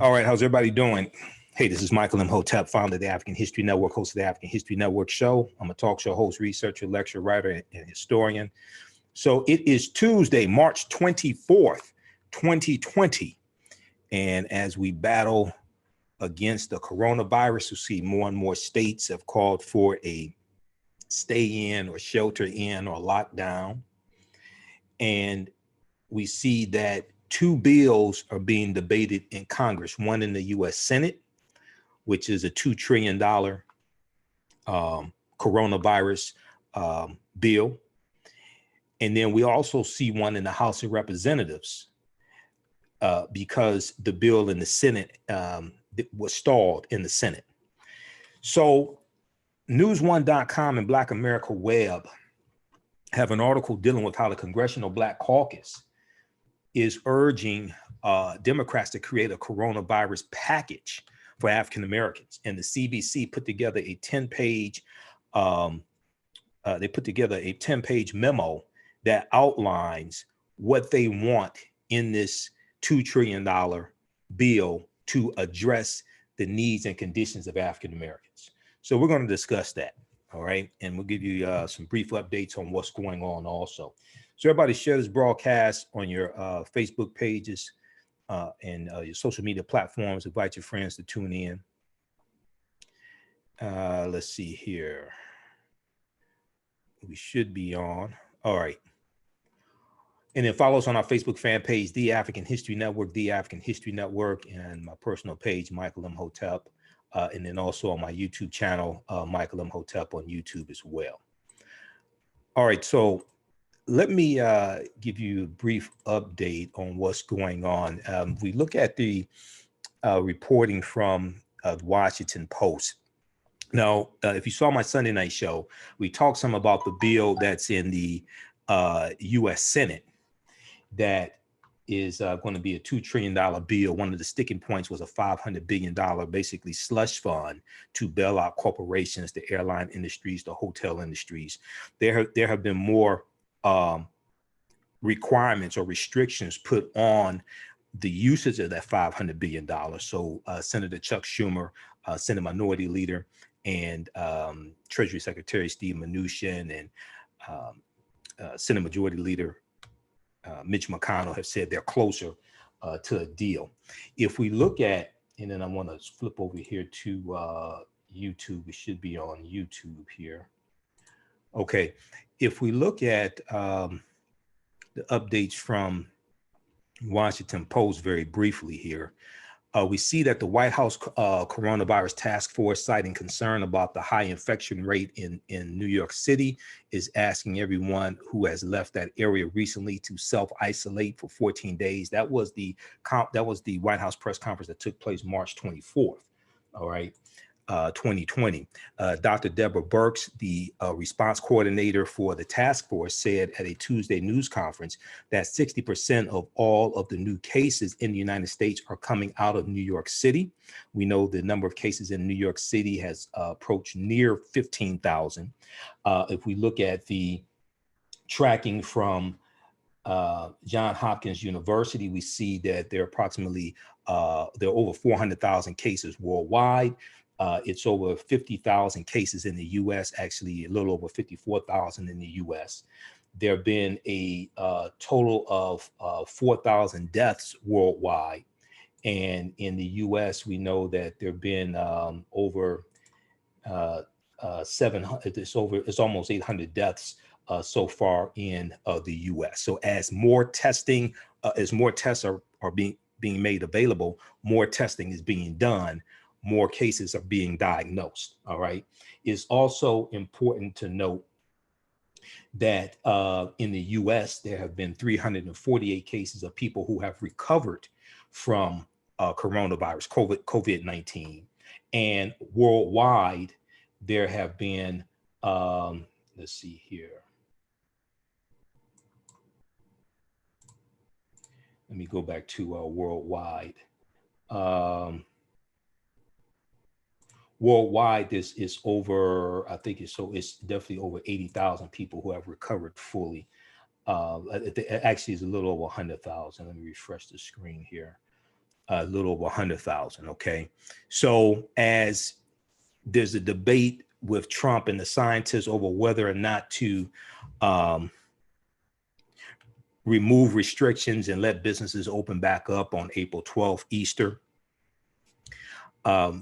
All right, how's everybody doing? Hey, this is Michael Imhotep, founder of the African History Network, host of the African History Network show. I'm a talk show host, researcher, lecturer, writer, and historian. So it is Tuesday, March 24th, 2020. And as we battle against the coronavirus, you see more and more states have called for a stay in or shelter in or lockdown. And we see that two bills are being debated in Congress, one in the U.S. Senate, which is a $2 trillion coronavirus bill. And then we also see one in the House of Representatives because the bill in the Senate was stalled in the Senate. So News1.com and Black America Web have an article dealing with how the Congressional Black Caucus is urging Democrats to create a coronavirus package for African Americans. And the CBC put together a 10-page memo that outlines what they want in this $2 trillion bill to address the needs and conditions of African Americans. So we're going to discuss that. All right. And we'll give you some brief updates on what's going on also. So everybody share this broadcast on your Facebook pages and your social media platforms. Invite your friends to tune in. Let's see here. We should be on. All right. And then follow us on our Facebook fan page, The African History Network, The African History Network, and my personal page, Michael Imhotep. And then also on my YouTube channel, Michael Imhotep on YouTube as well. All right, so let me give you a brief update on what's going on. We look at the reporting from the Washington Post. Now, if you saw my Sunday night show, we talked some about the bill that's in the U.S. Senate that is going to be a $2 trillion bill. One of the sticking points was a $500 billion basically slush fund to bail out corporations, the airline industries, the hotel industries. There have been more requirements or restrictions put on the usage of that $500 billion. So Senator Chuck Schumer, Senate Minority Leader, and Treasury Secretary Steve Mnuchin and Senate Majority Leader Mitch McConnell have said they're closer to a deal. If we look at, and then I want to flip over here to YouTube. We should be on YouTube here. Okay, if we look at the updates from Washington Post very briefly here, we see that the White House coronavirus task force, citing concern about the high infection rate in New York City, is asking everyone who has left that area recently to self-isolate for 14 days. That was the White House press conference that took place March 24th. All right. 2020. Dr. Deborah Birx, the response coordinator for the task force, said at a Tuesday news conference that 60% of all of the new cases in the United States are coming out of New York City. We know the number of cases in New York City has approached near 15,000. If we look at the tracking from Johns Hopkins University, we see that there are approximately there are over 400,000 cases worldwide. It's over 50,000 cases in the U.S., actually a little over 54,000 in the U.S. There have been a total of 4,000 deaths worldwide. And in the U.S., we know that there have been over 700, it's almost 800 deaths so far in the U.S. So as more testing, as more tests are being made available, more testing is being done, more cases are being diagnosed. All right. It's also important to note that in the US, there have been 348 cases of people who have recovered from coronavirus, COVID-19. And worldwide, there have been, let's see here. Let me go back to worldwide. Worldwide, this is over, I think it's definitely over 80,000 people who have recovered fully. It actually is a little over 100,000. Let me refresh the screen here. a little over 100,000. Okay. So as there's a debate with Trump and the scientists over whether or not to remove restrictions and let businesses open back up on April 12th, Easter.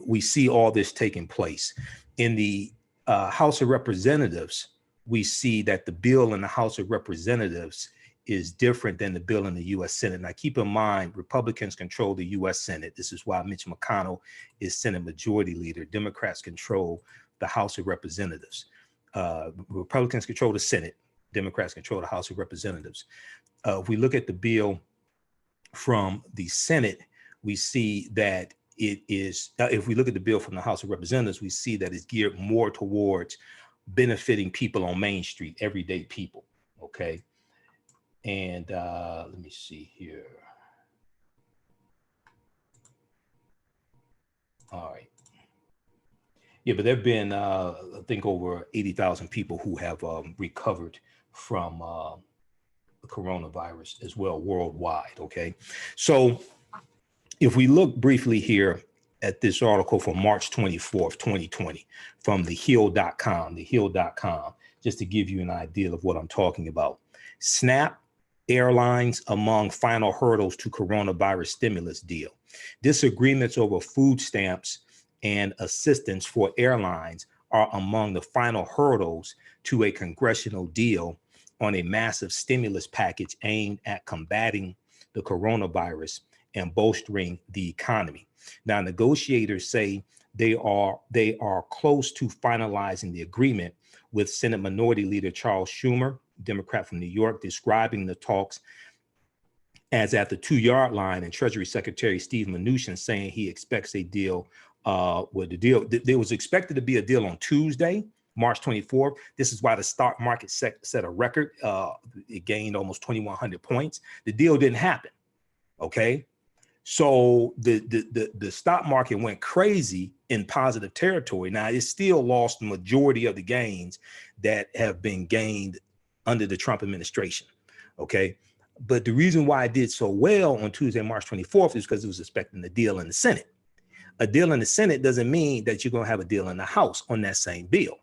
We see all this taking place. In the House of Representatives, we see that the bill in the House of Representatives is different than the bill in the U.S. Senate. Now, keep in mind, Republicans control the U.S. Senate. This is why Mitch McConnell is Senate Majority Leader. Democrats control the House of Representatives. Republicans control the Senate. Democrats control the House of Representatives. If we look at the bill from the Senate, we see that it is, if we look at the bill from the House of Representatives, we see that it's geared more towards benefiting people on Main Street, everyday people, okay? And let me see here. All right. Yeah, but there have been, I think, over 80,000 people who have recovered from the coronavirus as well worldwide, okay? So if we look briefly here at this article from March 24th, 2020, from thehill.com, just to give you an idea of what I'm talking about. Snap Airlines among final hurdles to coronavirus stimulus deal. Disagreements over food stamps and assistance for airlines are among the final hurdles to a congressional deal on a massive stimulus package aimed at combating the coronavirus and bolstering the economy. Now, negotiators say they are close to finalizing the agreement, with Senate Minority Leader Charles Schumer, Democrat from New York, describing the talks as at the 2-yard line, and Treasury Secretary Steve Mnuchin saying he expects a deal with the deal. There was expected to be a deal on Tuesday, March 24th. This is why the stock market set a record. It gained almost 2,100 points. The deal didn't happen. Okay. So the stock market went crazy in positive territory. Now, it still lost the majority of the gains that have been gained under the Trump administration. Okay. But the reason why it did so well on Tuesday, March 24th, is because it was expecting a deal in the Senate. A deal in the Senate doesn't mean that you're going to have a deal in the House on that same bill.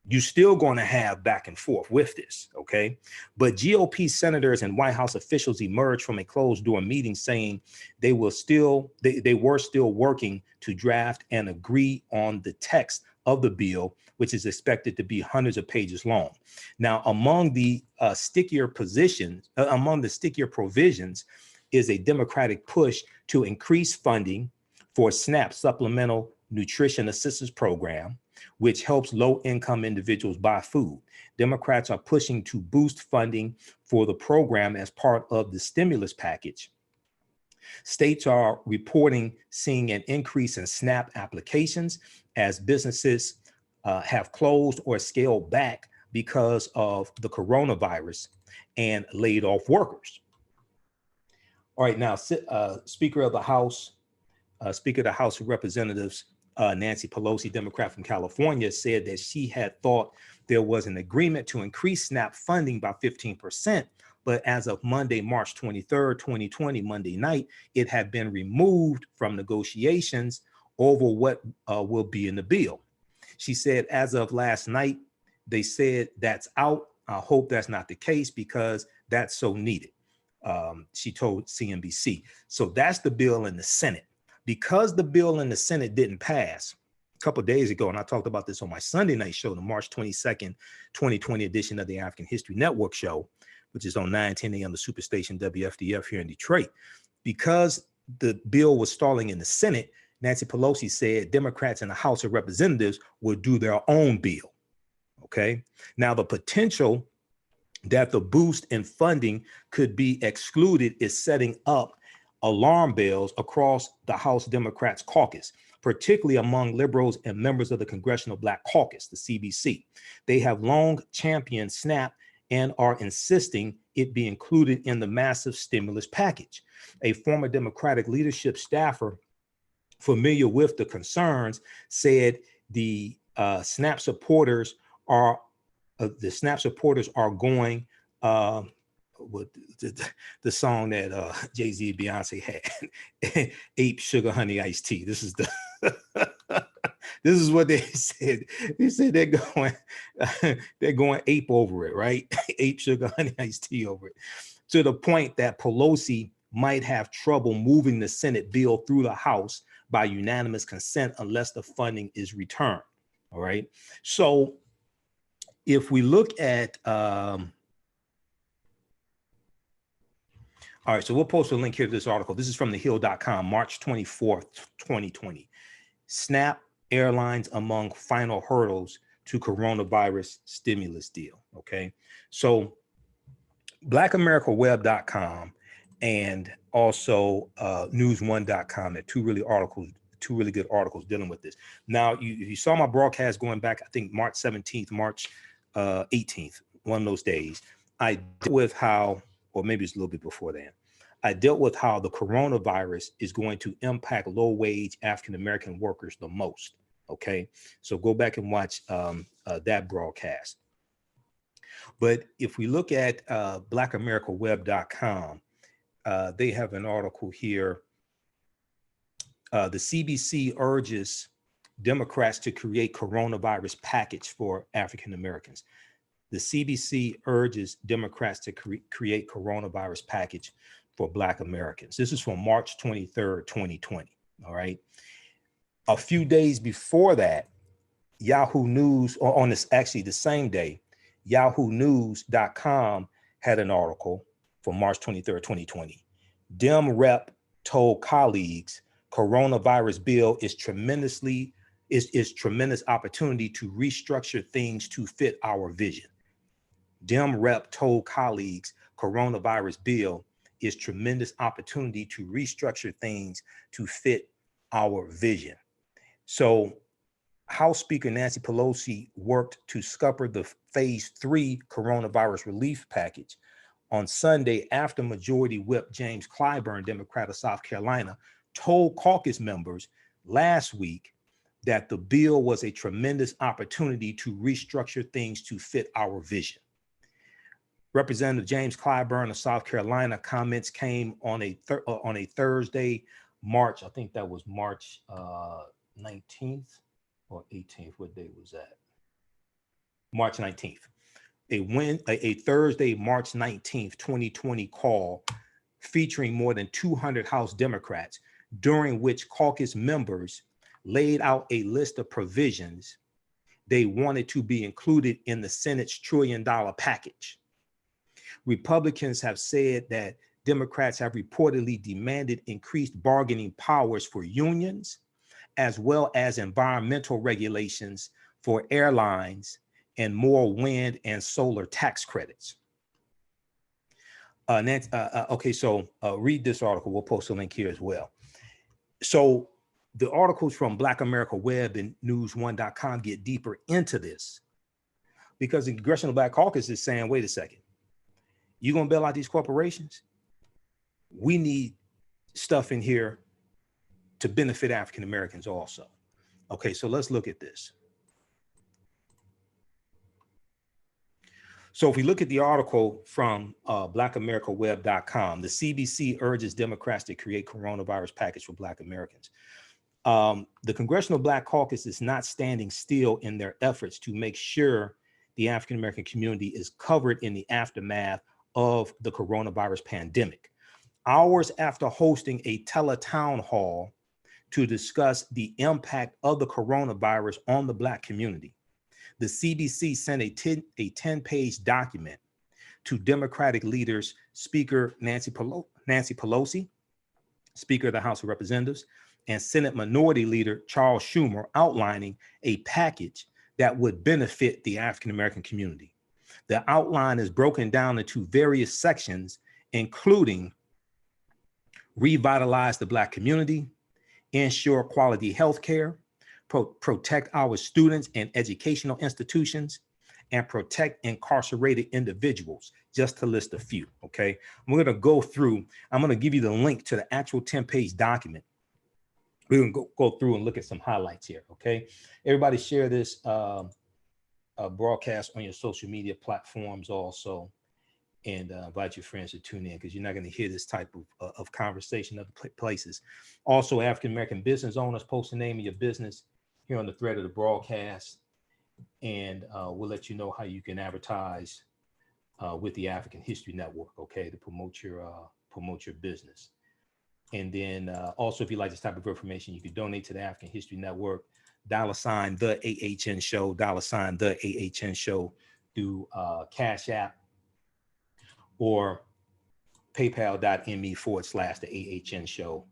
You're still going to have back and forth with this, okay? But GOP senators and White House officials emerged from a closed door meeting saying they were still working to draft and agree on the text of the bill, which is expected to be hundreds of pages long. Now, among the stickier provisions is a Democratic push to increase funding for SNAP, Supplemental Nutrition Assistance Program, which helps low-income individuals buy food. Democrats are pushing to boost funding for the program as part of the stimulus package. States are reporting seeing an increase in SNAP applications as businesses have closed or scaled back because of the coronavirus and laid off workers. All right, now, Speaker of the House of Representatives, Nancy Pelosi, Democrat from California, said that she had thought there was an agreement to increase SNAP funding by 15%, but as of Monday, March 23rd, 2020, Monday night, it had been removed from negotiations over what will be in the bill. She said, as of last night, they said that's out. I hope that's not the case because that's so needed, she told CNBC. So that's the bill in the Senate. Because the bill in the Senate didn't pass a couple of days ago, and I talked about this on my Sunday night show, the March 22nd, 2020 edition of the African History Network show, which is on 9:10 a.m. the Superstation WFDF here in Detroit. Because the bill was stalling in the Senate, Nancy Pelosi said Democrats in the House of Representatives would do their own bill. Okay. Now, the potential that the boost in funding could be excluded is setting up alarm bells across the House Democrats caucus, particularly among liberals and members of the Congressional Black Caucus, the CBC. They have long championed SNAP and are insisting it be included in the massive stimulus package. A former Democratic leadership staffer familiar with the concerns said the SNAP supporters are going what the song that Jay-Z and Beyonce had, Ape Sugar Honey Iced Tea. This is the this is what they said. They said they're going ape over it, right? Ape Sugar Honey Iced Tea over it, to the point that Pelosi might have trouble moving the Senate bill through the House by unanimous consent unless the funding is returned. All right. So if we look at, all right, so we'll post a link here to this article. This is from thehill.com, March 24th, 2020. Snap Airlines among final hurdles to coronavirus stimulus deal. Okay. So blackamericaweb.com and also news1.com, two really good articles dealing with this. Now, you saw my broadcast going back, I think March 17th, March 18th, one of those days. I dealt with how, or maybe it's a little bit before then, I dealt with how the coronavirus is going to impact low-wage African-American workers the most. Okay, so go back and watch that broadcast. But if we look at blackamericaweb.com, they have an article here. The CBC urges Democrats to create coronavirus package for African Americans. The CBC urges Democrats to create coronavirus package for Black Americans. This is from March 23rd, 2020. All right. A few days before that, Yahoo News, or on this, actually the same day, yahoonews.com had an article from March 23rd, 2020. Dem rep told colleagues coronavirus bill is tremendous opportunity to restructure things to fit our vision. Dem rep told colleagues coronavirus bill is tremendous opportunity to restructure things to fit our vision. So House Speaker Nancy Pelosi worked to scupper the phase 3 coronavirus relief package on Sunday after Majority Whip James Clyburn, Democrat of South Carolina, told caucus members last week that the bill was a tremendous opportunity to restructure things to fit our vision. Representative James Clyburn of South Carolina comments came on a Thursday, March, I think that was March 19th or 18th. What day was that? March 19th. A Thursday, March 19th, 2020 call featuring more than 200 House Democrats, during which caucus members laid out a list of provisions they wanted to be included in the Senate's $1 trillion package. Republicans have said that Democrats have reportedly demanded increased bargaining powers for unions, as well as environmental regulations for airlines and more wind and solar tax credits. Okay, so read this article. We'll post a link here as well. So the articles from Black America Web and news1.com get deeper into this, because the Congressional Black Caucus is saying, wait a second, you're going to bail out these corporations? We need stuff in here to benefit African Americans also. Okay, so let's look at this. So if we look at the article from blackamericaweb.com, the CBC urges Democrats to create coronavirus package for Black Americans. The Congressional Black Caucus is not standing still in their efforts to make sure the African American community is covered in the aftermath of the coronavirus pandemic. Hours after hosting a tele-town hall to discuss the impact of the coronavirus on the Black community, the CBC sent a 10-page document to Democratic leaders, Speaker Nancy Pelosi, Speaker of the House of Representatives, and Senate Minority Leader Charles Schumer, outlining a package that would benefit the African American community. The outline is broken down into various sections, including revitalize the Black community, ensure quality health care, protect our students and educational institutions, and protect incarcerated individuals, just to list a few, okay? We're gonna go through, I'm gonna give you the link to the actual 10-page document. We're gonna go through and look at some highlights here, okay? Everybody share this broadcast on your social media platforms also. and invite your friends to tune in, because you're not going to hear this type of conversation other places. Also, African-American business owners, post the name of your business here on the thread of the broadcast, and we'll let you know how you can advertise with the African History Network, okay, to promote your business. And then also, if you like this type of information, you can donate to the African History Network, $ the AHN show, $ the AHN show through Cash App or paypal.me/the AHN show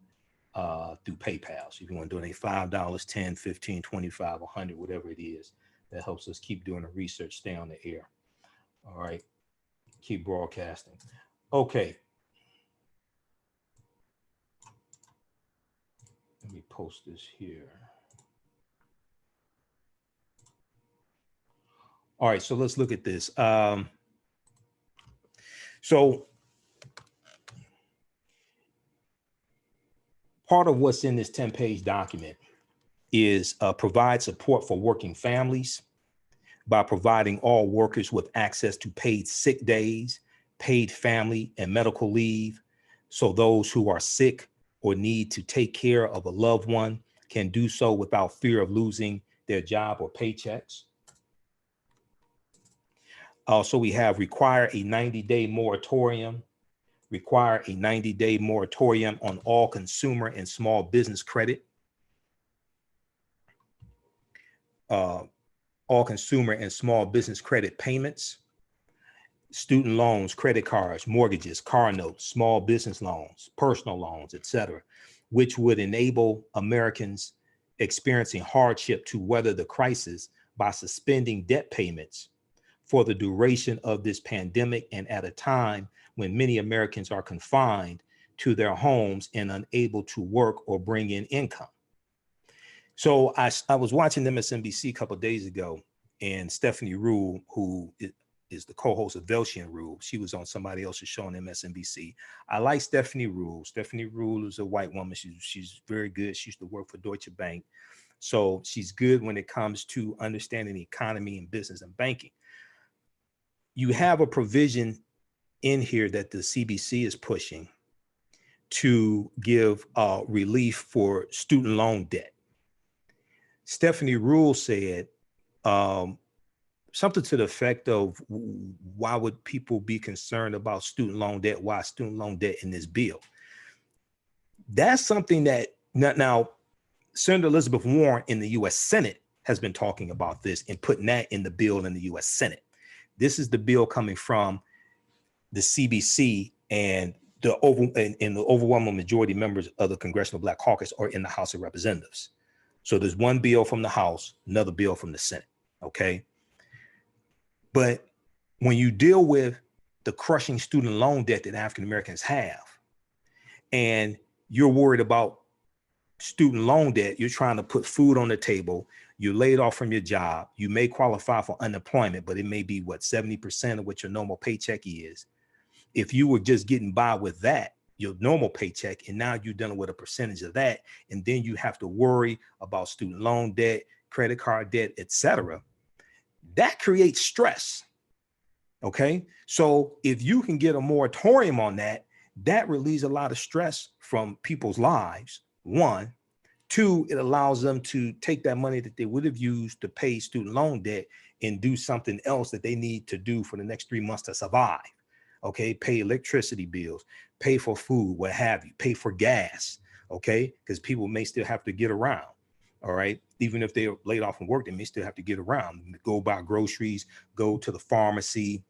through PayPal. So if you want to donate $5, 10, 15, 25, 100, whatever it is, that helps us keep doing the research, stay on the air. All right, keep broadcasting. Okay. Let me post this here. All right, so let's look at this. So part of what's in this 10-page document is provide support for working families by providing all workers with access to paid sick days, paid family and medical leave, so those who are sick or need to take care of a loved one can do so without fear of losing their job or paychecks. Also, we have require a 90-day moratorium, on all consumer and small business credit, all consumer and small business credit payments, student loans, credit cards, mortgages, car notes, small business loans, personal loans, etc., which would enable Americans experiencing hardship to weather the crisis by suspending debt payments for the duration of this pandemic and at a time when many Americans are confined to their homes and unable to work or bring in income. So I was watching MSNBC a couple of days ago, and Stephanie Rule, who is the co-host of Velshi and Rule, she was on somebody else's show on MSNBC. I like Stephanie Rule. Stephanie Rule is a white woman. She's very good. She used to work for Deutsche Bank. So she's good when it comes to understanding the economy and business and banking. You have a provision in here that the CBC is pushing to give relief for student loan debt. Stephanie Rule said something to the effect of, why would people be concerned about student loan debt? Why student loan debt in this bill? That's something that now Senator Elizabeth Warren in the U.S. Senate has been talking about this and putting that in the bill in the U.S. Senate. This is the bill coming from the CBC, and the overwhelming majority members of the Congressional Black Caucus are in the House of Representatives. So there's one bill from the House, another bill from the Senate, okay? But when you deal with the crushing student loan debt that African Americans have, and you're worried about student loan debt, you're trying to put food on the table, you're laid off from your job, you may qualify for unemployment, but it may be 70% of what your normal paycheck is. If you were just getting by with that, your normal paycheck, and now you're dealing with a percentage of that, and then you have to worry about student loan debt, credit card debt, etc., that creates stress. Okay, so if you can get a moratorium on that, that relieves a lot of stress from people's lives. One. Two, it allows them to take that money that they would have used to pay student loan debt and do something else that they need to do for the next 3 months to survive. Okay, pay electricity bills, pay for food, what have you, pay for gas. Okay, because people may still have to get around. All right, even if they're laid off from work, they may still have to get around, go buy groceries, go to the pharmacy,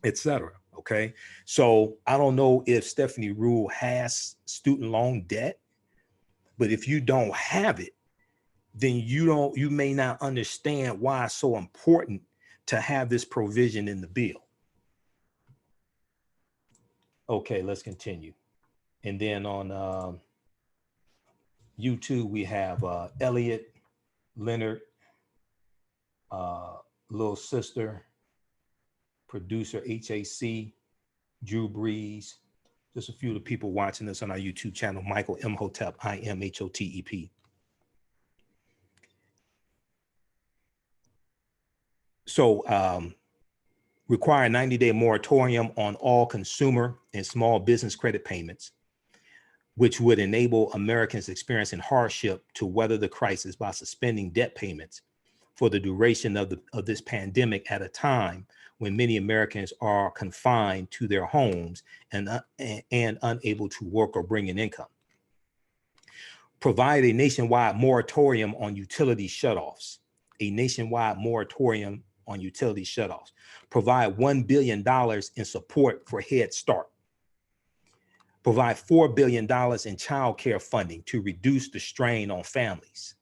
etc. Okay, so I don't know if Stephanie Rule has student loan debt, but if you don't have it, then you may not understand why it's so important to have this provision in the bill. Okay, let's continue. And then on YouTube, we have Elliot, Leonard, Little Sister, producer HAC, Drew Breeze, just a few of the people watching us on our YouTube channel, Michael Imhotep, Imhotep. So require a 90-day moratorium on all consumer and small business credit payments, which would enable Americans experiencing hardship to weather the crisis by suspending debt payments for the duration of this pandemic at a time when many Americans are confined to their homes and unable to work or bring in income. Provide a nationwide moratorium on utility shutoffs, a nationwide moratorium on utility shutoffs. Provide $1 billion in support for Head Start. Provide $4 billion in child care funding to reduce the strain on families.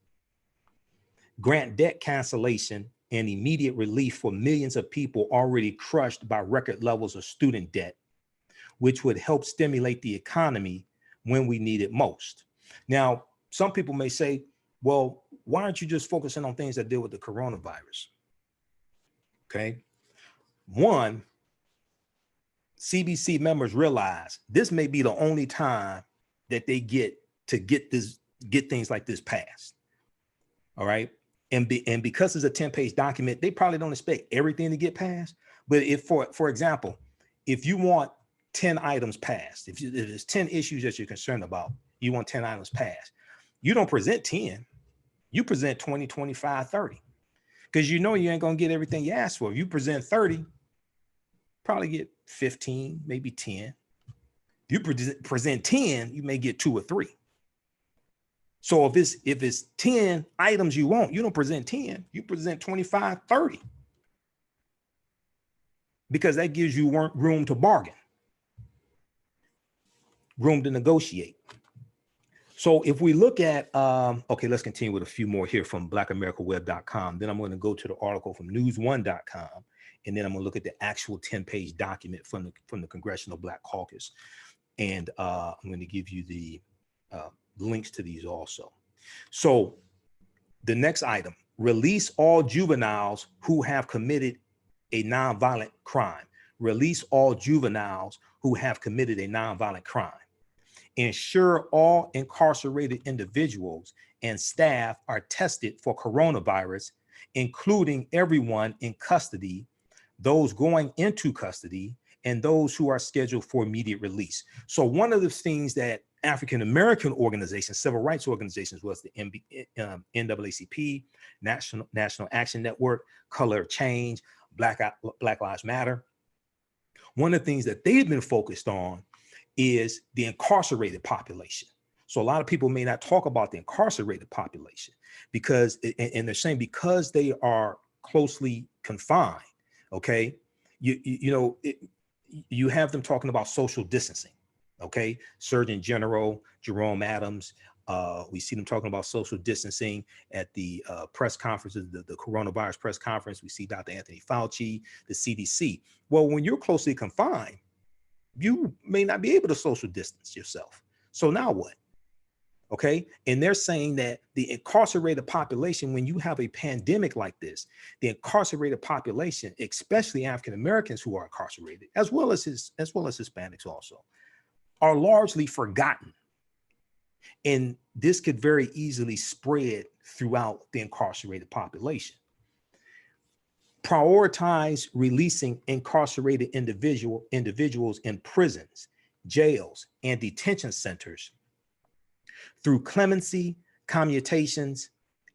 Grant debt cancellation and immediate relief for millions of people already crushed by record levels of student debt, which would help stimulate the economy when we need it most. Now, some people may say, well, why aren't you just focusing on things that deal with the coronavirus? Okay. One, CBC members realize this may be the only time that they get things like this passed. All right. And because it's a 10-page document, they probably don't expect everything to get passed. But if, for example, if you want 10 items passed, if there's 10 issues that you're concerned about, you want 10 items passed, you don't present 10, you present 20, 25, 30. Because you know you ain't going to get everything you asked for. If you present 30, probably get 15, maybe 10. You present 10, you may get 2 or 3. So if it's 10 items you want, you don't present 10, you present 25, 30. Because that gives you room to bargain, room to negotiate. So if we look at, okay, let's continue with a few more here from blackamericaweb.com. Then I'm going to go to the article from news1.com. And then I'm going to look at the actual 10-page document from the Congressional Black Caucus. And I'm going to give you the links to these also. So the next item, release all juveniles who have committed a nonviolent crime. Release all juveniles who have committed a nonviolent crime. Ensure all incarcerated individuals and staff are tested for coronavirus, including everyone in custody, those going into custody, and those who are scheduled for immediate release. So one of the things that African-American organizations, civil rights organizations, was the NAACP, National Action Network, Color of Change, Black Lives Matter. One of the things that they've been focused on is the incarcerated population. So a lot of people may not talk about the incarcerated population because, and they're saying because they are closely confined, okay, you have them talking about social distancing, okay? Surgeon General Jerome Adams, we see them talking about social distancing at the press conferences, the coronavirus press conference. We see Dr. Anthony Fauci, the CDC. Well, when you're closely confined, you may not be able to social distance yourself. So now what? Okay. And they're saying that the incarcerated population, when you have a pandemic like this, the incarcerated population, especially African-Americans who are incarcerated, as well as Hispanics also, are largely forgotten. And this could very easily spread throughout the incarcerated population. Prioritize releasing incarcerated individuals in prisons, jails, and detention centers through clemency, commutations,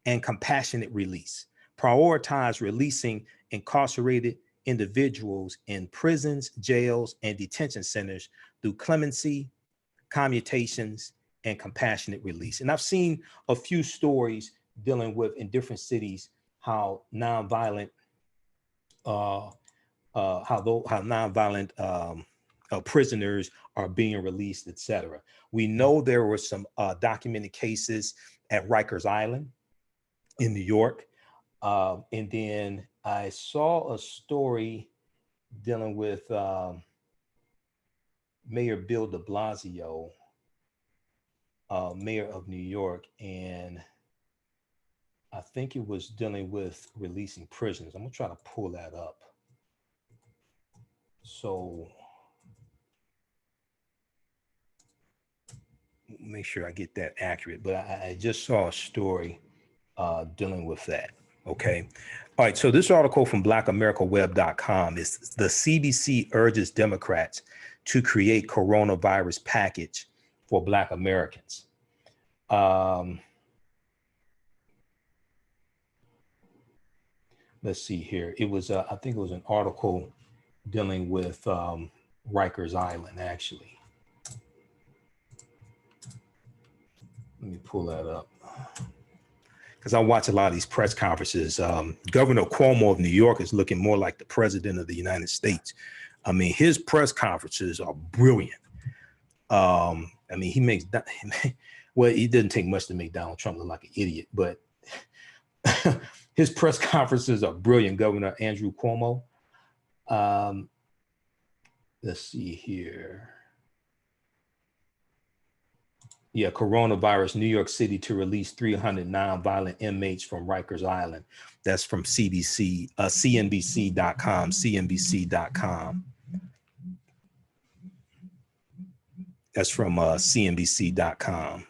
and compassionate release. Prioritize releasing incarcerated individuals in prisons, jails, and detention centers through clemency, commutations, and compassionate release. And I've seen a few stories dealing with in different cities how nonviolent prisoners are being released, etc. We know there were some documented cases at Rikers Island in New York. And then I saw a story dealing with Mayor Bill de Blasio, mayor of New York, and I think it was dealing with releasing prisoners. I'm gonna try to pull that up. So make sure I get that accurate, but I just saw a story dealing with that. Okay. All right. So this article from blackamericaweb.com is the CBC urges Democrats to create coronavirus package for Black Americans. Let's see here. It was, I think it was an article dealing with Rikers Island, actually. Let me pull that up. Because I watch a lot of these press conferences. Governor Cuomo of New York is looking more like the president of the United States. I mean, his press conferences are brilliant. I mean, he makes, well, it doesn't take much to make Donald Trump look like an idiot, but his press conferences are brilliant, Governor Andrew Cuomo. Let's see here. Yeah, coronavirus, New York City to release 300 non-violent inmates from Rikers Island. That's from CNBC.com, CNBC.com. That's from CNBC.com.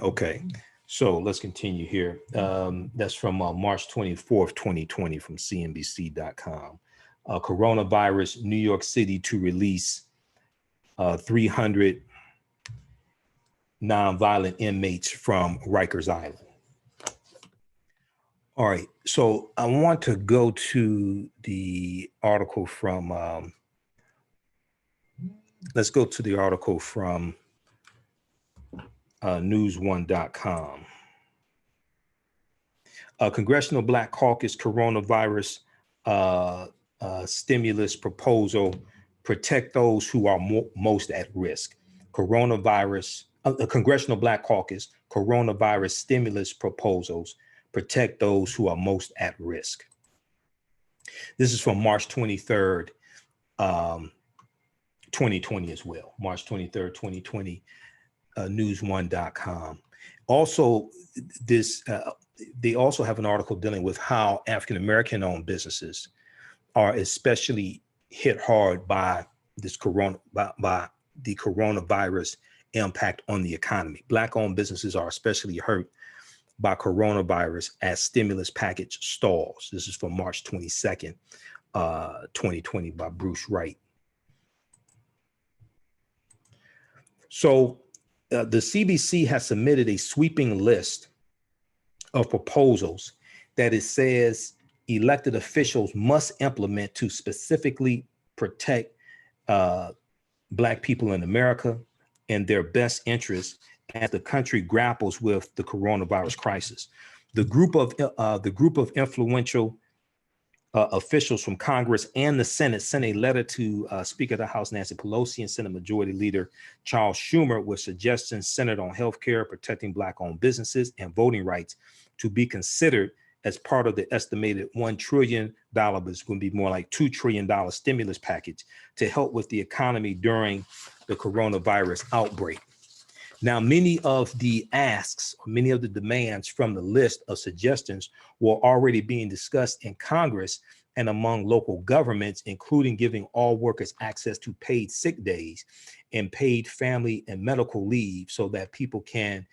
Okay, so let's continue here. That's from March 24th, 2020 from CNBC.com. Coronavirus, New York City to release 300 nonviolent inmates from Rikers Island. All right, so I want to go to the article from, let's go to the article from news1.com. Congressional Black Caucus coronavirus stimulus proposal, protect those who are most at risk. Coronavirus, Congressional Black Caucus coronavirus stimulus proposals, protect those who are most at risk. This is from March 23rd, 2020 as well. March 23rd, 2020, news1.com. Also, this they also have an article dealing with how African-American owned businesses are especially hit hard by this by the coronavirus impact on the economy. Black owned businesses are especially hurt by coronavirus as stimulus package stalls. This is from March 22nd, 2020 by Bruce Wright. So the CBC has submitted a sweeping list of proposals that it says elected officials must implement to specifically protect Black people in America and their best interests as the country grapples with the coronavirus crisis. The group of influential officials from Congress and the Senate sent a letter to Speaker of the House Nancy Pelosi and Senate Majority Leader Charles Schumer with suggestions centered on healthcare, protecting Black-owned businesses, and voting rights to be considered as part of the estimated $1 trillion, but it's going to be more like $2 trillion stimulus package to help with the economy during the coronavirus outbreak. Now, many of the asks, or many of the demands from the list of suggestions were already being discussed in Congress and among local governments, including giving all workers access to paid sick days and paid family and medical leave so that people can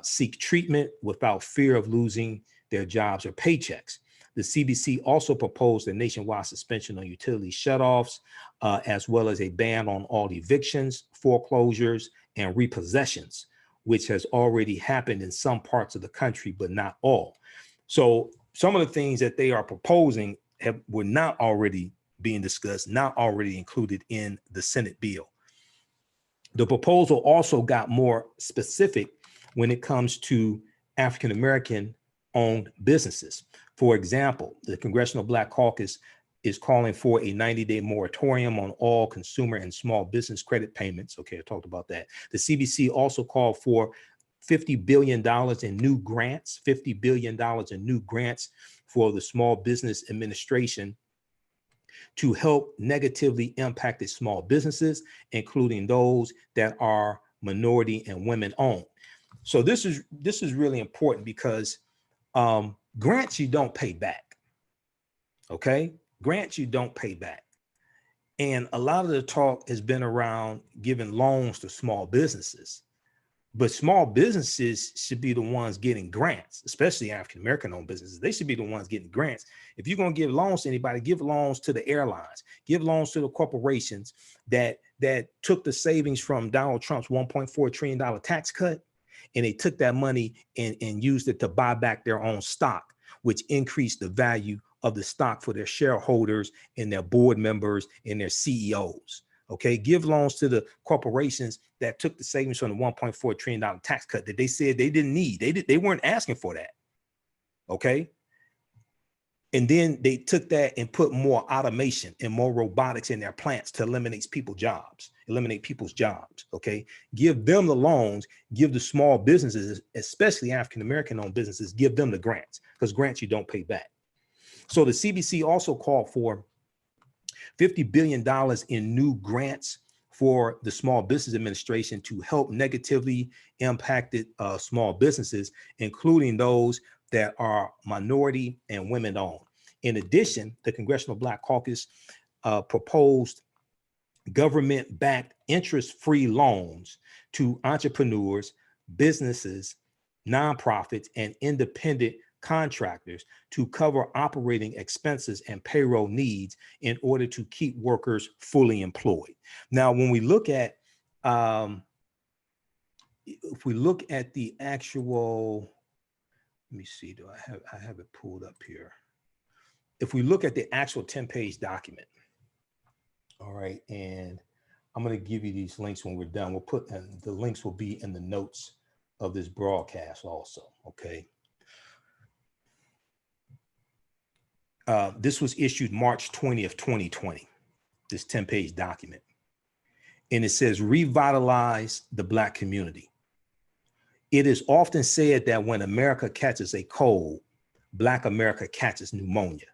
seek treatment without fear of losing their jobs or paychecks. The CBC also proposed a nationwide suspension on utility shutoffs, as well as a ban on all evictions, foreclosures, and repossessions, which has already happened in some parts of the country, but not all. So some of the things that they are proposing were not already being discussed, not already included in the Senate bill. The proposal also got more specific when it comes to African-American owned businesses. For example, the Congressional Black Caucus is calling for a 90-day moratorium on all consumer and small business credit payments. Okay, I talked about that. The CBC also called for $50 billion in new grants, $50 billion in new grants for the Small Business Administration to help negatively impacted small businesses, including those that are minority and women owned. So this is really important because grants you don't pay back. Okay, grants you don't pay back. And a lot of the talk has been around giving loans to small businesses. But small businesses should be the ones getting grants, especially African-American owned businesses. They should be the ones getting grants. If you're going to give loans to anybody, give loans to the airlines, give loans to the corporations that took the savings from Donald Trump's $1.4 trillion tax cut, and they took that money and used it to buy back their own stock, which increased the value of the stock for their shareholders and their board members and their CEOs. Okay, give loans to the corporations that took the savings from the $1.4 trillion tax cut that they said they didn't need. They weren't asking for that. Okay. And then they took that and put more automation and more robotics in their plants to eliminate people's jobs. Okay. Give them the loans, give the small businesses, especially African-American owned businesses, give them the grants, because grants you don't pay back. So the CBC also called for $50 billion in new grants for the Small Business Administration to help negatively impacted small businesses, including those that are minority and women owned. In addition, the Congressional Black Caucus proposed government-backed interest-free loans to entrepreneurs, businesses, nonprofits, and independent contractors to cover operating expenses and payroll needs in order to keep workers fully employed. Now, when we look at, if we look at the actual, let me see, I have it pulled up here. If we look at the actual 10-page document, all right, and I'm going to give you these links when we're done. We'll put, and the links will be in the notes of this broadcast also, okay? This was issued March 20th, 2020, this 10-page document. And it says, revitalize the Black community. It is often said that when America catches a cold, Black America catches pneumonia.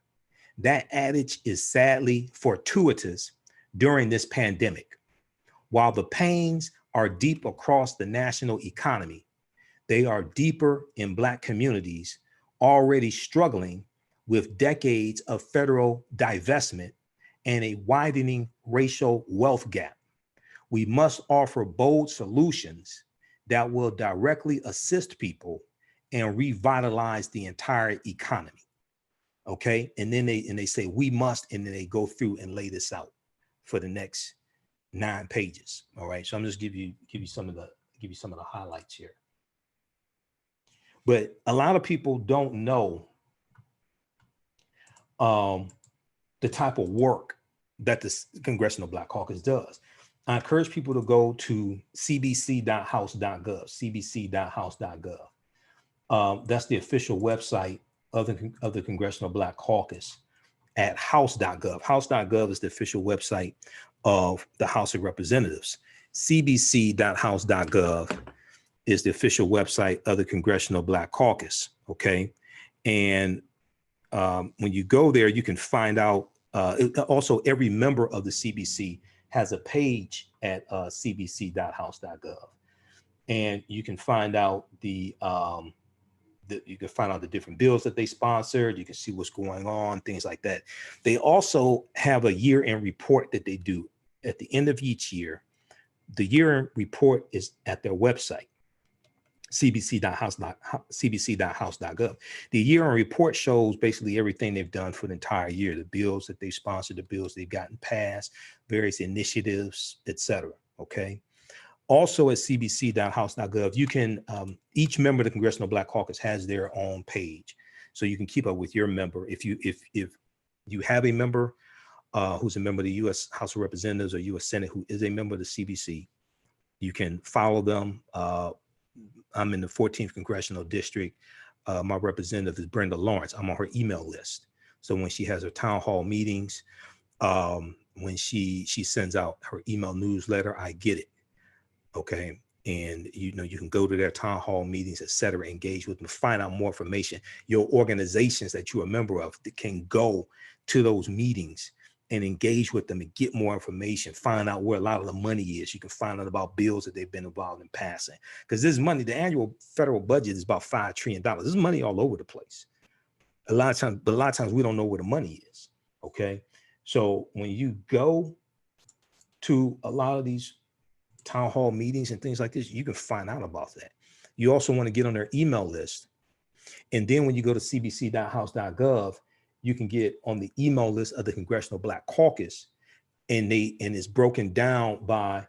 That adage is sadly fortuitous during this pandemic. While the pains are deep across the national economy, they are deeper in Black communities already struggling with decades of federal divestment and a widening racial wealth gap. We must offer bold solutions that will directly assist people and revitalize the entire economy. Okay, and then they say we must, and then they go through and lay this out for the next 9 pages. All right, so I'm just give you some of the highlights here. But a lot of people don't know the type of work that the Congressional Black Caucus does. I encourage people to go to cbc.house.gov, cbc.house.gov. That's the official website of the Congressional Black Caucus at house.gov. House.gov is the official website of the House of Representatives. cbc.house.gov is the official website of the Congressional Black Caucus, okay? And when you go there, you can find out, also every member of the CBC has a page at cbc.house.gov. And you can find out the different bills that they sponsored. You can see what's going on, things like that. They also have a year-end report that they do at the end of each year. The year-end report is at their website, cbc.house.gov. The year-end report shows basically everything they've done for the entire year, the bills that they've sponsored, the bills they've gotten passed, various initiatives, etc. Okay. Also at cbc.house.gov, you can, each member of the Congressional Black Caucus has their own page. So you can keep up with your member. If you have a member who's a member of the U.S. House of Representatives or U.S. Senate who is a member of the CBC, you can follow them. I'm in the 14th Congressional District. My representative is Brenda Lawrence. I'm on her email list. So when she has her town hall meetings, when she sends out her email newsletter, I get it. Okay. And you can go to their town hall meetings, et cetera, engage with them, find out more information. Your organizations that you're a member of that can go to those meetings and engage with them and get more information, find out where a lot of the money is. You can find out about bills that they've been involved in passing. Because this money, the annual federal budget is about $5 trillion. There's money all over the place. A lot of times we don't know where the money is. Okay. So when you go to a lot of these town hall meetings and things like this, you can find out about that. You also want to get on their email list. And then when you go to cbc.house.gov, you can get on the email list of the Congressional Black Caucus, and it's broken down by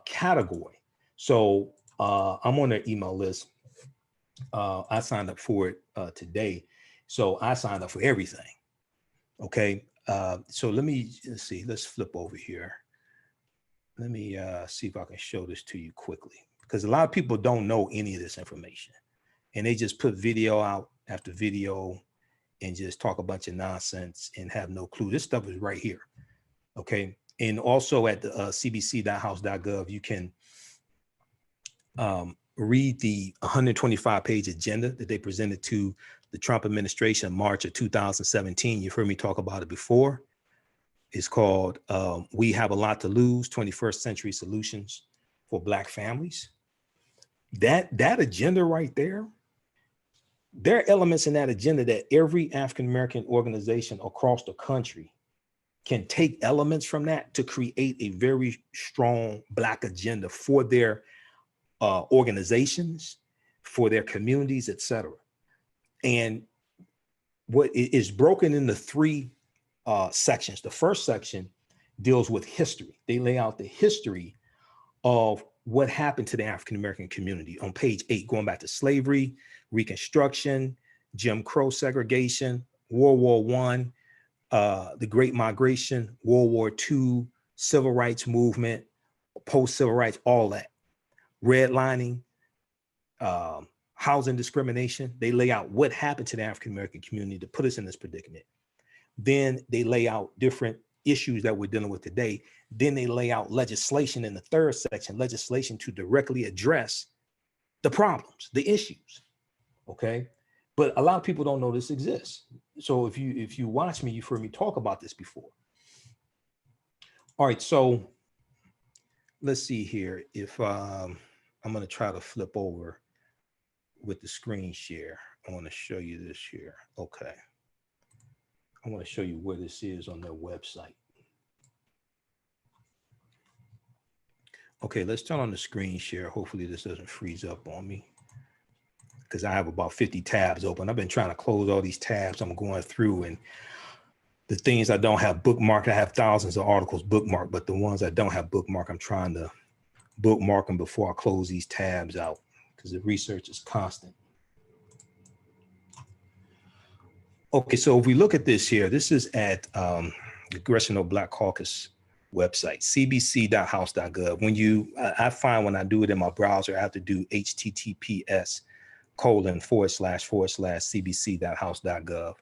category. So I'm on their email list. I signed up for it today. So I signed up for everything. Okay. So let's see, let's flip over here. Let me see if I can show this to you quickly, because a lot of people don't know any of this information, and they just put video out after video and just talk a bunch of nonsense and have no clue. This stuff is right here. Okay. And also at the cbc.house.gov, you can read the 125-page agenda that they presented to the Trump administration in March of 2017. You've heard me talk about it before. It's called We Have a Lot to Lose, 21st Century Solutions for Black Families. That agenda right there, there are elements in that agenda that every African-American organization across the country can take elements from that to create a very strong Black agenda for their organizations, for their communities, etc. And what is broken into three sections. The first section deals with history. They lay out the history of what happened to the African-American community on page 8, going back to slavery, Reconstruction, Jim Crow segregation, World War I, the Great Migration, World War II, Civil Rights Movement, post-civil rights, all that. Redlining, housing discrimination. They lay out what happened to the African-American community to put us in this predicament. Then they lay out different issues that we're dealing with today. Then they lay out legislation in the third section, legislation to directly address the problems, the issues. Okay. But a lot of people don't know this exists. So if you watch me, you've heard me talk about this before. All right. So let's see here. If I'm going to try to flip over with the screen share. I want to show you this here. Okay. I want to show you where this is on their website. Okay, let's turn on the screen share. Hopefully this doesn't freeze up on me, because I have about 50 tabs open. I've been trying to close all these tabs I'm going through, and the things I don't have bookmarked, I have thousands of articles bookmarked, but the ones I don't have bookmarked, I'm trying to bookmark them before I close these tabs out, because the research is constant. Okay, so if we look at this here, this is at the Congressional Black Caucus website, cbc.house.gov. When I find when I do it in my browser, I have to do https://cbc.house.gov.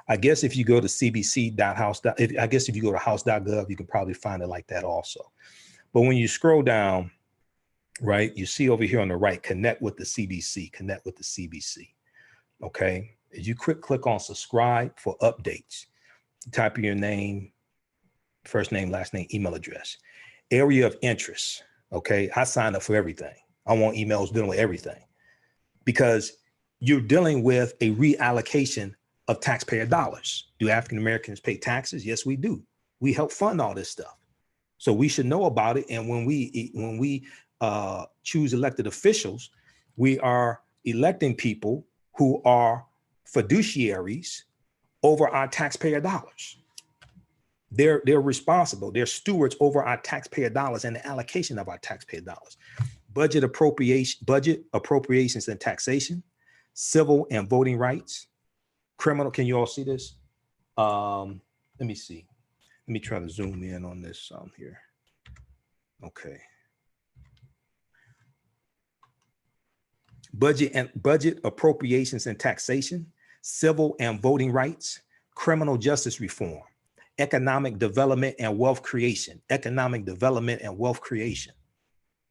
I guess if you go to I guess if you go to house.gov, you can probably find it like that also. But when you scroll down, right, you see over here on the right, connect with the CBC, connect with the CBC. Okay. As you click on subscribe for updates, type in your name, first name, last name, email address, area of interest. Okay. I signed up for everything. I want emails dealing with everything, because you're dealing with a reallocation of taxpayer dollars. Do African Americans pay taxes? Yes, we do. We help fund all this stuff. So we should know about it. And when we choose elected officials, we are electing people who are fiduciaries over our taxpayer dollars. They're responsible. They're stewards over our taxpayer dollars and the allocation of our taxpayer dollars. Budget appropriations and taxation, civil and voting rights, criminal. Can you all see this? Let me see. Let me try to zoom in on this here. Okay. Budget appropriations and taxation, civil and voting rights, criminal justice reform, economic development and wealth creation,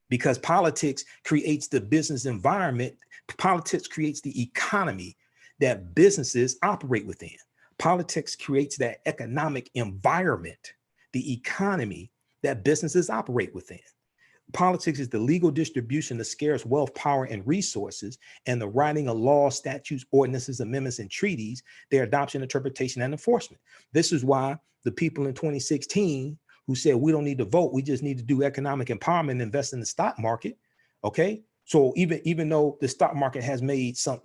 because politics creates the business environment. Politics creates the economy that businesses operate within. Politics creates that economic environment, the economy that businesses operate within. Politics is the legal distribution of scarce wealth, power, and resources, and the writing of laws, statutes, ordinances, amendments, and treaties, their adoption, interpretation, and enforcement. This is why the people in 2016 who said we don't need to vote, we just need to do economic empowerment and invest in the stock market. Okay, so even though the stock market has made some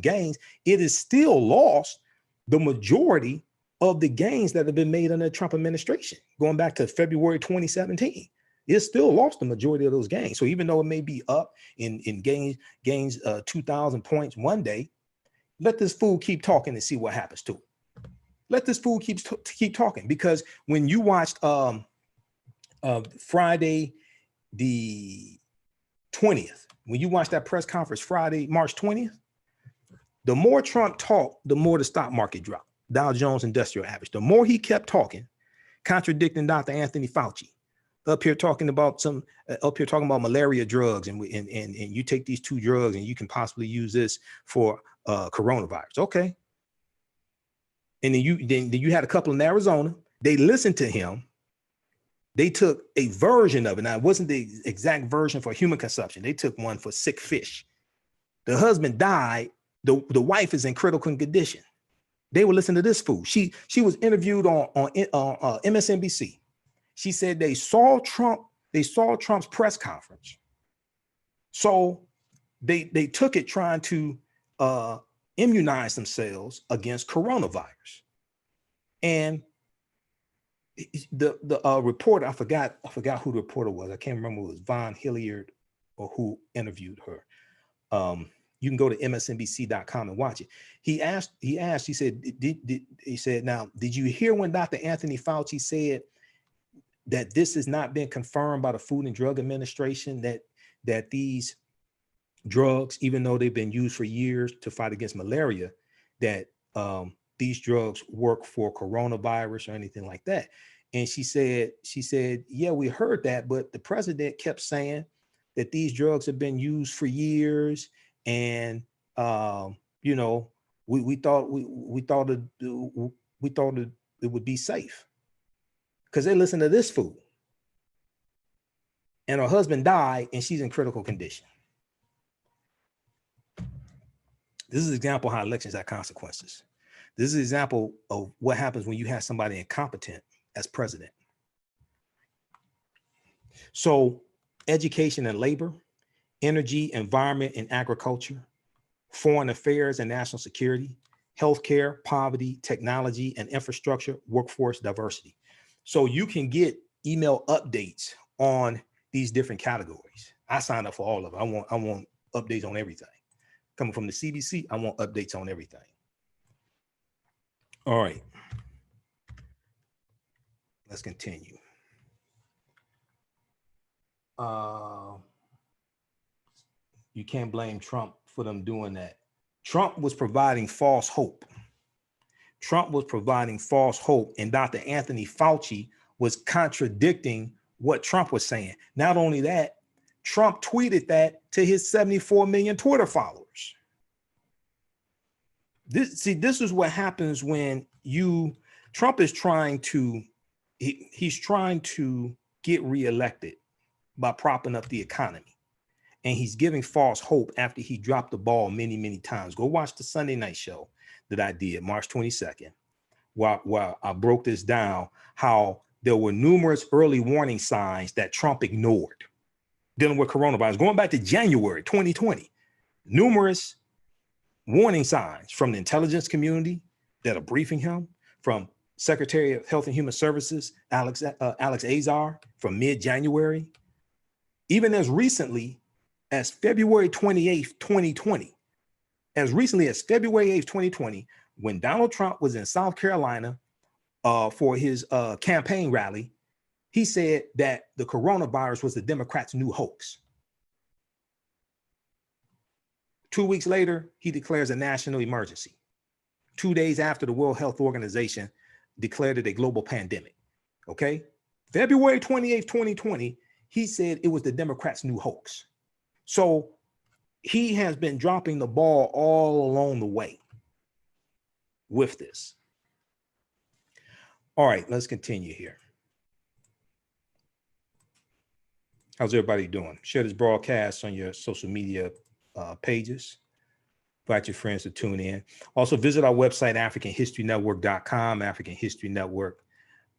gains, it is still lost the majority of the gains that have been made under the Trump administration, going back to February 2017. It's still lost the majority of those gains. So even though it may be up in gains 2,000 points one day, let this fool keep talking and see what happens to it. Let this fool keep talking, because when you watched Friday the 20th, when you watched that press conference Friday, March 20th, the more Trump talked, the more the stock market dropped. Dow Jones Industrial Average. The more he kept talking, contradicting Dr. Anthony Fauci, up here talking about malaria drugs, and you take these 2 drugs and you can possibly use this for coronavirus. Okay. And then you had a couple in Arizona. They listened to him. They took a version of it. Now, it wasn't the exact version for human consumption. They took one for sick fish. The husband died. The wife is in critical condition. They were listening to this fool. She was interviewed on MSNBC. She said they saw Trump's press conference. So they took it trying to immunize themselves against coronavirus. And the reporter, I forgot who the reporter was. I can't remember. It was Von Hilliard or who interviewed her. You can go to msnbc.com and watch it. He said, now, did you hear when Dr. Anthony Fauci said that this has not been confirmed by the Food and Drug Administration, that these drugs, even though they've been used for years to fight against malaria, that these drugs work for coronavirus or anything like that? And she said, yeah, we heard that, but the president kept saying that these drugs have been used for years, and we thought it would be safe, because they listened to this fool. And her husband died, and she's in critical condition. This is an example of how elections have consequences. This is an example of what happens when you have somebody incompetent as president. So education and labor, energy, environment and agriculture, foreign affairs and national security, healthcare, poverty, technology and infrastructure, workforce diversity. So you can get email updates on these different categories. I signed up for all of them. I want updates on everything. Coming from the CDC, I want updates on everything. All right. Let's continue. You can't blame Trump for them doing that. Trump was providing false hope. Trump was providing false hope, and Dr. Anthony Fauci was contradicting what Trump was saying. Not only that, Trump tweeted that to his 74 million Twitter followers. This is what happens when Trump is trying to, he's trying to get reelected by propping up the economy. And he's giving false hope after he dropped the ball many, many times. Go watch the Sunday night show that I did March 22nd, while I broke this down, how there were numerous early warning signs that Trump ignored dealing with coronavirus, going back to January 2020. Numerous warning signs from the intelligence community that are briefing him, from Secretary of Health and Human Services, Alex Azar, from mid-January, even as recently as February 28th, 2020. As recently as February 8th, 2020, when Donald Trump was in South Carolina for his campaign rally, he said that the coronavirus was the Democrats' new hoax. 2 weeks later, he declares a national emergency. 2 days after the World Health Organization declared it a global pandemic. Okay? February 28th, 2020, he said it was the Democrats' new hoax. So he has been dropping the ball all along the way with this. All right, let's continue here. How's everybody doing? Share this broadcast on your social media pages. Invite your friends to tune in. Also visit our website, AfricanHistoryNetwork.com, African History Network.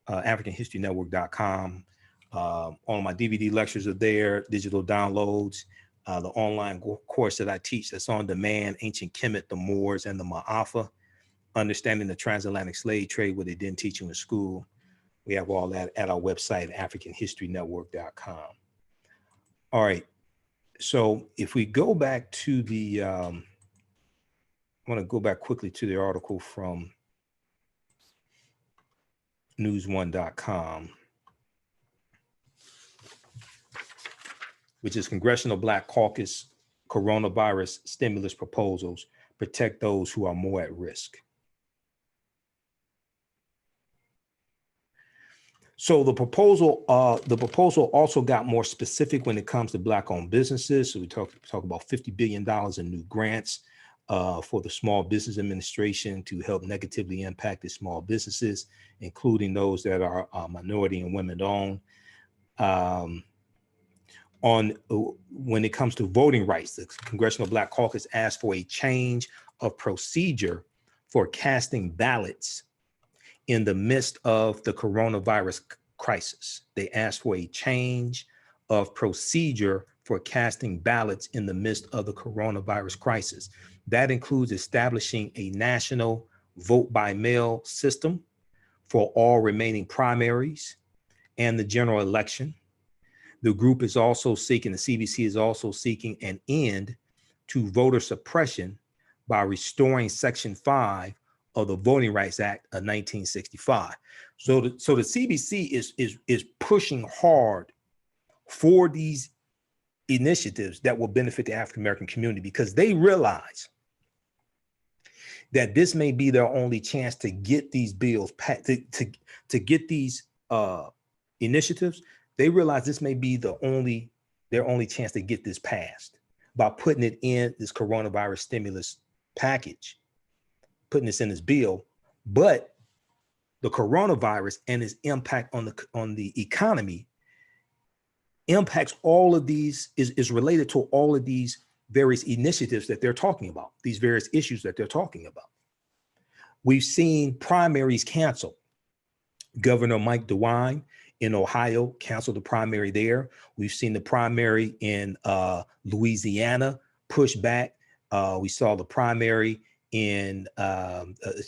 AfricanHistoryNetwork.com. All of my DVD lectures are there, digital downloads. The online course that I teach that's on demand, Ancient Kemet, the Moors, and the Ma'afa, understanding the transatlantic slave trade, what they didn't teach you in school. We have all that at our website, AfricanHistoryNetwork.com. All right. So if we go back to the, I want to go back quickly to the article from news1.com, which is Congressional Black Caucus Coronavirus Stimulus Proposals Protect Those Who Are More at Risk. So the proposal also got more specific when it comes to Black-owned businesses. So we talk about $50 billion in new grants for the Small Business Administration to help negatively impact the small businesses, including those that are minority and women-owned. When it comes to voting rights, the Congressional Black Caucus asked for a change of procedure for casting ballots in the midst of the coronavirus crisis. They asked for a change of procedure for casting ballots in the midst of the coronavirus crisis. That includes establishing a national vote by mail system for all remaining primaries and the general election. The group is also seeking, the CBC is also seeking an end to voter suppression by restoring Section 5 of the Voting Rights Act of 1965. So the CBC is pushing hard for these initiatives that will benefit the African American community, because they realize that this may be their only chance to get these bills to get these initiatives. They realize this may be their only chance to get this passed by putting it in this coronavirus stimulus package, putting this in this bill. But the coronavirus and its impact on the economy impacts all of these, is related to all of these various initiatives that they're talking about, these various issues that they're talking about. We've seen primaries canceled. Governor Mike DeWine in Ohio canceled the primary there. We've seen the primary in Louisiana pushed back. We saw the primary in a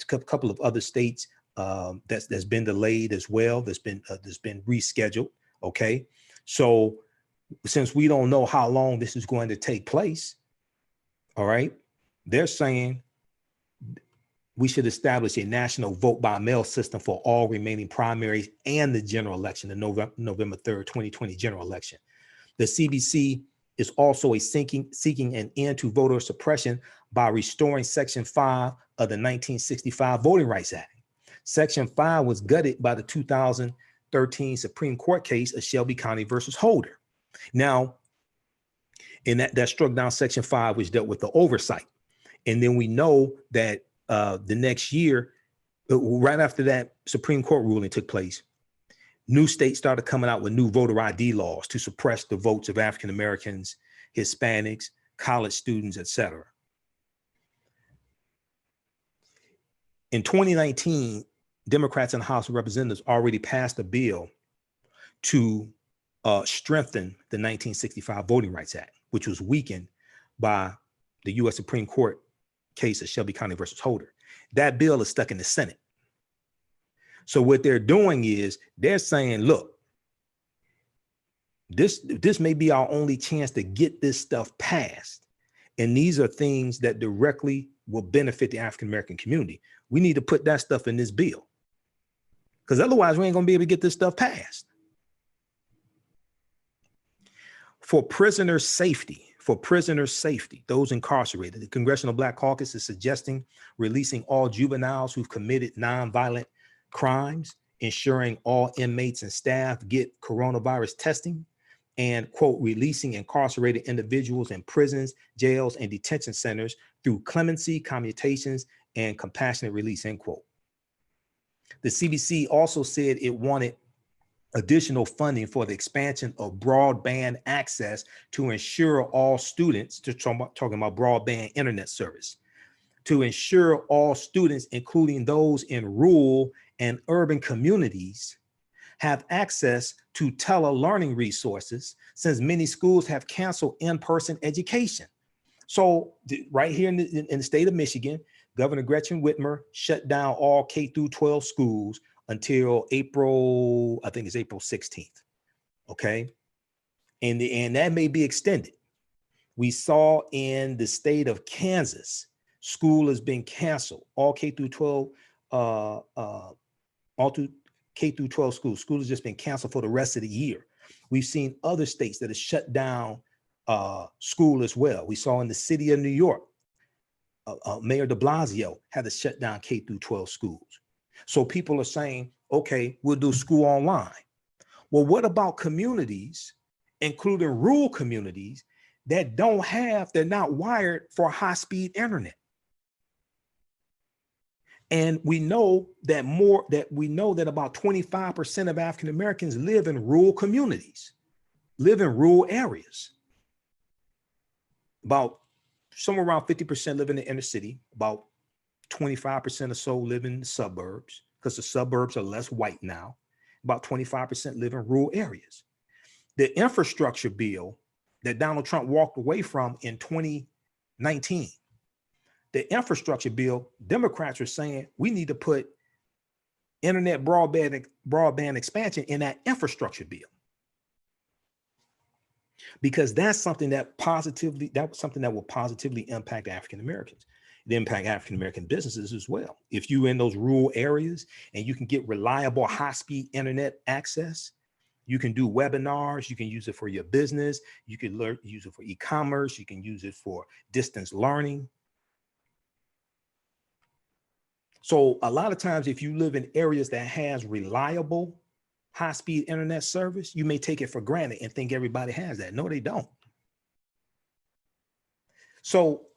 couple of other states that's been delayed as well. That's been rescheduled. Okay, so since we don't know how long this is going to take place, all right, they're saying we should establish a national vote by mail system for all remaining primaries and the general election, the November 3rd, 2020 general election. The CBC is also seeking an end to voter suppression by restoring Section 5 of the 1965 Voting Rights Act. Section 5 was gutted by the 2013 Supreme Court case of Shelby County versus Holder. Now, and that struck down Section 5, which dealt with the oversight. And then we know that the next year, right after that Supreme Court ruling took place, new states started coming out with new voter ID laws to suppress the votes of African Americans, Hispanics, college students, etc. In 2019, Democrats in the House of Representatives already passed a bill to strengthen the 1965 Voting Rights Act, which was weakened by the U.S. Supreme Court case of Shelby County versus Holder. That bill is stuck in the Senate. So what they're doing is they're saying, look, this may be our only chance to get this stuff passed. And these are things that directly will benefit the African American community. We need to put that stuff in this bill, because otherwise we ain't gonna be able to get this stuff passed. For prisoner safety, those incarcerated, the Congressional Black Caucus is suggesting releasing all juveniles who've committed nonviolent crimes, ensuring all inmates and staff get coronavirus testing, and, quote, releasing incarcerated individuals in prisons, jails, and detention centers through clemency, commutations, and compassionate release, end quote. The CBC also said it wanted additional funding for the expansion of broadband access to ensure all students, talking about broadband internet service, to ensure all students, including those in rural and urban communities, have access to telelearning resources since many schools have canceled in-person education. So right here in the state of Michigan, Governor Gretchen Whitmer shut down all K through 12 schools until April, I think it's April 16th. Okay. And that may be extended. We saw in the state of Kansas, school has been canceled. All K through 12, K through 12 schools. School has just been canceled for the rest of the year. We've seen other states that have shut down school as well. We saw in the city of New York, Mayor de Blasio had to shut down K through 12 schools. So people are saying, okay, we'll do school online. Well, what about communities, including rural communities, that they're not wired for high-speed internet? And we know that about 25% of African Americans live in rural communities, live in rural areas. About somewhere around 50% live in the inner city, about 25% or so live in the suburbs, because the suburbs are less white now. About 25% live in rural areas. The infrastructure bill that Donald Trump walked away from in 2019, the infrastructure bill, Democrats are saying we need to put internet broadband expansion in that infrastructure bill, because that's something that will positively impact African Americans. It impact African American businesses as well. If you're in those rural areas and you can get reliable high-speed internet access, you can do webinars, you can use it for your business, you can use it for e-commerce, you can use it for distance learning. So a lot of times, if you live in areas that has reliable high-speed internet service, you may take it for granted and think everybody has that. No, they don't. So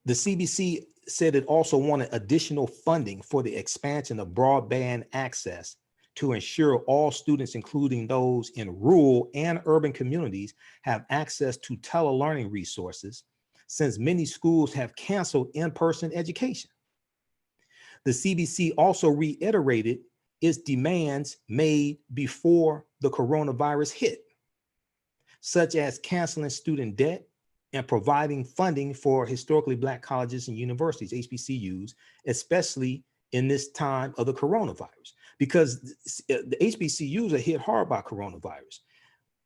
the CBC said it also wanted additional funding for the expansion of broadband access to ensure all students, including those in rural and urban communities, have access to telelearning resources, since many schools have canceled in-person education. The CBC also reiterated its demands made before the coronavirus hit, such as canceling student debt and providing funding for historically Black colleges and universities, HBCUs, especially in this time of the coronavirus, because the HBCUs are hit hard by coronavirus.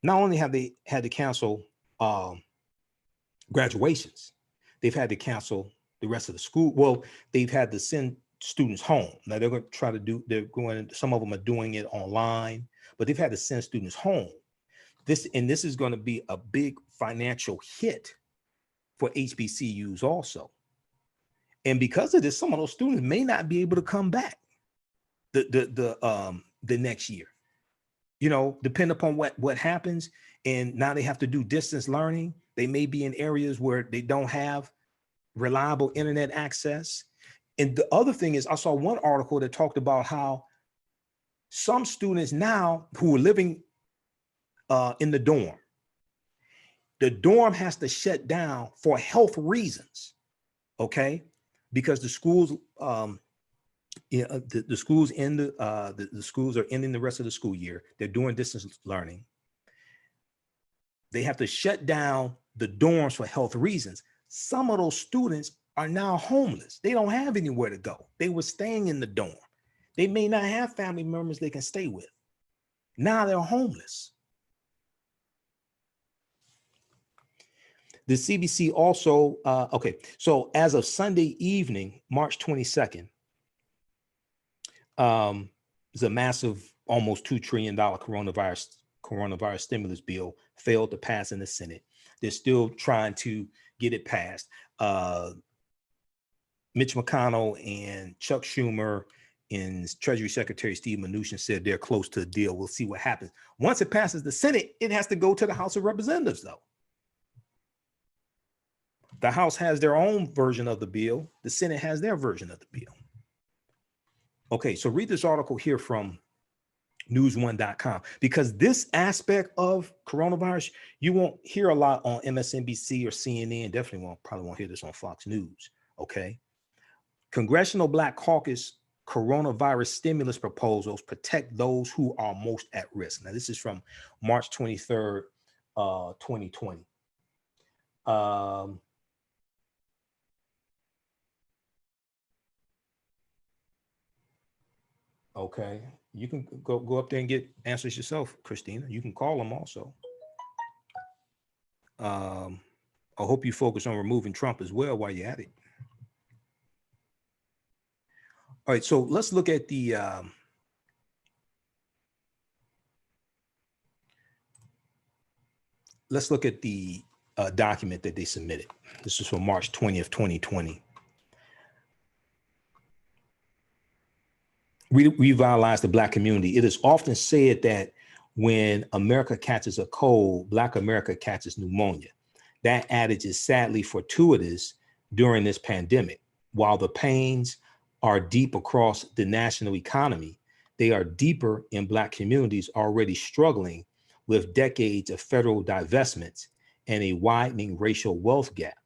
Not only have they had to cancel graduations, they've had to cancel the rest of the school. Well, they've had to send students home. Now they're going to try to some of them are doing it online, but they've had to send students home. This is going to be a big financial hit for HBCUs also. And because of this, some of those students may not be able to come back the next year, depending upon what happens. And now they have to do distance learning. They may be in areas where they don't have reliable internet access. And the other thing is, I saw one article that talked about how some students now who are living in the dorm has to shut down for health reasons, okay? Because the schools, the schools are ending the rest of the school year. They're doing distance learning. They have to shut down the dorms for health reasons. Some of those students are now homeless. They don't have anywhere to go. They were staying in the dorm. They may not have family members they can stay with. Now they're homeless. The CBC also, so as of Sunday evening, March 22nd, there's a massive, almost $2 trillion coronavirus stimulus bill failed to pass in the Senate. They're still trying to get it passed. Mitch McConnell and Chuck Schumer and Treasury Secretary Steve Mnuchin said they're close to a deal. We'll see what happens. Once it passes the Senate, it has to go to the House of Representatives, though. The House has their own version of the bill. The Senate has their version of the bill. Okay, so read this article here from newsone.com, because this aspect of coronavirus, you won't hear a lot on MSNBC or CNN. Definitely probably won't hear this on Fox News, okay? Congressional Black Caucus coronavirus stimulus proposals protect those who are most at risk. Now, this is from March 23rd, 2020. Okay, you can go up there and get answers yourself, Christina. You can call them also. I hope you focus on removing Trump as well while you're at it. All right, so let's look at the document that they submitted. This is from March 20th, 2020. Revitalize the Black community. It is often said that when America catches a cold, Black America catches pneumonia. That adage is sadly fortuitous during this pandemic. While the pains are deep across the national economy, they are deeper in Black communities already struggling with decades of federal divestments and a widening racial wealth gap.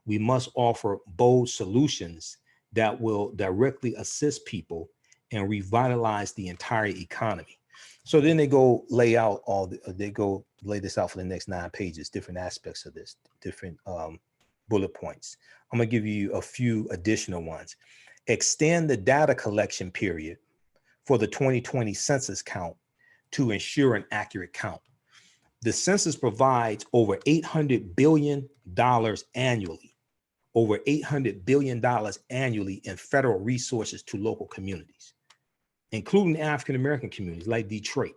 We must offer bold solutions that will directly assist people and revitalize the entire economy. So then they go lay out they go lay this out for the next 9 pages, different aspects of this, different bullet points. I'm gonna give you a few additional ones. Extend the data collection period for the 2020 census count to ensure an accurate count. The census provides over $800 billion annually, over $800 billion annually in federal resources to local communities, including African-American communities like Detroit.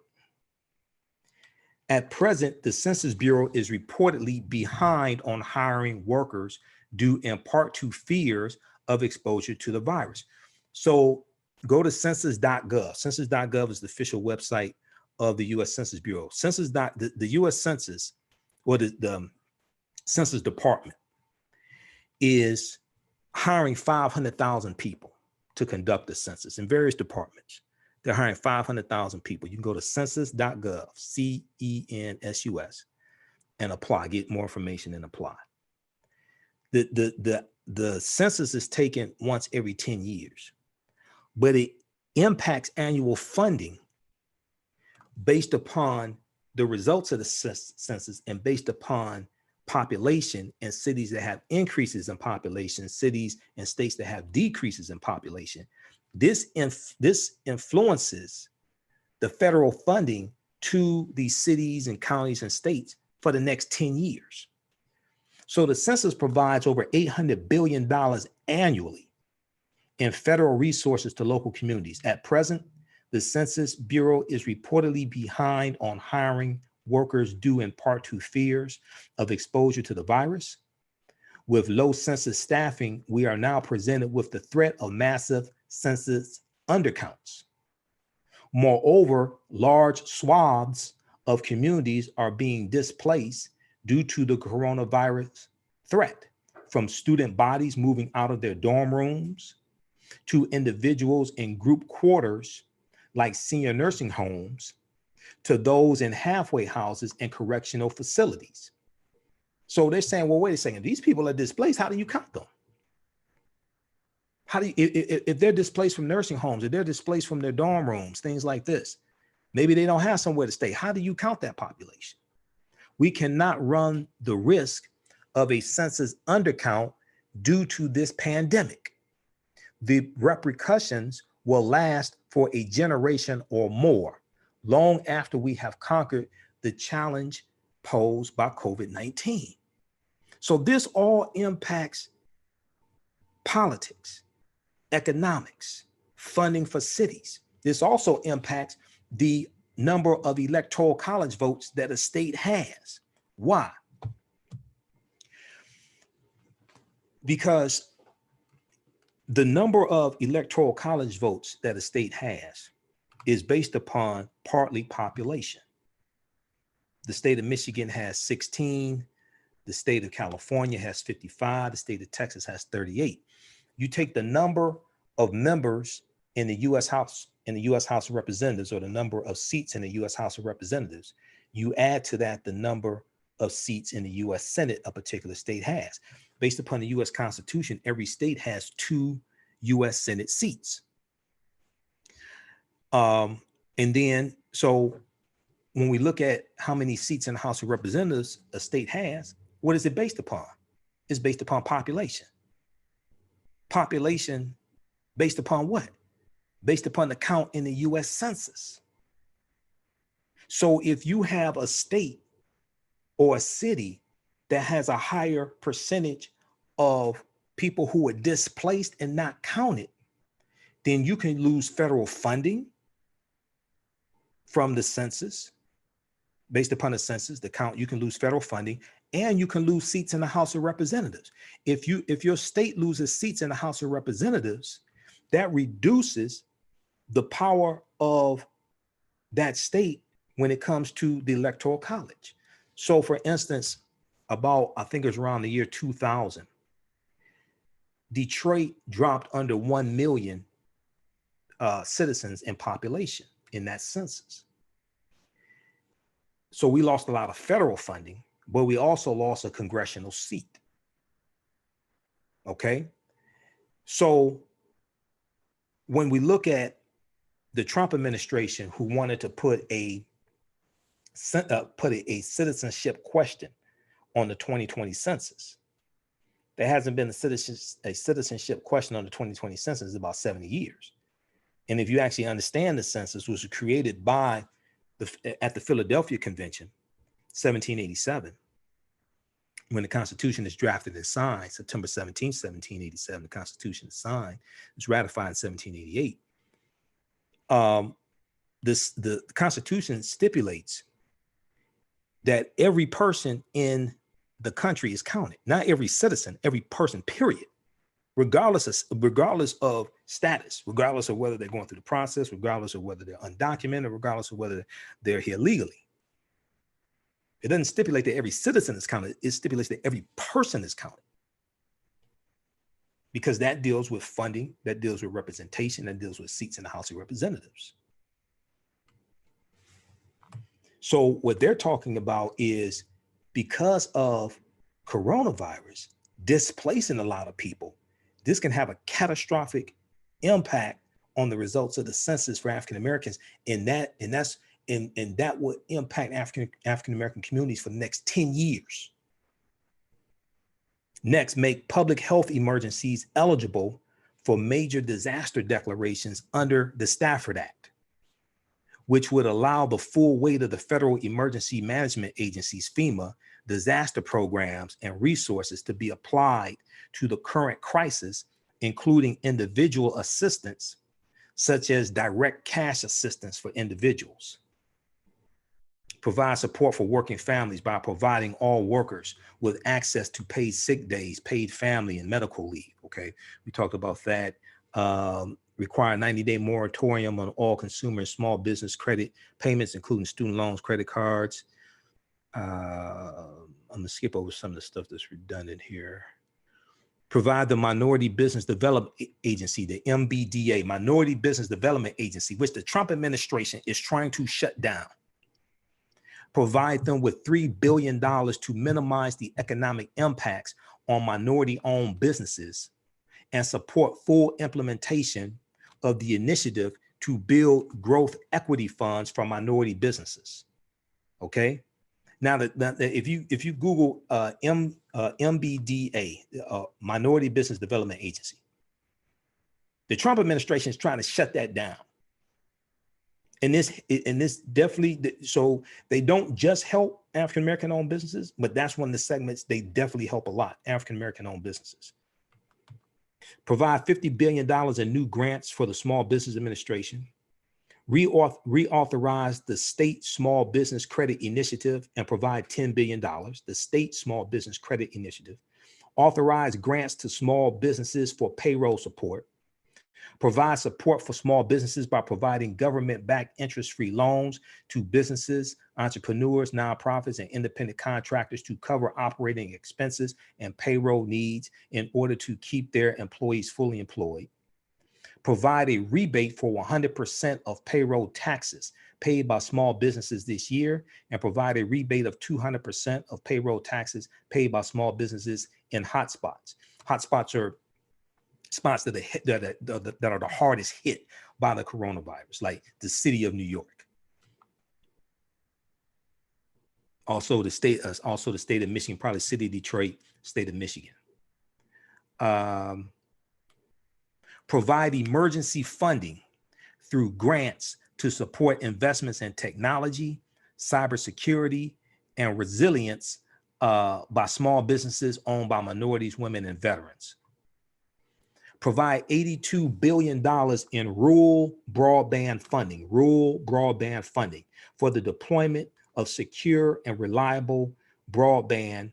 At present, the Census Bureau is reportedly behind on hiring workers due in part to fears of exposure to the virus. So go to census.gov. Census.gov is the official website of the U.S. Census Bureau. The U.S. Census, or the Census Department, is hiring 500,000 people to conduct the census in various departments. They're hiring 500,000 people. You can go to census.gov, CENSUS, and apply, get more information and apply. The census is taken once every 10 years, but it impacts annual funding based upon the results of the census and based upon population in cities that have increases in population, cities and states that have decreases in population. This influences the federal funding to these cities and counties and states for the next 10 years. So the census provides over $800 billion annually in federal resources to local communities. At present, the Census Bureau is reportedly behind on hiring workers due in part to fears of exposure to the virus. With low census staffing, we are now presented with the threat of massive census undercounts. Moreover, large swaths of communities are being displaced due to the coronavirus threat, from student bodies moving out of their dorm rooms to individuals in group quarters like senior nursing homes to those in halfway houses and correctional facilities. So they're saying, well, wait a second, these people are displaced. How do you count them? How do you, if they're displaced from nursing homes, if they're displaced from their dorm rooms, things like this, maybe they don't have somewhere to stay. How do you count that population? We cannot run the risk of a census undercount due to this pandemic. The repercussions will last for a generation or more, long after we have conquered the challenge posed by COVID-19. So this all impacts politics, economics, funding for cities. This also impacts the number of electoral college votes that a state has. Why? Because the number of electoral college votes that a state has is based upon partly population. The state of Michigan has 16, the state of California has 55, the state of Texas has 38. You take the number of members in the U.S. House, House of Representatives, or the number of seats in the U.S. House of Representatives, you add to that the number of seats in the U.S. Senate a particular state has. Based upon the U.S. Constitution, every state has 2 U.S. Senate seats. And then, so when we look at how many seats in the House of Representatives a state has, what is it based upon? It's based upon population. Population based upon what? Based upon the count in the US Census. So if you have a state or a city that has a higher percentage of people who are displaced and not counted, then you can lose federal funding from the census. Based upon the census, the count, you can lose federal funding, and you can lose seats in the House of Representatives. If your state loses seats in the House of Representatives, that reduces the power of that state when it comes to the Electoral College. So for instance, about, I think it was around the year 2000, Detroit dropped under 1 million citizens in population in that census. So we lost a lot of federal funding, but we also lost a congressional seat. Okay. So when we look at the Trump administration, who wanted to put a citizenship question on the 2020 census, there hasn't been a citizenship question on the 2020 census in about 70 years. And if you actually understand the census, was created by at the Philadelphia Convention, 1787, when the Constitution is drafted and signed, September 17th, 1787, the Constitution is signed, it's ratified in 1788. The Constitution stipulates that every person in the country is counted, not every citizen, every person, period, regardless of status, regardless of whether they're going through the process, regardless of whether they're undocumented, regardless of whether they're here legally. It doesn't stipulate that every citizen is counted. It stipulates that every person is counted, because that deals with funding, that deals with representation, that deals with seats in the House of Representatives. So what they're talking about is, because of coronavirus displacing a lot of people, this can have a catastrophic impact on the results of the census for African Americans, and that would impact African American communities for the next 10 years. Next, make public health emergencies eligible for major disaster declarations under the Stafford Act, which would allow the full weight of the federal emergency management agencies, FEMA, disaster programs and resources to be applied to the current crisis, including individual assistance, such as direct cash assistance for individuals. Provide support for working families by providing all workers with access to paid sick days, paid family and medical leave. Okay, we talked about that. Require a 90-day moratorium on all consumer and small business credit payments, including student loans, credit cards. I'm gonna skip over some of the stuff that's redundant here. Provide the Minority Business Development Agency, the MBDA, Minority Business Development Agency, which the Trump administration is trying to shut down. Provide them with $3 billion to minimize the economic impacts on minority-owned businesses and support full implementation of the initiative to build growth equity funds for minority businesses. Okay. Now that if you Google MBDA, Minority Business Development Agency, the Trump administration is trying to shut that down. And this definitely, so they don't just help African American owned businesses, but that's one of the segments they definitely help a lot, African American owned businesses. Provide $50 billion in new grants for the Small Business Administration. Reauthorize the State Small Business Credit Initiative and provide $10 billion, the State Small Business Credit Initiative. Authorize grants to small businesses for payroll support. Provide support for small businesses by providing government-backed interest-free loans to businesses, entrepreneurs, nonprofits, and independent contractors to cover operating expenses and payroll needs in order to keep their employees fully employed. Provide a rebate for 100% of payroll taxes paid by small businesses this year, and provide a rebate of 200% of payroll taxes paid by small businesses in hotspots. Hotspots are spots that are the hardest hit by the coronavirus, like the city of New York. Also the state of Michigan, probably city of Detroit, state of Michigan. Provide emergency funding through grants to support investments in technology, cybersecurity, and resilience by small businesses owned by minorities, women, and veterans. Provide $82 billion in rural broadband funding for the deployment of secure and reliable broadband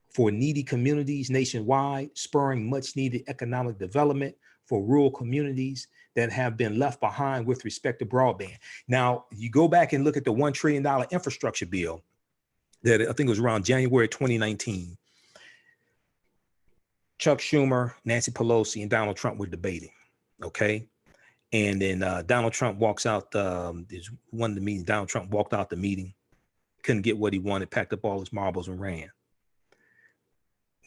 for needy communities nationwide, spurring much needed economic development for rural communities that have been left behind with respect to broadband. Now, you go back and look at the $1 trillion infrastructure bill that I think it was around January 2019. Chuck Schumer, Nancy Pelosi, and Donald Trump were debating, okay? And then Donald Trump walks out, there's one of the meetings, Donald Trump walked out the meeting, couldn't get what he wanted, packed up all his marbles and ran.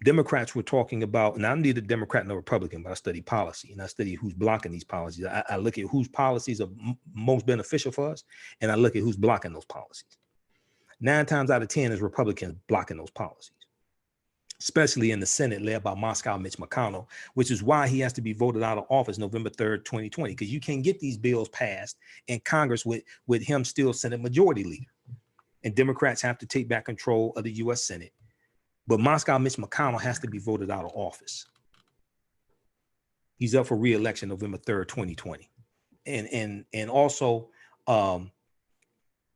Democrats were talking about, and I'm neither Democrat nor Republican, but I study policy and I study who's blocking these policies. I look at whose policies are most beneficial for us, and I look at who's blocking those policies. 9 times out of 10 is Republicans blocking those policies, especially in the Senate led by Moscow Mitch McConnell, which is why he has to be voted out of office November 3rd, 2020, because you can't get these bills passed in Congress with him still Senate Majority Leader. And Democrats have to take back control of the U.S. Senate. But Moscow Mitch McConnell has to be voted out of office. He's up for re-election November 3rd, 2020. And also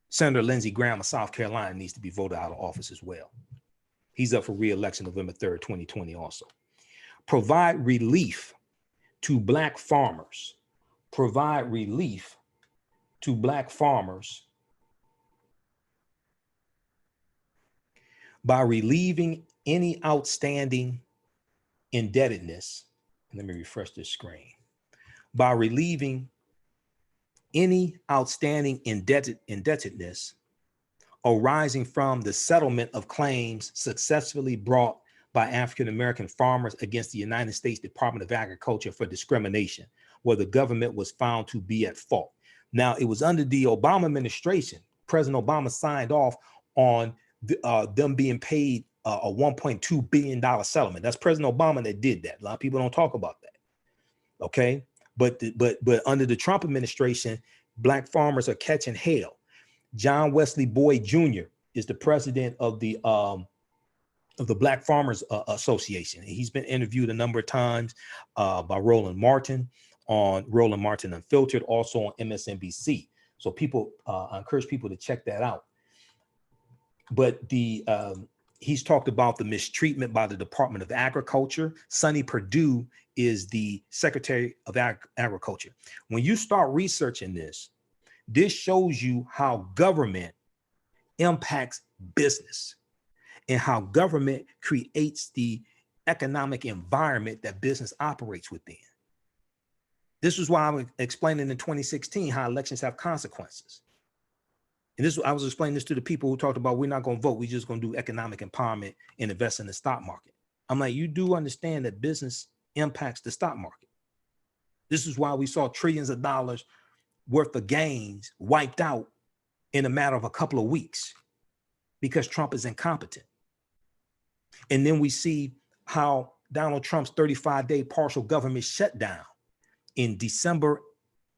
Senator Lindsey Graham of South Carolina needs to be voted out of office as well. He's up for re-election November 3rd, 2020 also. Provide relief to Black farmers. Provide relief to Black farmers by relieving any outstanding indebtedness. Let me refresh this screen. By relieving any outstanding indebtedness arising from the settlement of claims successfully brought by African-American farmers against the United States Department of Agriculture for discrimination, where the government was found to be at fault. Now, it was under the Obama administration, President Obama signed off on them being paid a $1.2 billion settlement. That's President Obama that did that. A lot of people don't talk about that. Okay. But under the Trump administration, Black farmers are catching hell. John Wesley Boyd Jr. is the president of the Black Farmers Association. And he's been interviewed a number of times by Roland Martin on Roland Martin Unfiltered, also on MSNBC. So people, I encourage people to check that out. But he's talked about the mistreatment by the Department of Agriculture. Sonny Perdue is the Secretary of Agriculture. When you start researching this, this shows you how government impacts business and how government creates the economic environment that business operates within. This is why I was explaining in 2016 how elections have consequences. And this, I was explaining this to the people who talked about, we're not going to vote, we're just going to do economic empowerment and invest in the stock market. I'm like, you do understand that business impacts the stock market. This is why we saw trillions of dollars worth of gains wiped out in a matter of a couple of weeks, because Trump is incompetent. And then we see how Donald Trump's 35-day partial government shutdown in December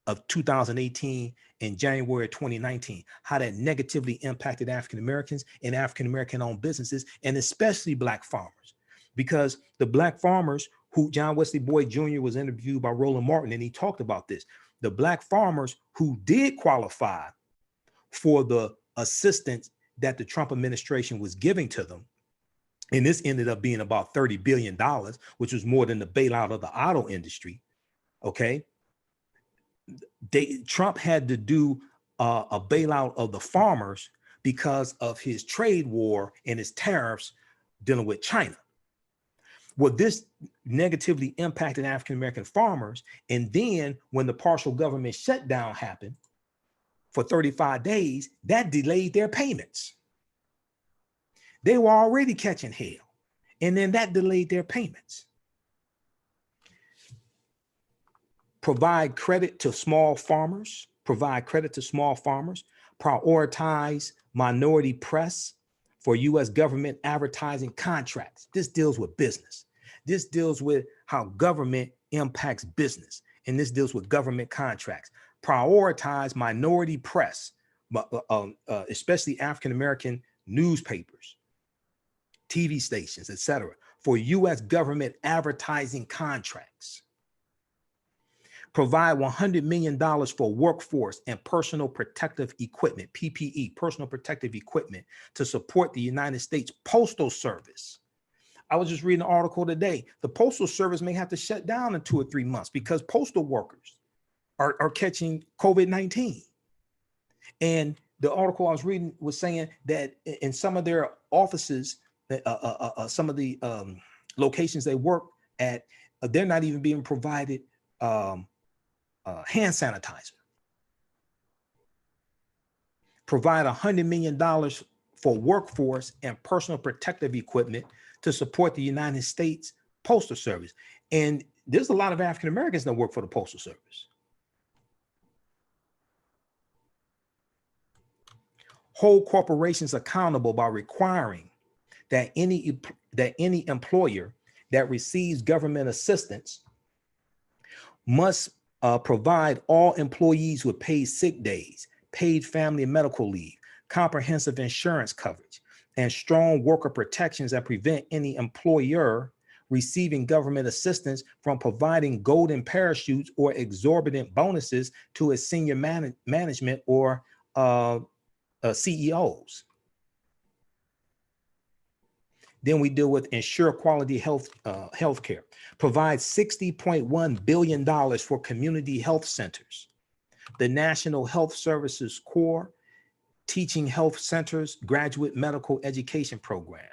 of 2018 and January 2019, how that negatively impacted African-Americans and African-American owned businesses, and especially Black farmers. Because the Black farmers who John Wesley Boyd Jr. was interviewed by Roland Martin, and he talked about this, the Black farmers who did qualify for the assistance that the Trump administration was giving to them, and this ended up being about $30 billion, which was more than the bailout of the auto industry, okay? Trump had to do a bailout of the farmers because of his trade war and his tariffs dealing with China. Well, this negatively impacted African-American farmers. And then when the partial government shutdown happened for 35 days, that delayed their payments. They were already catching hell. And then that delayed their payments. provide credit to small farmers, prioritize minority press for U.S. government advertising contracts. This deals with business. This deals with how government impacts business. And this deals with government contracts. Prioritize minority press, especially African-American newspapers, TV stations, etc., for U.S. government advertising contracts. Provide $100 million for workforce and personal protective equipment, PPE, personal protective equipment, to support the United States Postal Service. I was just reading an article today. The Postal Service may have to shut down in 2 or 3 months because postal workers are catching COVID-19. And the article I was reading was saying that in some of their offices, some of the locations they work at, they're not even being provided hand sanitizer. Provide $100 million for workforce and personal protective equipment to support the United States Postal Service. And there's a lot of African Americans that work for the Postal Service. Hold corporations accountable by requiring that any employer that receives government assistance must provide all employees with paid sick days, paid family and medical leave, comprehensive insurance coverage, and strong worker protections that prevent any employer receiving government assistance from providing golden parachutes or exorbitant bonuses to its senior management or CEOs. Then we deal with ensure quality healthcare. Provide $60.1 billion for community health centers. The National Health Services Corps Teaching Health Centers Graduate Medical Education Program.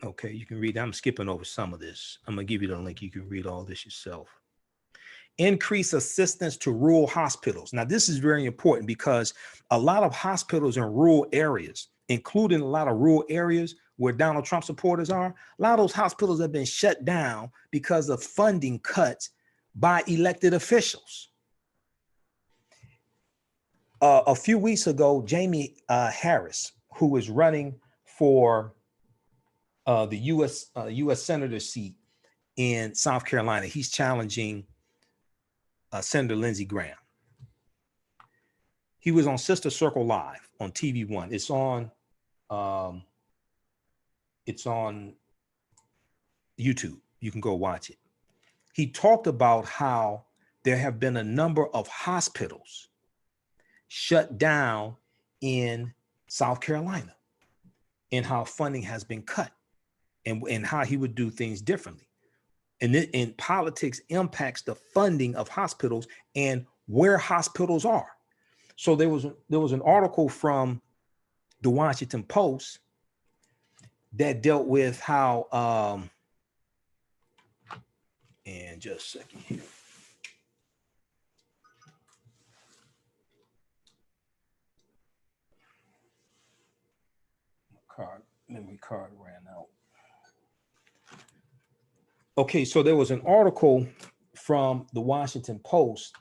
Okay, you can read. I'm skipping over some of this. I'm gonna give you the link. You can read all this yourself. Increase assistance to rural hospitals. Now, this is very important because a lot of hospitals in rural areas, including a lot of rural areas where Donald Trump supporters are, a lot of those hospitals have been shut down because of funding cuts by elected officials. A few weeks ago, Jamie Harris, who was running for the U.S. Senator seat in South Carolina, he's challenging Senator Lindsey Graham. He was on Sister Circle Live on TV One. It's on YouTube. You can go watch it. He talked about how there have been a number of hospitals shut down in South Carolina and how funding has been cut and how he would do things differently. And politics impacts the funding of hospitals and where hospitals are. So there was an article from the Washington Post that dealt with how, and just a second here. Memory card ran out. Okay, so there was an article from the Washington Post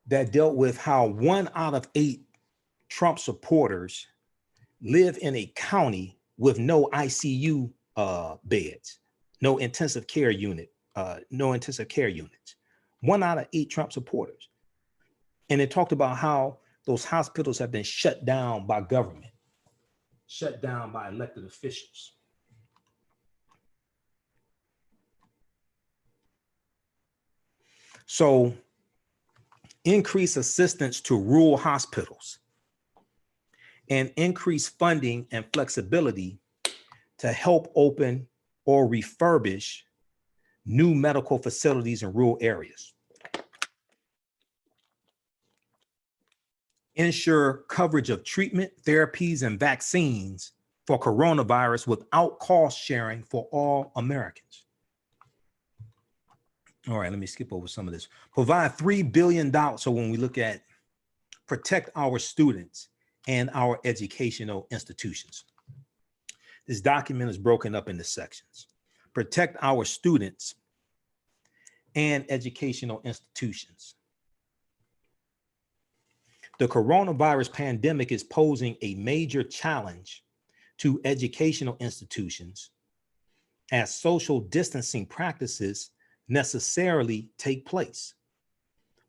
that dealt with how 1 out of 8 Trump supporters live in a county with no ICU beds, no intensive care units. 1 out of 8 Trump supporters. And it talked about how those hospitals have been shut down by government, shut down by elected officials. So increase assistance to rural hospitals and increase funding and flexibility to help open or refurbish new medical facilities in rural areas. Ensure coverage of treatment, therapies, and vaccines for coronavirus without cost sharing for all Americans. All right, let me skip over some of this. Provide $3 billion. So when we look at protect our students and our educational institutions. This document is broken up into sections. protect our students and educational institutions. The coronavirus pandemic is posing a major challenge to educational institutions as social distancing practices necessarily take place.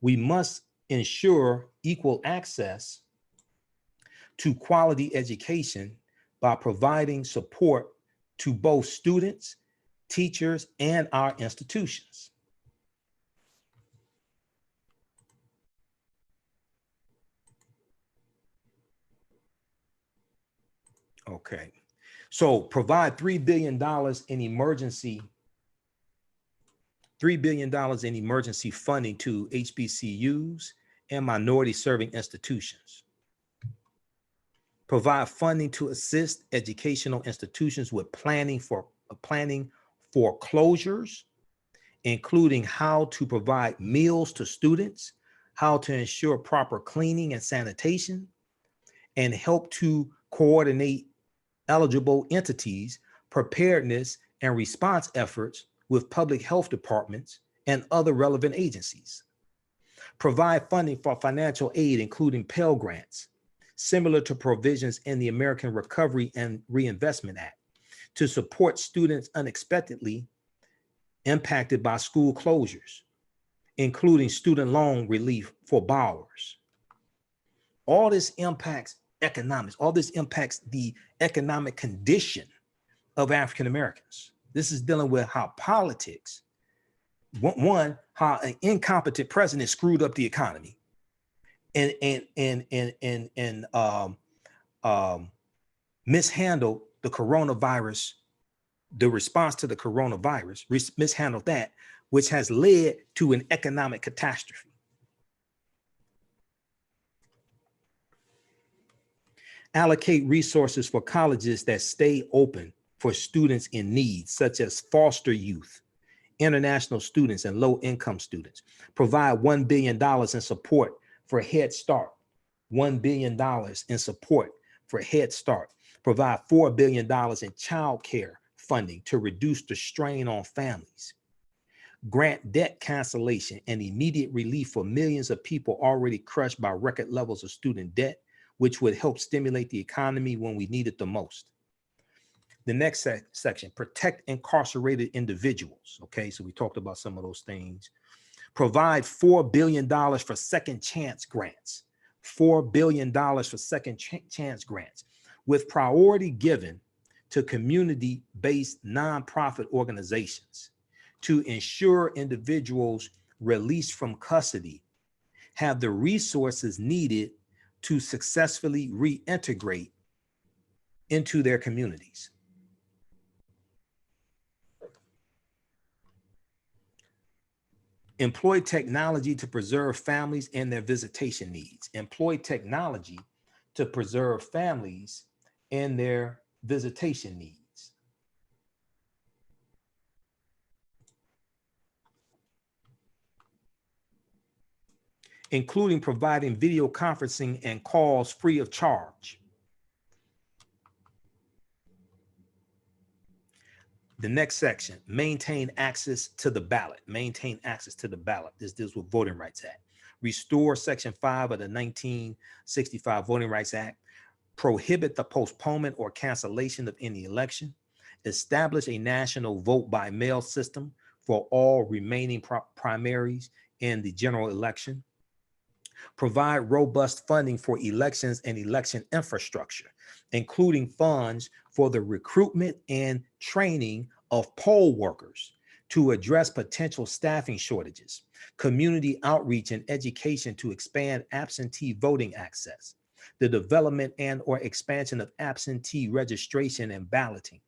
We must ensure equal access to quality education by providing support to both students, teachers, and our institutions. Okay, so provide $3 billion in emergency funding to HBCUs and minority serving institutions. Provide funding to assist educational institutions with planning for closures, including how to provide meals to students, how to ensure proper cleaning and sanitation, and help to coordinate eligible entities, preparedness and response efforts with public health departments and other relevant agencies. Provide funding for financial aid, including Pell Grants, similar to provisions in the American Recovery and Reinvestment Act, to support students unexpectedly impacted by school closures, including student loan relief for borrowers. All this impacts economics. All this impacts the economic condition of African Americans. This is dealing with how politics, how an incompetent president screwed up the economy and mishandled the coronavirus, the response to the coronavirus, mishandled that, which has led to an economic catastrophe. Allocate resources for colleges that stay open for students in need, such as foster youth, international students, and low-income students. Provide $1 billion in support for Head Start. $1 billion in support for Head Start. Provide $4 billion in child care funding to reduce the strain on families. Grant debt cancellation and immediate relief for millions of people already crushed by record levels of student debt, which would help stimulate the economy when we need it the most. The next section, protect incarcerated individuals. Okay, so we talked about some of those things. Provide $4 billion for second chance grants. $4 billion for second chance grants, with priority given to community-based nonprofit organizations to ensure individuals released from custody have the resources needed to successfully reintegrate into their communities. Employ technology to preserve families and their visitation needs. Employ technology to preserve families and their visitation needs. Including providing video conferencing and calls free of charge. The next section, maintain access to the ballot. Maintain access to the ballot. This deals with Voting Rights Act. Restore Section 5 of the 1965 Voting Rights Act. Prohibit the postponement or cancellation of any election. Establish a national vote by mail system for all remaining primaries in the general election. Provide robust funding for elections and election infrastructure, including funds for the recruitment and training of poll workers to address potential staffing shortages, community outreach and education to expand absentee voting access, the development and or expansion of absentee registration and balloting,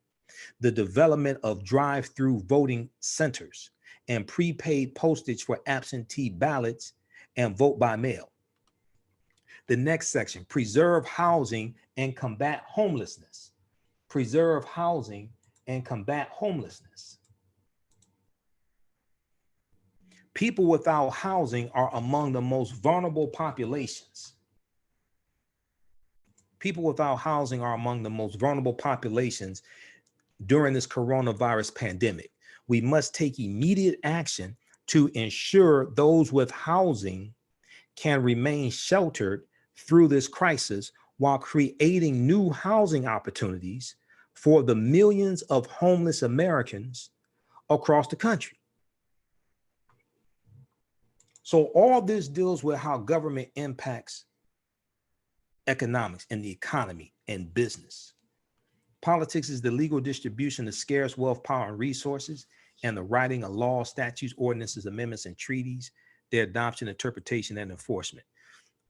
the development of drive-through voting centers and prepaid postage for absentee ballots and vote by mail. The next section, preserve housing and combat homelessness. Preserve housing and combat homelessness. People without housing are among the most vulnerable populations. People without housing are among the most vulnerable populations during this coronavirus pandemic. We must take immediate action to ensure those with housing can remain sheltered through this crisis while creating new housing opportunities for the millions of homeless Americans across the country. So all this deals with how government impacts economics and the economy and business. Politics is the legal distribution of scarce wealth, power, and resources, and the writing of laws, statutes, ordinances, amendments, and treaties, their adoption, interpretation, and enforcement.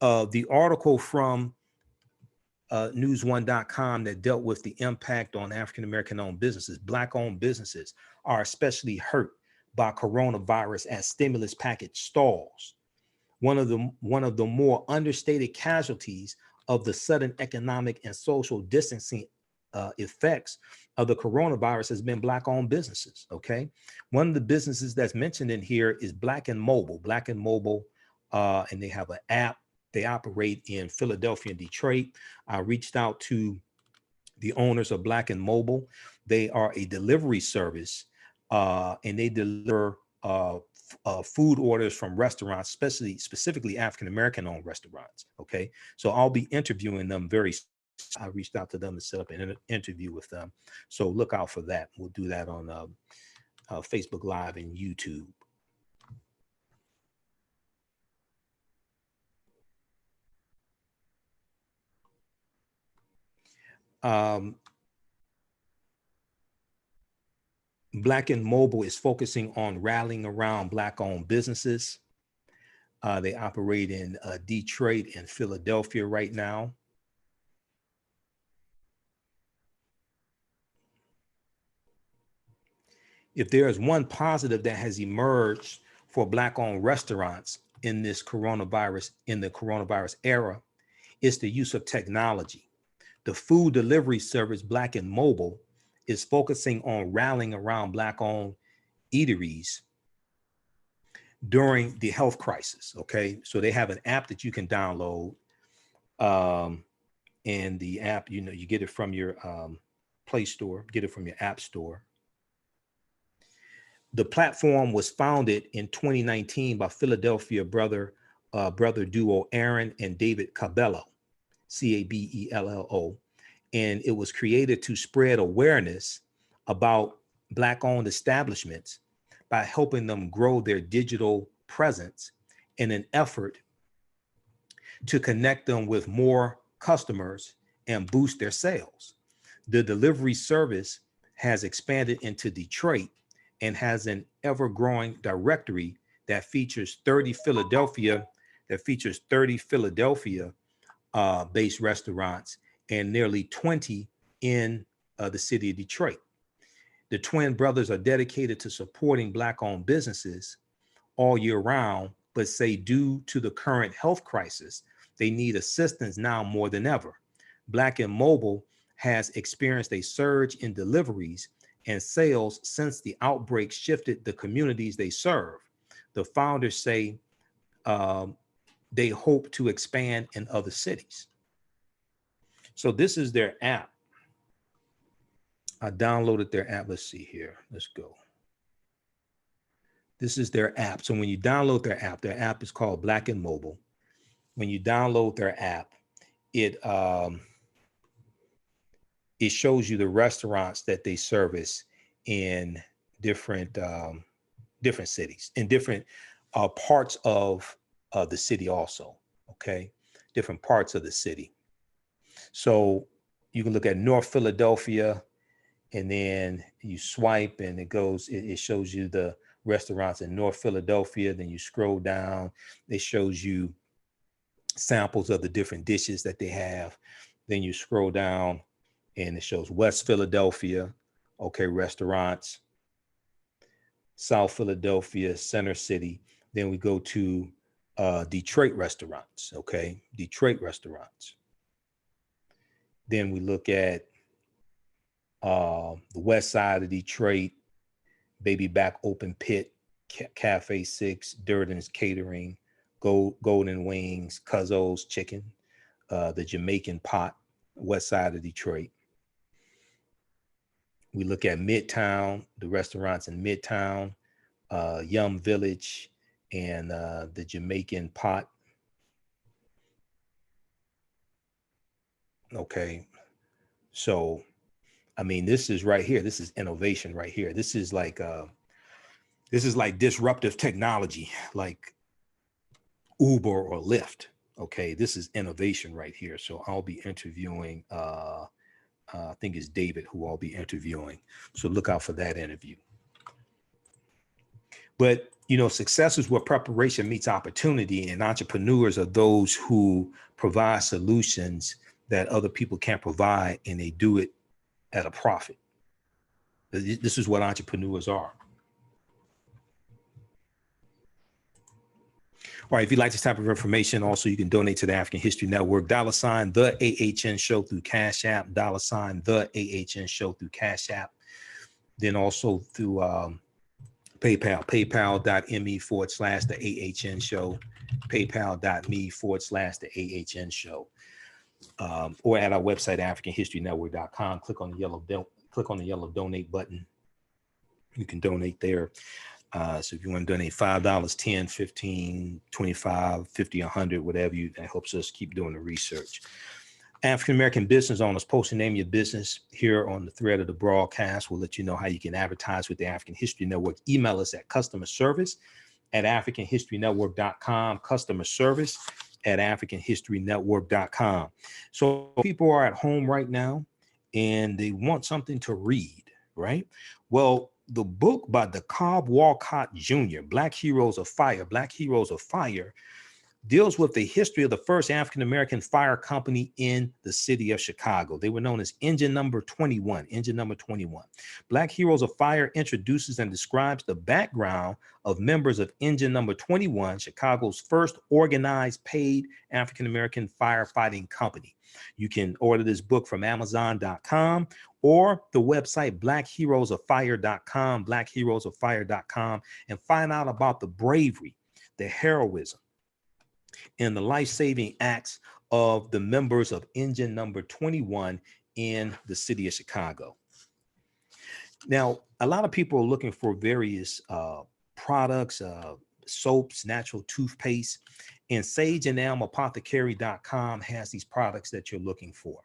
The article from news1.com that dealt with the impact on African-American owned businesses, Black owned businesses are especially hurt by coronavirus as stimulus package stalls. One of the more understated casualties of the sudden economic and social distancing effects of the coronavirus has been Black owned businesses. Okay. One of the businesses that's mentioned in here is Black and Mobile, and they have an app. They operate in Philadelphia and Detroit. I reached out to the owners of Black and Mobile. They are a delivery service, and they deliver food orders from restaurants, specifically African-American owned restaurants. Okay. So I'll be interviewing them very soon. I reached out to them to set up an interview with them. So look out for that. We'll do that on Facebook Live and YouTube. Black and Mobile is focusing on rallying around Black-owned businesses. They operate in Detroit and Philadelphia right now. If there is one positive that has emerged for Black-owned restaurants in the coronavirus era, it's the use of technology. The food delivery service Black and Mobile is focusing on rallying around Black-owned eateries during the health crisis. Okay, so they have an app that you can download, and the app, you get it from your Play Store, get it from your App Store. The platform was founded in 2019 by Philadelphia brother duo Aaron and David Cabello, Cabello, and it was created to spread awareness about Black-owned establishments by helping them grow their digital presence in an effort to connect them with more customers and boost their sales. The delivery service has expanded into Detroit and has an ever-growing directory that features 30 Philadelphia based restaurants and nearly 20 in the city of Detroit. The twin brothers are dedicated to supporting Black-owned businesses all year round, but say due to the current health crisis, they need assistance now more than ever. Black and Mobile has experienced a surge in deliveries and sales since the outbreak shifted the communities they serve. The founders say they hope to expand in other cities. So this is their app. I downloaded their app. Let's see here. Let's go. This is their app. So when you download their app is called Black and Mobile. When you download their app, it shows you the restaurants that they service in different cities, in different parts of the city also. Okay, different parts of the city. So you can look at North Philadelphia, and then you swipe and it shows you the restaurants in North Philadelphia. Then you scroll down, it shows you samples of the different dishes that they have. Then you scroll down and it shows West Philadelphia, okay, restaurants, South Philadelphia, Center City. Then we go to Detroit restaurants, okay, Detroit restaurants. Then we look at the west side of Detroit, Baby Back Open Pit, Cafe 6, Durden's Catering, Golden Wings, Cuzzo's Chicken, the Jamaican Pot, west side of Detroit. We look at Midtown, the restaurants in Midtown, Yum Village, and the Jamaican Pot. Okay. So, I mean, this is right here. This is innovation right here. This is like disruptive technology, like Uber or Lyft. Okay, this is innovation right here. So I'll be interviewing. I think it's David who I'll be interviewing. So look out for that interview. But success is where preparation meets opportunity, and entrepreneurs are those who provide solutions that other people can't provide, and they do it at a profit. This is what entrepreneurs are. All right, if you like this type of information, also you can donate to the African History Network, $ the AHN Show through Cash App, $ the AHN Show through Cash App. Then also through PayPal, paypal.me/the AHN Show, paypal.me/the AHN Show, or at our website, AfricanHistoryNetwork.com. Click on the yellow donate button. You can donate there. So if you want to donate $5, 10, 15, 25, 50, 100, whatever that helps us keep doing the research. African-American business owners, post and name your business here on the thread of the broadcast. We'll let you know how you can advertise with the African History Network. Email us at customerservice@AfricanHistoryNetwork.com, customerservice@AfricanHistoryNetwork.com. So people are at home right now and they want something to read, right? Well, the book by DeKalb Walcott Jr., Black Heroes of Fire, deals with the history of the first African-American fire company in the city of Chicago. They were known as Engine Number 21. Black Heroes of Fire introduces and describes the background of members of Engine Number 21, Chicago's first organized paid African-American firefighting company. You can order this book from Amazon.com or the website blackheroesoffire.com, and find out about the bravery, the heroism, and the life-saving acts of the members of Engine Number 21 in the city of Chicago. Now, a lot of people are looking for various products, soaps, natural toothpaste, and sageandelmapothecary.com has these products that you're looking for.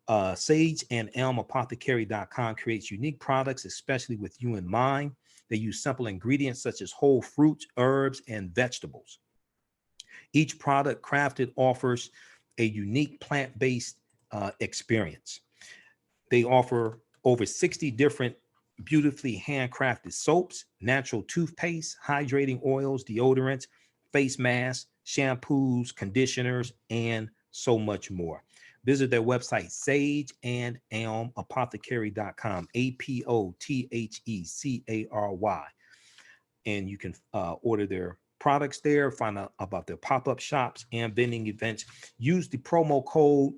Sageandelmapothecary.com creates unique products, especially with you in mind. They use simple ingredients such as whole fruits, herbs, and vegetables. Each product crafted offers a unique plant-based experience. They offer over 60 different beautifully handcrafted soaps, natural toothpaste, hydrating oils, deodorants, face masks, shampoos, conditioners, and so much more. Visit their website, sageandelmapothecary.com, APOTHECARY, and you can order their products there, find out about their pop-up shops and vending events. Use the promo code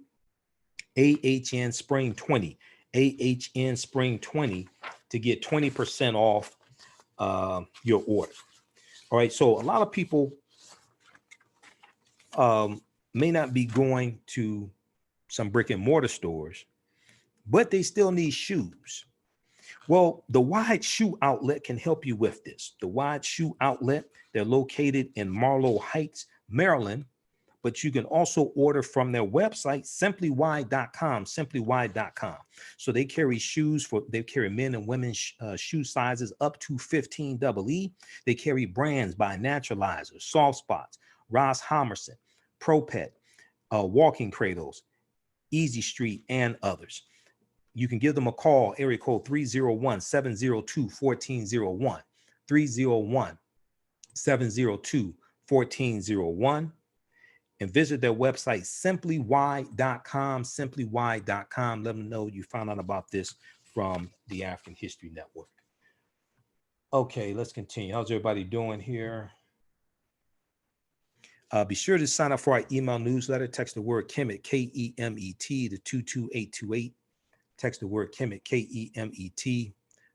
AHN Spring 20, AHN Spring 20, to get 20% off your order. All right, so a lot of people may not be going to some brick and mortar stores, but they still need shoes. Well, the Wide Shoe Outlet can help you with this. The Wide Shoe Outlet, they're located in Marlow Heights, Maryland, but you can also order from their website, simplywide.com. So they carry they carry men and women's shoe sizes up to 15 EE. They carry brands by Naturalizer, Soft Spots, Ross Homerson, ProPet, Walking Cradles, Easy Street, and others. You can give them a call, area code 301-702-1401, 301-702-1401, and visit their website, simplywide.com. Let them know you found out about this from the African History Network. Okay, let's continue. How's everybody doing here? Be sure to sign up for our email newsletter. Text the word Kemet, K-E-M-E-T, to 22828. Text the word Kemet, K-E-M-E-T,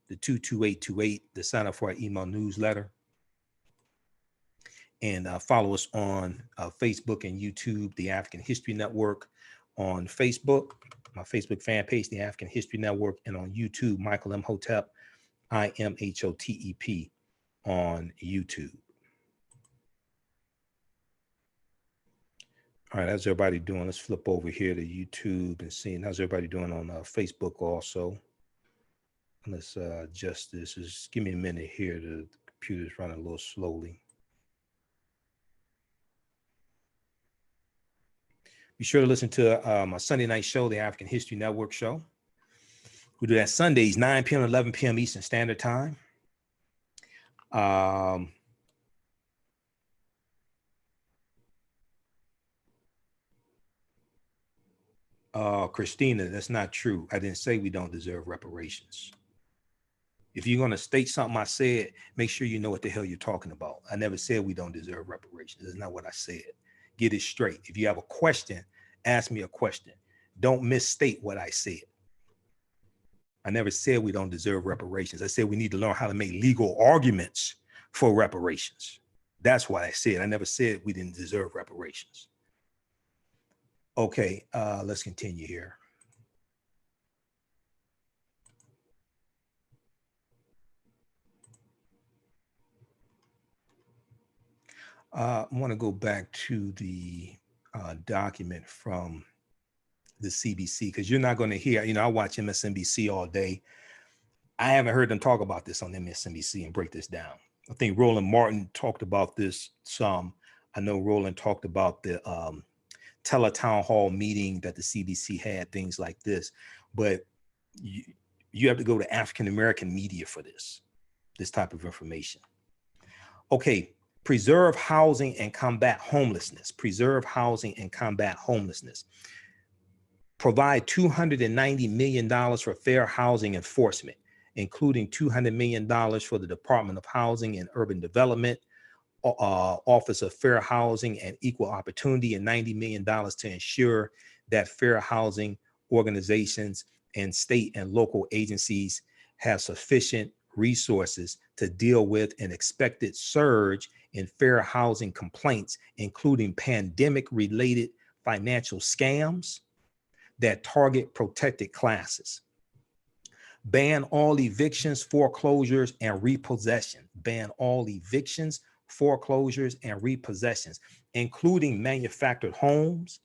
to 22828 to sign up for our email newsletter. And follow us on Facebook and YouTube, the African History Network, on Facebook, my Facebook fan page, the African History Network, and on YouTube, Michael Imhotep, Imhotep on YouTube. All right, how's everybody doing? Let's flip over here to YouTube and see how's everybody doing on Facebook also. Let's adjust this. Just give me a minute here. The computer's running a little slowly. Be sure to listen to my Sunday night show, the African History Network show. We do that Sundays, 9 p.m. 11 p.m. Eastern Standard Time. Christina, that's not true. I didn't say we don't deserve reparations. If you're going to state something I said, make sure you know what the hell you're talking about. I never said we don't deserve reparations. That's not what I said. Get it straight. If you have a question, ask me a question. Don't misstate what I said. I never said we don't deserve reparations. I said we need to learn how to make legal arguments for reparations. That's what I said. I never said we didn't deserve reparations. Okay, let's continue here. I want to go back to the document from the CBC, because you're not going to hear, I watch MSNBC all day. I haven't heard them talk about this on MSNBC and break this down. I think Roland Martin talked about this some. I know Roland talked about the teletown hall meeting that the CBC had, things like this, but you have to go to African-American media for this type of information. Okay, preserve housing and combat homelessness. Preserve housing and combat homelessness. Provide $290 million for fair housing enforcement, including $200 million for the Department of Housing and Urban Development, Office of Fair Housing and Equal Opportunity, and $90 million to ensure that fair housing organizations and state and local agencies have sufficient resources to deal with an expected surge in fair housing complaints, including pandemic-related financial scams that target protected classes. Ban all evictions, foreclosures, and repossession. Ban all evictions, foreclosures, and repossessions, including manufactured homes,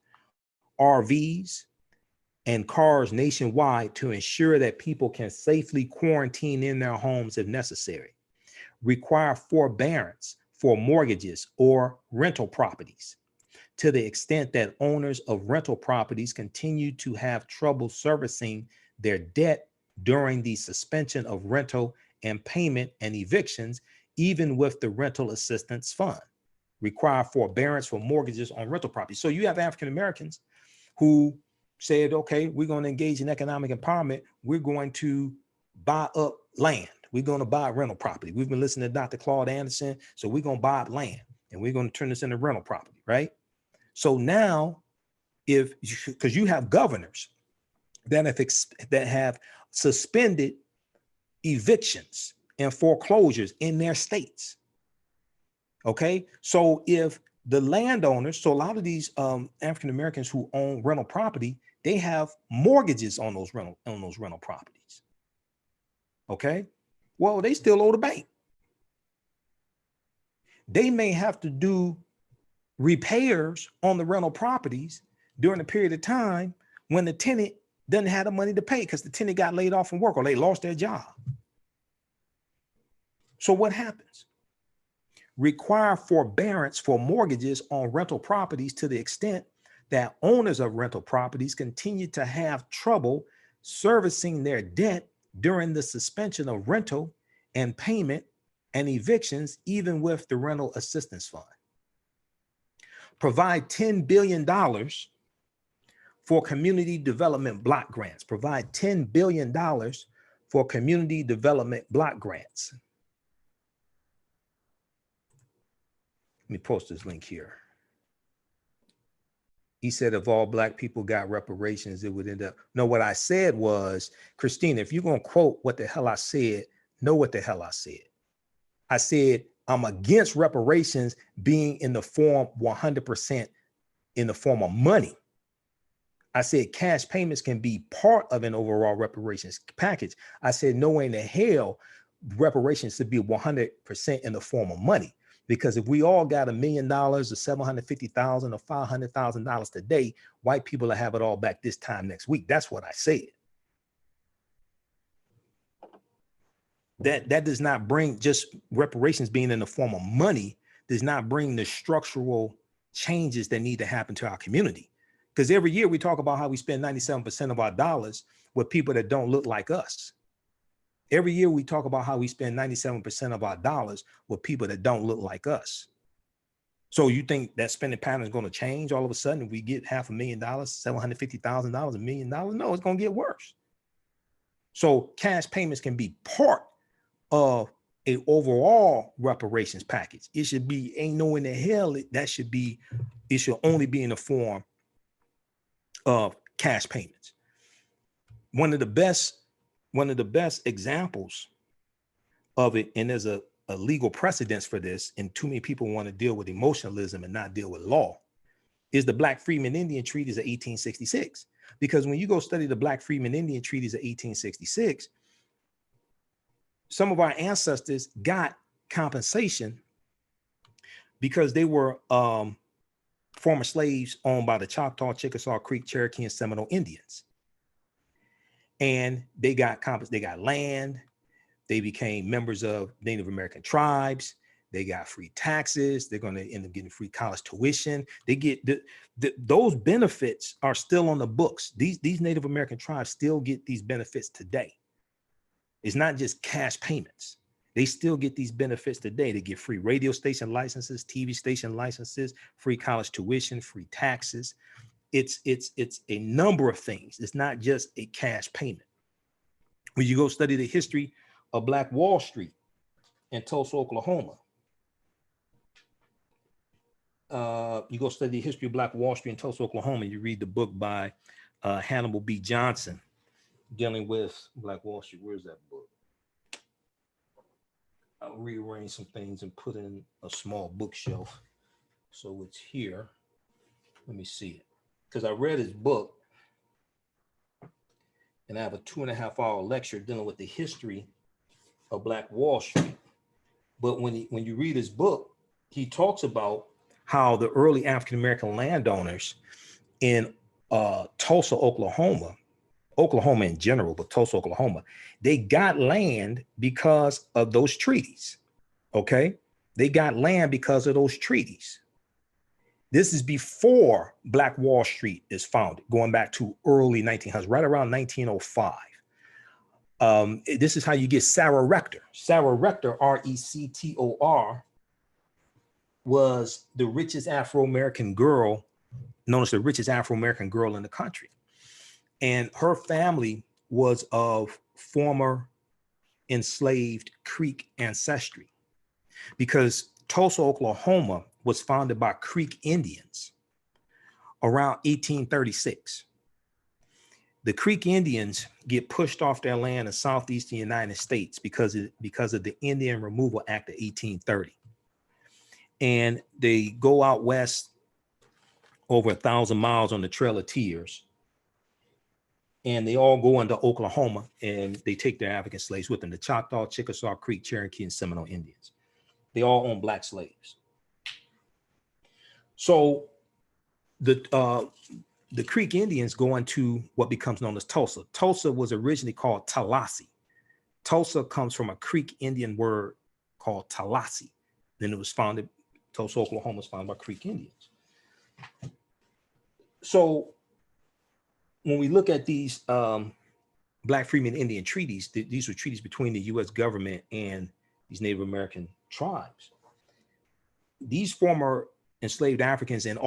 RVs, and cars nationwide, to ensure that people can safely quarantine in their homes if necessary. Require forbearance for mortgages or rental properties, to the extent that owners of rental properties continue to have trouble servicing their debt during the suspension of rental and payment and evictions, even with the rental assistance fund. Require forbearance for mortgages on rental properties. So you have African Americans who said, okay, we're going to engage in economic empowerment. We're going to buy up land. We're going to buy rental property. We've been listening to Dr. Claude Anderson. So we're going to buy up land and we're going to turn this into rental property, right? So now, because you have governors that have suspended evictions and foreclosures in their states. Okay, so if the landowners, so a lot of these African Americans who own rental property, they have mortgages on those rental properties. Okay, well, they still owe the bank. They may have to do repairs on the rental properties during a period of time when the tenant doesn't have the money to pay because the tenant got laid off from work or they lost their job. So what happens? Require forbearance for mortgages on rental properties to the extent that owners of rental properties continue to have trouble servicing their debt during the suspension of rental and payment and evictions, even with the rental assistance fund. Provide $10 billion for community development block grants. Provide $10 billion for community development block grants. Let me post this link here. He said if all Black people got reparations, it would end up. No, what I said was, Christina, if you're going to quote what the hell I said, know what the hell I said. I said, I'm against reparations being in the form 100% in the form of money. I said cash payments can be part of an overall reparations package. I said no way in the hell reparations should be 100% in the form of money. Because if we all got $1 million or $750,000 or $500,000 today, white people will have it all back this time next week. That's what I said. That does not bring, just reparations being in the form of money does not bring the structural changes that need to happen to our community. Because every year we talk about how we spend 97% of our dollars with people that don't look like us. Every year we talk about how we spend 97% of our dollars with people that don't look like us. So you think that spending pattern is going to change all of a sudden if we get $500,000, $750,000, $1 million? No, it's going to get worse. So cash payments can be part of a overall reparations package. It should be, ain't no in the hell that should be, it should only be in the form of cash payments. One of the best examples of it, and there's a legal precedence for this, and too many people want to deal with emotionalism and not deal with law, is the Black Freedmen Indian Treaties of 1866. Because when you go study the Black Freedmen Indian Treaties of 1866, some of our ancestors got compensation because they were former slaves owned by the Choctaw, Chickasaw, Creek, Cherokee, and Seminole Indians. And they got land. They became members of Native American tribes. They got free taxes. They're going to end up getting free college tuition. They get those benefits are still on the books. These Native American tribes still get these benefits today. It's not just cash payments. They still get these benefits today. They get free radio station licenses, TV station licenses, free college tuition, free taxes. It's a number of things. It's not just a cash payment. When you go study the history of Black Wall Street in Tulsa, Oklahoma, you go study the history of Black Wall Street in Tulsa, Oklahoma, you read the book by Hannibal B. Johnson dealing with Black Wall Street. Where's that book? I'll rearrange some things and put in a small bookshelf so it's here. Let me see it. Because I read his book and I have a 2.5-hour lecture dealing with the history of Black Wall Street. But when you read his book, he talks about how the early African-American landowners in Tulsa, Oklahoma in general, but Tulsa, Oklahoma, they got land because of those treaties, okay? They got land because of those treaties. This is before Black Wall Street is founded, going back to early 1900s, right around 1905. This is how you get Sarah Rector. Sarah Rector, R-E-C-T-O-R, was the richest Afro-American girl, known as the richest Afro-American girl in the country. And her family was of former enslaved Creek ancestry, because Tulsa, Oklahoma was founded by Creek Indians around 1836. The Creek Indians get pushed off their land in southeastern United States because of the Indian Removal Act of 1830. And they go out west over 1,000 miles on the Trail of Tears. And they all go into Oklahoma and they take their African slaves with them, the Choctaw, Chickasaw, Creek, Cherokee, and Seminole Indians. They all own Black slaves. So the Creek Indians go into what becomes known as Tulsa. Tulsa was originally called Tallahassee. Tulsa comes from a Creek Indian word called Tallahassee. Then it was founded, Tulsa, Oklahoma was founded by Creek Indians. So when we look at these Black Freedmen Indian treaties, these were treaties between the US government and these Native American tribes. These former enslaved Africans, and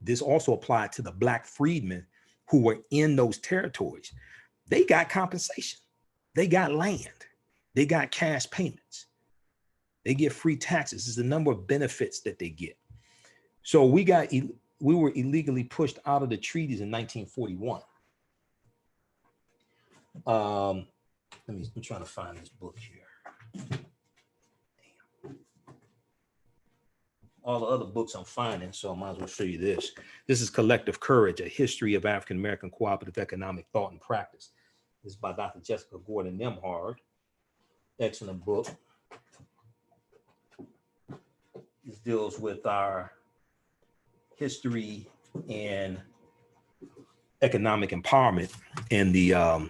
this also applied to the Black freedmen who were in those territories, they got compensation. They got land. They got cash payments. They get free taxes. There's a number of benefits that they get. So we were illegally pushed out of the treaties in 1941. I'm trying to find this book here. all the other books I'm finding, so I might as well show you this. This is Collective Courage, A History of African American Cooperative Economic Thought and Practice. This is by Dr. Jessica Gordon Nemhard. Excellent book. This deals with our history and economic empowerment in the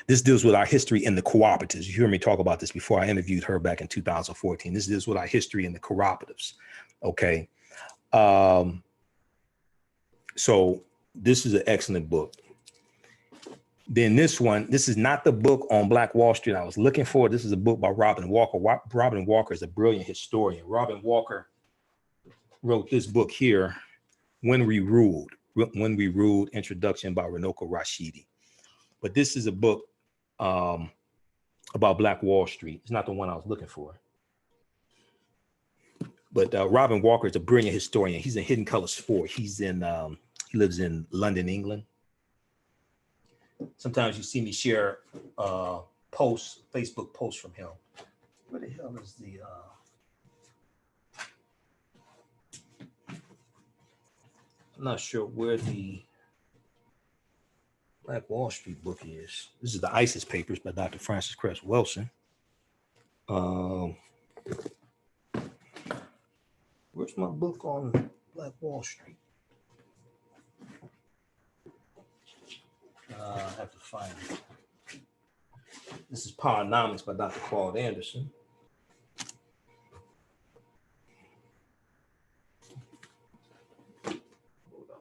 this deals with our history in the cooperatives. You hear me talk about this before. I interviewed her back in 2014. This deals with our history in the cooperatives. Okay. So this is an excellent book. Then this one, this is not the book on Black Wall Street I was looking for. This is a book by Robin Walker. Robin Walker is a brilliant historian. Robin Walker wrote this book here, When We Ruled, Introduction by Runoko Rashidi. But this is a book about Black Wall Street. It's not the one I was looking for. But Robin Walker is a brilliant historian. He's in Hidden Colors 4. He's in, he lives in London, England. Sometimes you see me share posts, Facebook posts from him. Where the hell is the, I'm not sure where the Black Wall Street book is. This is the ISIS Papers by Dr. Francis Cress Wilson. Where's my book on Black Wall Street? I have to find it. This is Powernomics by Dr. Claude Anderson. Hold on.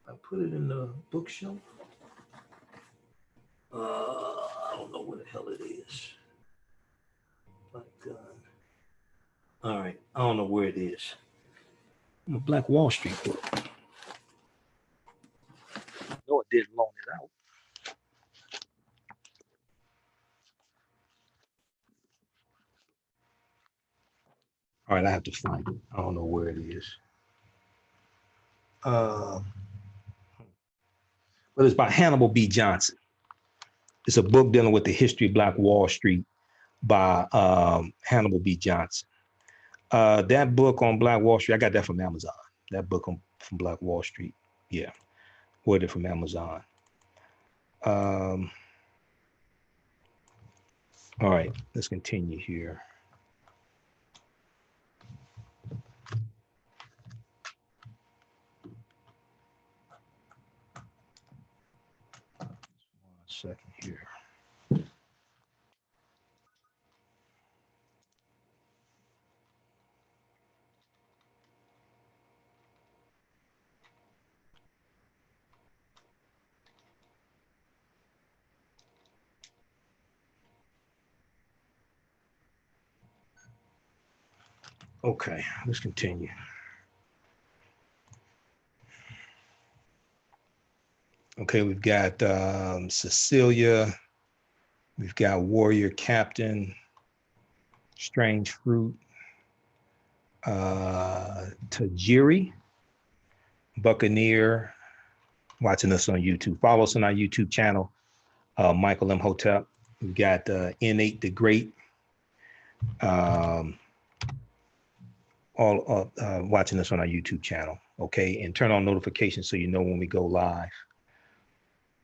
I put it in the bookshelf. I don't know where the hell it is. My God. All right, I don't know where it is. A Black Wall Street book. No, it didn't loan it out. All right, I have to find it. I don't know where it is. But it's by Hannibal B. Johnson. It's a book dealing with the history of Black Wall Street by Hannibal B. Johnson. That book on Black Wall Street, I got that from Amazon. That book from Black Wall Street, yeah, ordered it from Amazon. All right, let's continue here. One second here. Okay, let's continue. Okay, we've got Cecilia. We've got Warrior Captain, Strange Fruit, Tajiri, Buccaneer, watching us on YouTube. Follow us on our YouTube channel, Michael Imhotep. We've got N8 the Great, all watching us on our YouTube channel. Okay, and turn on notifications so you know when we go live.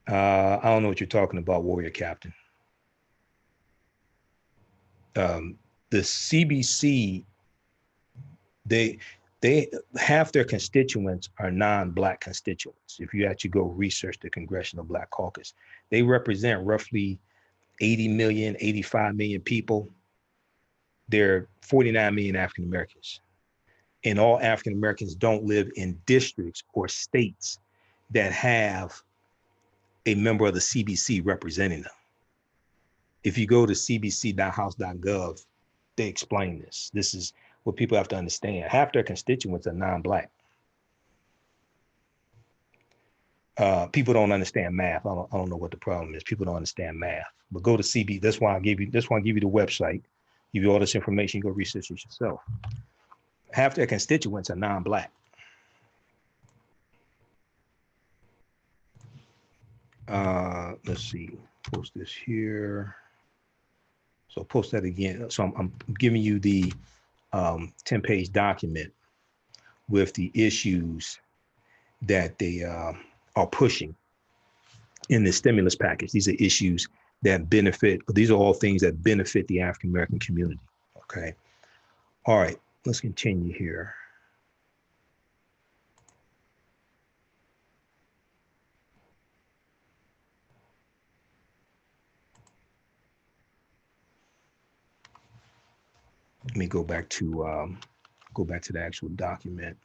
I don't know what you're talking about, Warrior Captain. The CBC, they half their constituents are non-Black constituents. If you actually go research the Congressional Black Caucus, they represent roughly 80 million, 85 million people. There are 49 million African Americans. And all African Americans don't live in districts or states that have a member of the CBC representing them. If you go to cbc.house.gov, they explain this. This is what people have to understand. Half their constituents are non-Black. People don't understand math. I don't know what the problem is. People don't understand math. But go to CB. That's why I give you the website. Give you all this information. You go research it yourself. Half their constituents are non-Black. Let's see. Post this here. So post that again. So I'm giving you the 10-page document with the issues that they are pushing in the stimulus package. These are issues that benefit, these are all things that benefit the African American community. Okay. All right, let's continue here. Let me go back to the actual document.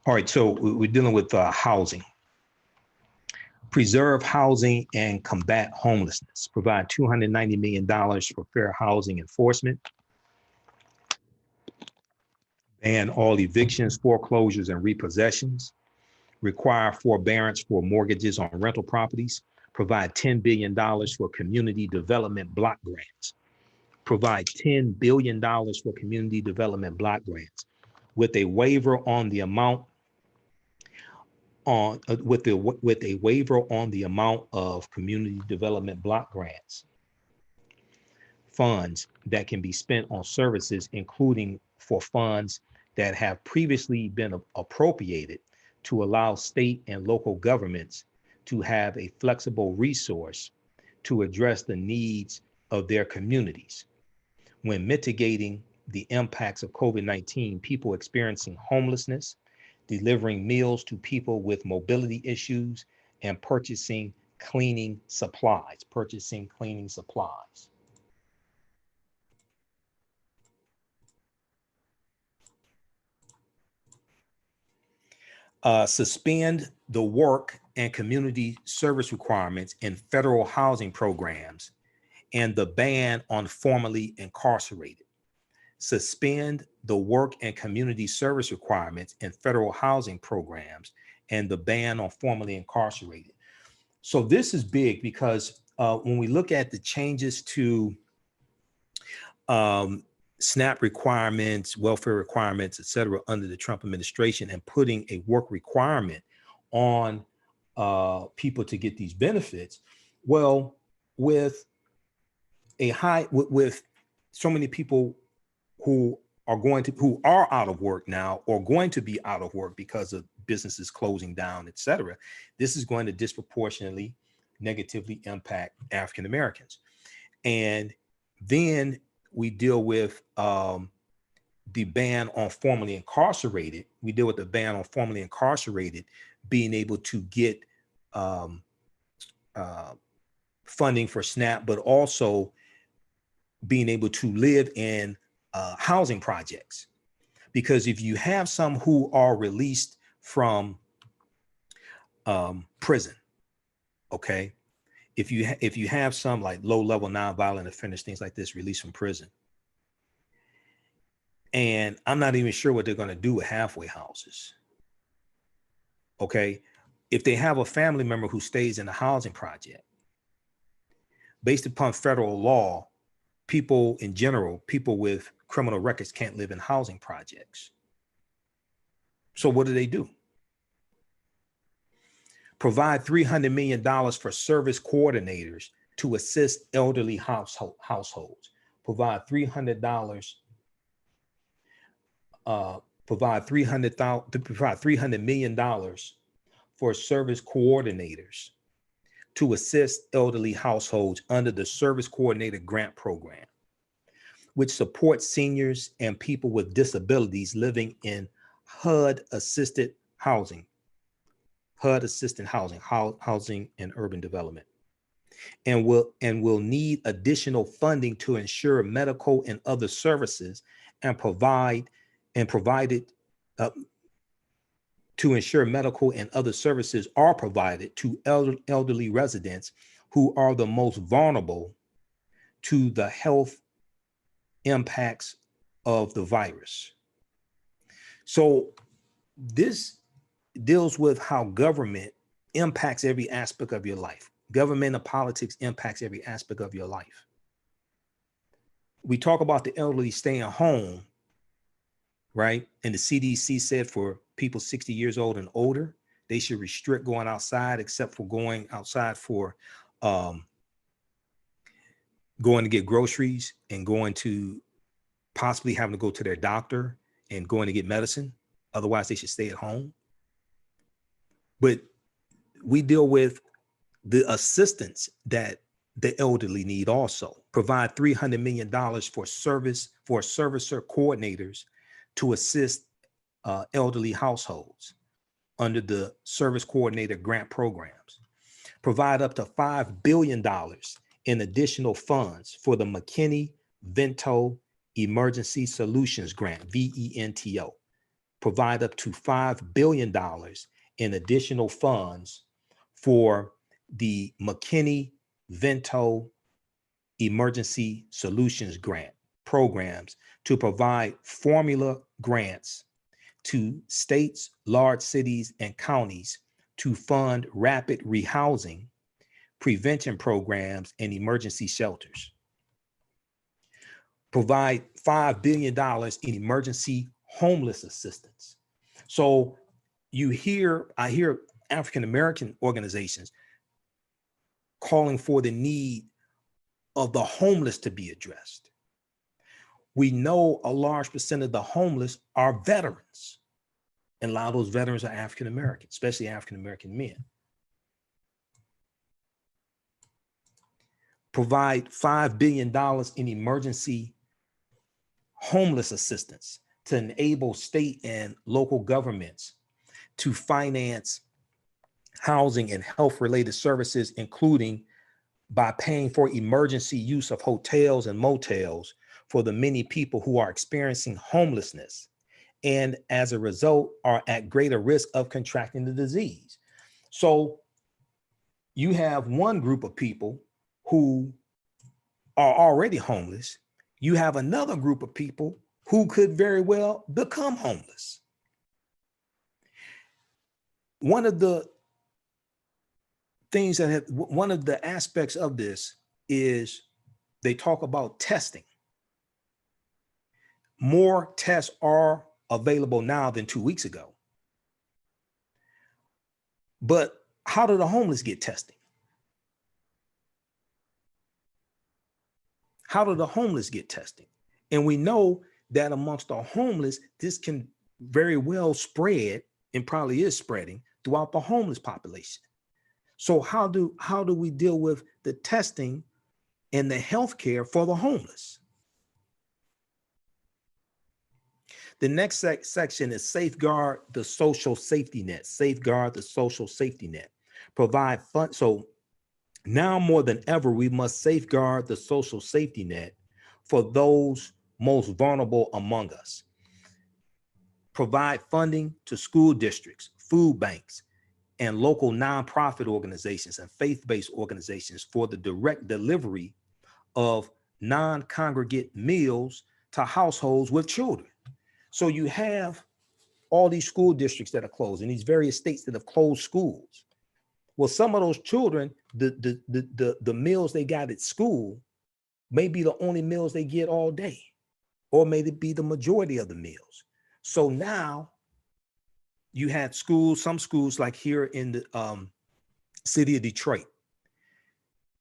All right, so we're dealing with housing. Preserve housing and combat homelessness. Provide $290 million for fair housing enforcement. Ban all evictions, foreclosures, and repossessions. Require forbearance for mortgages on rental properties. Provide $10 billion for community development block grants. Provide $10 billion for community development block grants with a waiver on the amount with a waiver on the amount of community development block grants funds that can be spent on services, including for funds that have previously been appropriated, to allow state and local governments to have a flexible resource to address the needs of their communities when mitigating the impacts of COVID-19, people experiencing homelessness, delivering meals to people with mobility issues, and purchasing cleaning supplies. Suspend the work and community service requirements in federal housing programs and the ban on formerly incarcerated. Suspend the work and community service requirements in federal housing programs and the ban on formerly incarcerated. So this is big because when we look at the changes to SNAP requirements, welfare requirements, et cetera, under the Trump administration, and putting a work requirement on people to get these benefits, well, with so many people who are out of work now or going to be out of work because of businesses closing down, et cetera, this is going to disproportionately negatively impact African Americans. And then we deal with the ban on formerly incarcerated. We deal with the ban on formerly incarcerated being able to get funding for SNAP, but also being able to live in housing projects. Because if you have some who are released from prison, okay, if you have some like low-level nonviolent offenders, things like this, released from prison, and I'm not even sure what they're going to do with halfway houses. Okay, if they have a family member who stays in a housing project, based upon federal law, people in general, people with criminal records can't live in housing projects. So what do? Provide $300 million for service coordinators to assist elderly households. Provide $300 million for service coordinators to assist elderly households under the Service Coordinator Grant Program, which supports seniors and people with disabilities living in HUD-assisted housing and urban development, and will need additional funding to ensure medical and other services are provided to elderly residents who are the most vulnerable to the health impacts of the virus. So this deals with how government impacts every aspect of your life. Government and politics impacts every aspect of your life. We talk about the elderly staying home, right? And the CDC said for people 60 years old and older, they should restrict going outside except for going outside for um, going to get groceries and going to possibly having to go to their doctor and going to get medicine. Otherwise, they should stay at home. But we deal with the assistance that the elderly need also. Provide $300 million for servicer coordinators to assist elderly households under the service coordinator grant programs. Provide up to $5 billion in additional funds for the McKinney-Vento Emergency Solutions Grant, VENTO. Provide up to $5 billion in additional funds for the McKinney-Vento Emergency Solutions Grant programs to provide formula grants to states, large cities, and counties to fund rapid rehousing, prevention programs, and emergency shelters. Provide $5 billion in emergency homeless assistance. So I hear African-American organizations calling for the need of the homeless to be addressed. We know a large percent of the homeless are veterans, and a lot of those veterans are African-American, especially African-American men. Provide $5 billion in emergency homeless assistance to enable state and local governments to finance housing and health-related services, including by paying for emergency use of hotels and motels for the many people who are experiencing homelessness and as a result are at greater risk of contracting the disease. So you have one group of people who are already homeless. You have another group of people who could very well become homeless. One of the aspects of this is they talk about testing. More tests are available now than 2 weeks ago. But how do the homeless get testing? How do the homeless get testing? And we know that amongst the homeless, this can very well spread and probably is spreading throughout the homeless population. So how do we deal with the testing and the healthcare for the homeless? The next section is safeguard the social safety net. Safeguard the social safety net. Provide fund. So now more than ever, we must safeguard the social safety net for those most vulnerable among us. Provide funding to school districts, food banks, and local nonprofit organizations and faith-based organizations for the direct delivery of non-congregate meals to households with children. So you have all these school districts that are closed in these various states that have closed schools. Well, some of those children, the meals they got at school may be the only meals they get all day, or may it be the majority of the meals. So now you had schools, some schools like here in the city of Detroit,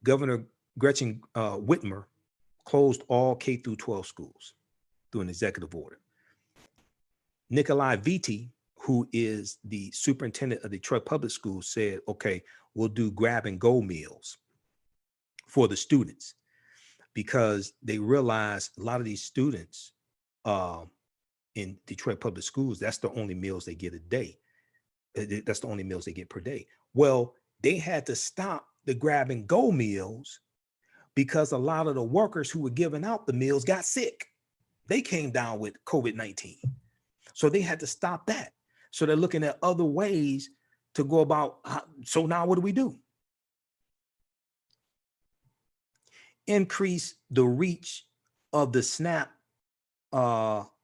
Governor Gretchen Whitmer closed all K through 12 schools through an executive order. Nikolai Vitti, who is the superintendent of Detroit Public Schools, said, okay, we'll do grab and go meals for the students, because they realize a lot of these students in Detroit Public Schools, that's the only meals they get a day. That's the only meals they get per day. Well, they had to stop the grab and go meals because a lot of the workers who were giving out the meals got sick. They came down with COVID-19. So they had to stop that. So they're looking at other ways to go about. So now what do? Increase the reach of the SNAP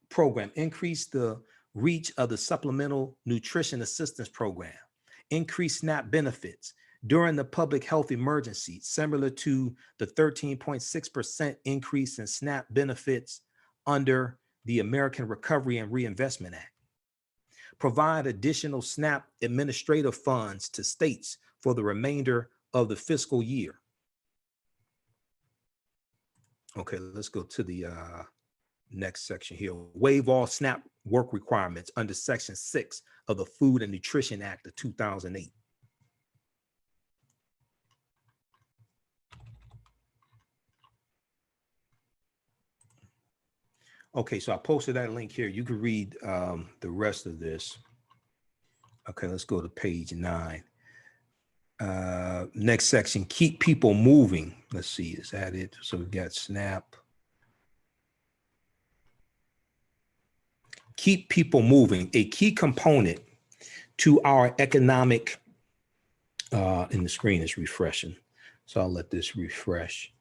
program, increase the reach of the Supplemental Nutrition Assistance Program, increase SNAP benefits during the public health emergency, similar to the 13.6% increase in SNAP benefits under the American Recovery and Reinvestment Act. Provide additional SNAP administrative funds to states for the remainder of the fiscal year. Okay, let's go to the next section here. Waive all SNAP work requirements under Section 6 of the Food and Nutrition Act of 2008. Okay, so I posted that link here. You can read the rest of this. Okay, let's go to page 9. Next section, keep people moving. Let's see, is that it? So we've got SNAP. Keep people moving, a key component to our economic, and the screen is refreshing. So I'll let this refresh.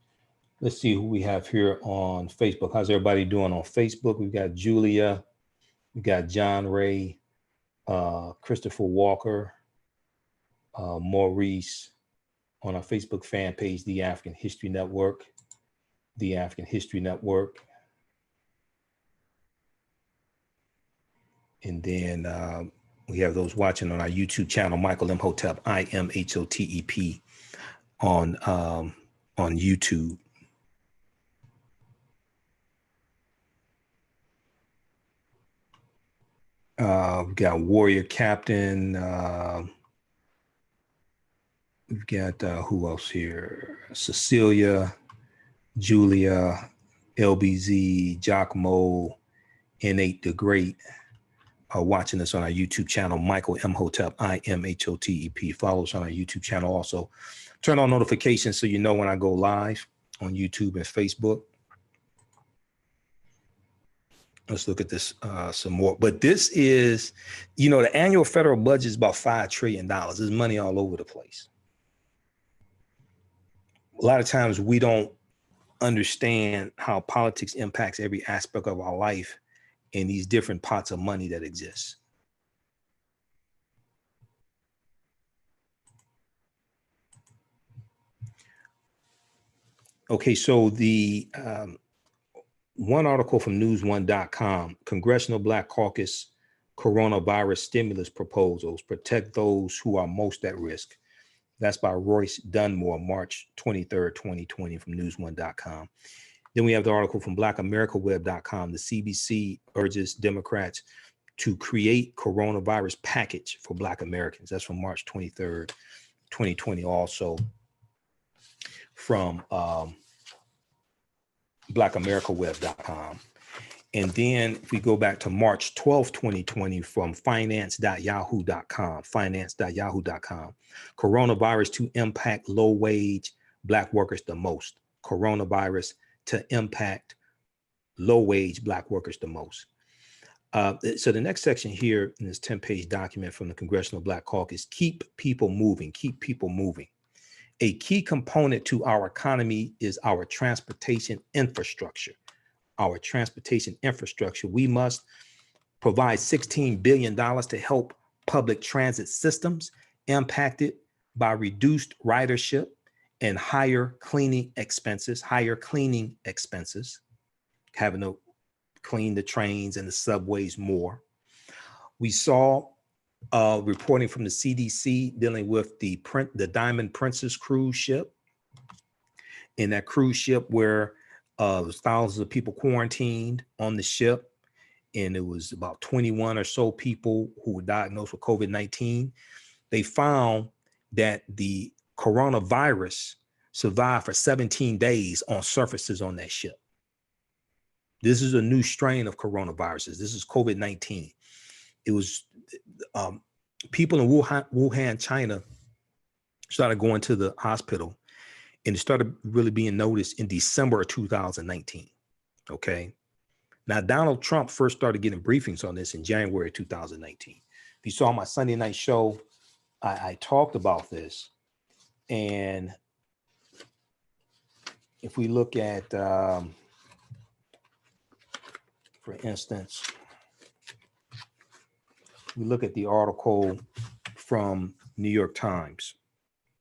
Let's see who we have here on Facebook. How's everybody doing on Facebook? We've got Julia, we got John Ray, Christopher Walker, Maurice on our Facebook fan page, The African History Network, The African History Network. And then we have those watching on our YouTube channel, Michael Imhotep, Imhotep on YouTube. We've got Warrior Captain. We've got who else here? Cecilia, Julia, LBZ, Giacomo, N8 the Great. Watching us on our YouTube channel, Michael Imhotep, Imhotep. Follow us on our YouTube channel also. Turn on notifications so you know when I go live on YouTube and Facebook. Let's look at this some more. But this is, you know, the annual federal budget is about $5 trillion. There's money all over the place. A lot of times we don't understand how politics impacts every aspect of our life in these different pots of money that exist. Okay, so the one article from news1.com, Congressional Black Caucus Coronavirus Stimulus Proposals Protect Those Who Are Most at Risk. That's by Royce Dunmore, March 23rd, 2020 from news1.com. Then we have the article from blackamericaweb.com. The CBC urges Democrats to create coronavirus package for Black Americans. That's from March 23rd, 2020, also from blackamericaweb.com. And then if we go back to March 12th, 2020 from finance.yahoo.com, finance.yahoo.com, coronavirus to impact low-wage Black workers the most. Coronavirus to impact low-wage Black workers the most. So the next section here in this 10-page document from the Congressional Black Caucus, keep people moving, keep people moving. A key component to our economy is our transportation infrastructure. Our transportation infrastructure. We must provide $16 billion to help public transit systems impacted by reduced ridership and higher cleaning expenses, having to clean the trains and the subways more. We saw reporting from the CDC dealing with the Diamond Princess cruise ship. In that cruise ship where there was thousands of people quarantined on the ship, and it was about 21 or so people who were diagnosed with COVID-19. They found that the coronavirus survived for 17 days on surfaces on that ship. This is a new strain of coronaviruses. This is COVID-19. It was people in Wuhan, China, started going to the hospital, and it started really being noticed in December of 2019. Okay. Now, Donald Trump first started getting briefings on this in January 2019. If you saw my Sunday night show, I talked about this. And if we look at, for instance, we look at the article from New York Times,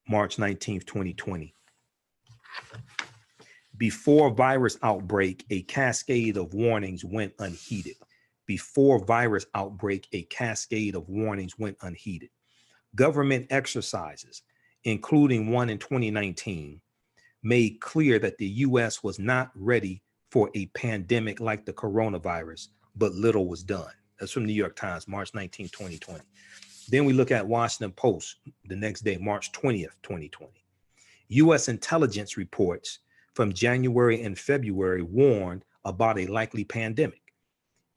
March 19th, 2020. Before virus outbreak, a cascade of warnings went unheeded. Before virus outbreak, a cascade of warnings went unheeded. Government exercises, including one in 2019, made clear that the US was not ready for a pandemic like the coronavirus, but little was done. That's from New York Times, March 19, 2020. Then we look at Washington Post the next day, March 20th, 2020. US intelligence reports from January and February warned about a likely pandemic.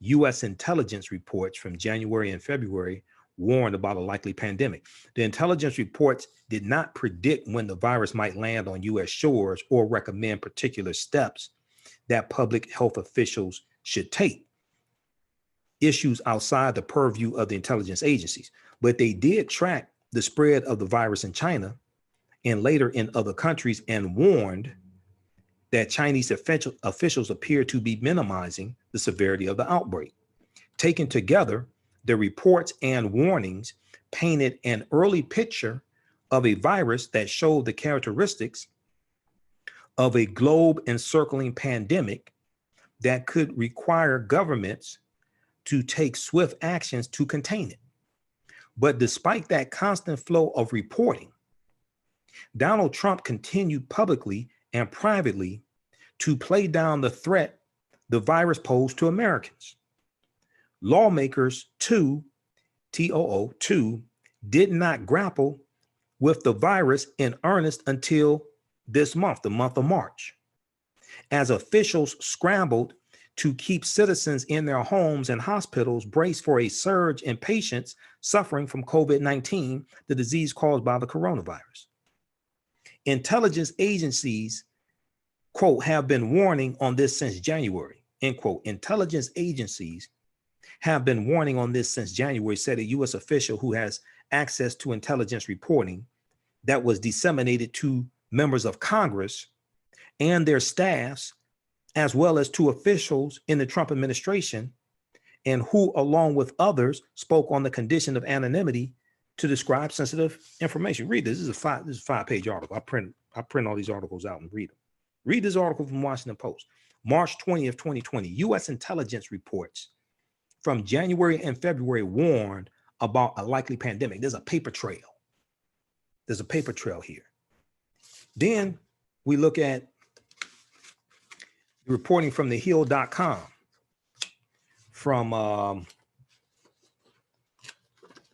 US intelligence reports from January and February warned about a likely pandemic. The intelligence reports did not predict when the virus might land on US shores or recommend particular steps that public health officials should take, issues outside the purview of the intelligence agencies. But they did track the spread of the virus in China and later in other countries and warned that Chinese officials appear to be minimizing the severity of the outbreak. Taken together, the reports and warnings painted an early picture of a virus that showed the characteristics of a globe encircling pandemic that could require governments to take swift actions to contain it. But despite that constant flow of reporting, Donald Trump continued publicly and privately to play down the threat the virus posed to Americans. Lawmakers, too, did not grapple with the virus in earnest until this month, the month of March, as officials scrambled to keep citizens in their homes and hospitals braced for a surge in patients suffering from COVID-19, the disease caused by the coronavirus. Intelligence agencies, quote, have been warning on this since January, end quote. Intelligence agencies have been warning on this since January, said a U.S. official who has access to intelligence reporting that was disseminated to members of Congress and their staffs, as well as to officials in the Trump administration, and who, along with others, spoke on the condition of anonymity to describe sensitive information. Read this. This is a 5-page article. I print all these articles out and read them. Read this article from Washington Post, March 20th, 2020. U.S. intelligence reports from January and February warned about a likely pandemic. There's a paper trail. There's a paper trail here. Then we look at reporting from thehill.com from,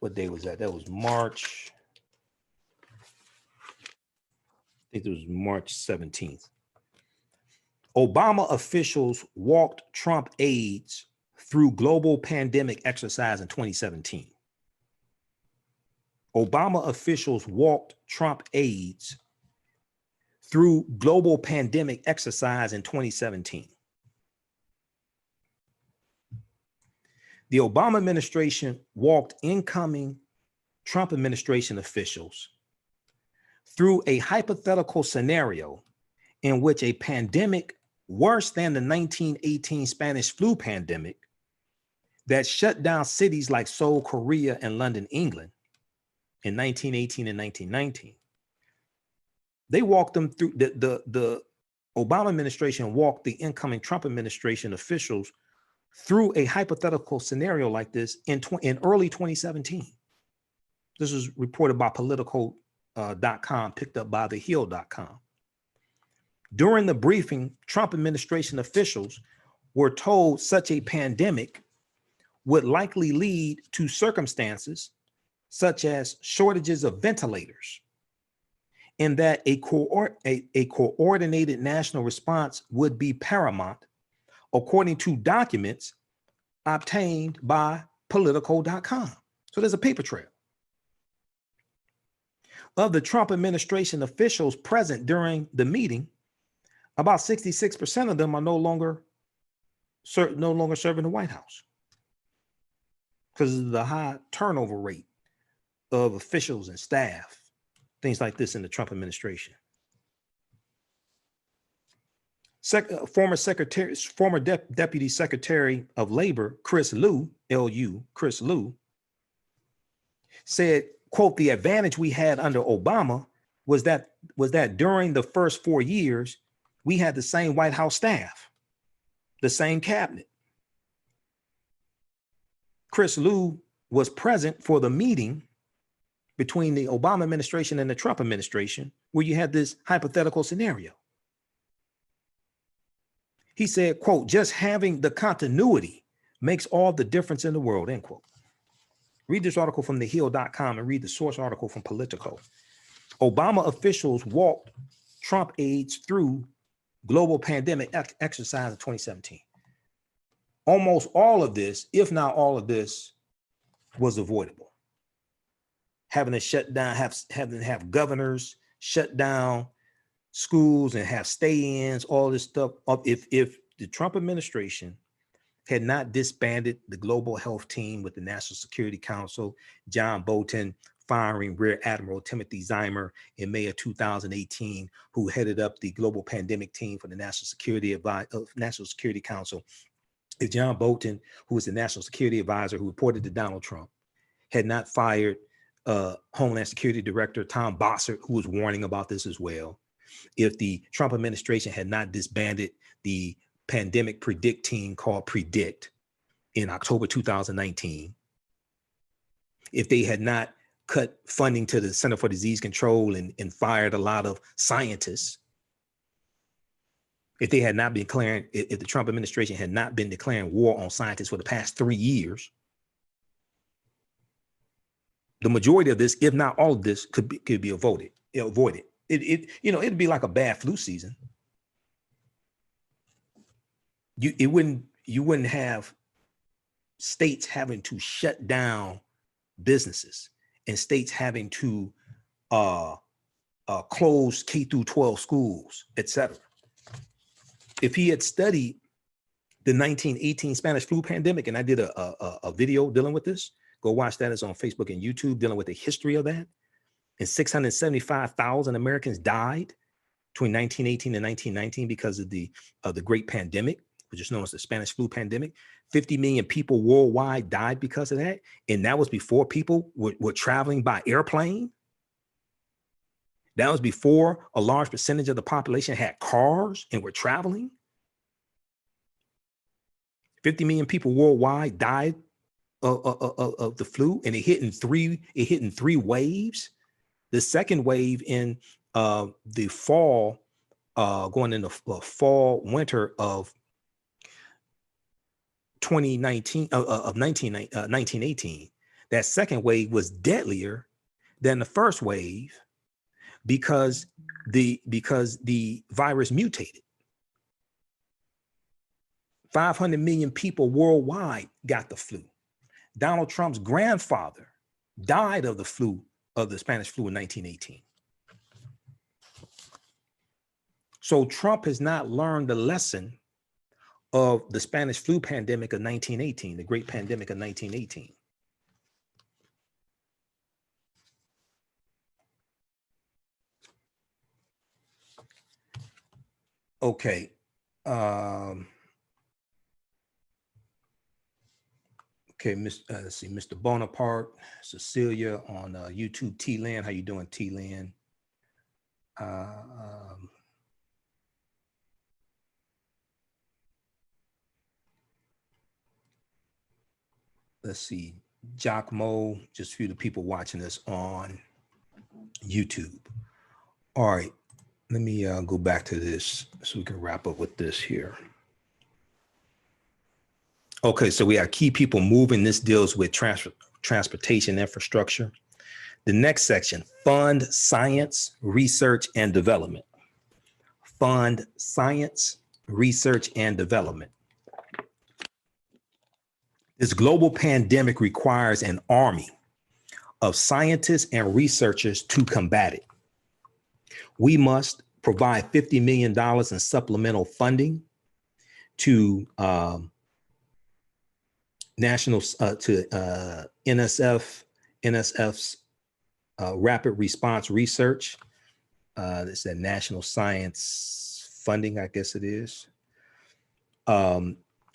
what day was that? That was March, I think it was March 17th. Obama officials walked Trump aides through global pandemic exercise in 2017. Obama officials walked Trump aides through global pandemic exercise in 2017. The Obama administration walked incoming Trump administration officials through a hypothetical scenario in which a pandemic worse than the 1918 Spanish flu pandemic that shut down cities like Seoul, Korea, and London, England in 1918 and 1919. They walked them through, the Obama administration walked the incoming Trump administration officials through a hypothetical scenario like this in early 2017. This was reported by Politico.com, picked up by thehill.com. During the briefing, Trump administration officials were told such a pandemic would likely lead to circumstances such as shortages of ventilators, and that a coordinated national response would be paramount, according to documents obtained by Politico.com. So there's a paper trail. Of the Trump administration officials present during the meeting, about 66% of them are no longer serving the White House because of the high turnover rate of officials and staff, things like this in the Trump administration. Former Deputy Secretary of Labor, Chris Lu, L-U, Chris Lu, said, quote, the advantage we had under Obama was that during the first 4 years, we had the same White House staff, the same cabinet. Chris Lu was present for the meeting between the Obama administration and the Trump administration, where you had this hypothetical scenario. He said, quote, just having the continuity makes all the difference in the world, end quote. Read this article from thehill.com and read the source article from Politico. Obama officials walked Trump aides through global pandemic exercise in 2017. Almost all of this, if not all of this, was avoidable. Having to shut down, having to have governors shut down schools and have stay-ins, all this stuff. If the Trump administration had not disbanded the global health team with the National Security Council, John Bolton firing Rear Admiral Timothy Zimmer in May of 2018, who headed up the global pandemic team for the National Security Council. If John Bolton, who was the National Security Advisor who reported to Donald Trump, had not fired Homeland Security Director Tom Bossert, who was warning about this as well, if the Trump administration had not disbanded the pandemic predict team called Predict in October 2019, if they had not cut funding to the Center for Disease Control and fired a lot of scientists, if they had not been declaring, if the Trump administration had not been declaring war on scientists for the past 3 years, the majority of this, if not all of this, could be avoided. It'd be like a bad flu season. You wouldn't have states having to shut down businesses and states having to close K through 12 schools, etc. If he had studied the 1918 Spanish flu pandemic, and I did a video dealing with this, go watch that. It's on Facebook and YouTube, dealing with the history of that. And 675,000 Americans died between 1918 and 1919 because of the Great Pandemic, which is known as the Spanish flu pandemic. 50 million people worldwide died because of that. And that was before people were traveling by airplane. That was before a large percentage of the population had cars and were traveling. 50 million people worldwide died of the flu, and it hit in three waves. The second wave in the fall, going into fall winter of 2019 of 1918. That second wave was deadlier than the first wave because the virus mutated. 500 million people worldwide got the flu. Donald Trump's grandfather died of the Spanish flu in 1918. So Trump has not learned the lesson of the Spanish flu pandemic of 1918, the Great Pandemic of 1918. Okay. Okay, let's see, Mr. Bonaparte, Cecilia on YouTube, T-Land. How you doing, T-Land? Let's see, Jock Mo, just a few of the people watching this on YouTube. All right, let me go back to this so we can wrap up with this here. Okay, so we have key people moving. This deals with transportation infrastructure. The next section, fund science, research, and development. Fund science, research, and development. This global pandemic requires an army of scientists and researchers to combat it. We must provide $50 million in supplemental funding to NSF's rapid response research. It's that national science funding, I guess it is.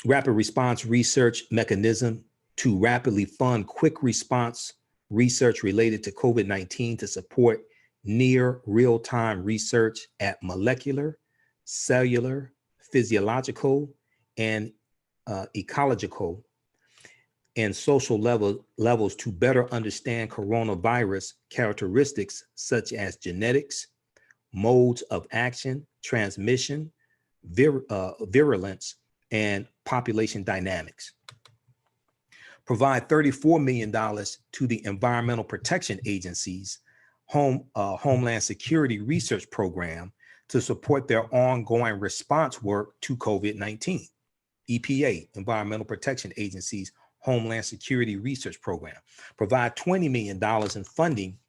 Rapid response research mechanism to rapidly fund quick response research related to COVID-19 to support near real-time research at molecular, cellular, physiological, and ecological and social levels to better understand coronavirus characteristics such as genetics, modes of action, transmission, virulence, and population dynamics. Provide $34 million to the Environmental Protection Agency's Homeland Security Research Program to support their ongoing response work to COVID-19. EPA, Environmental Protection Agency's Homeland Security Research Program. Provide $20 million in funding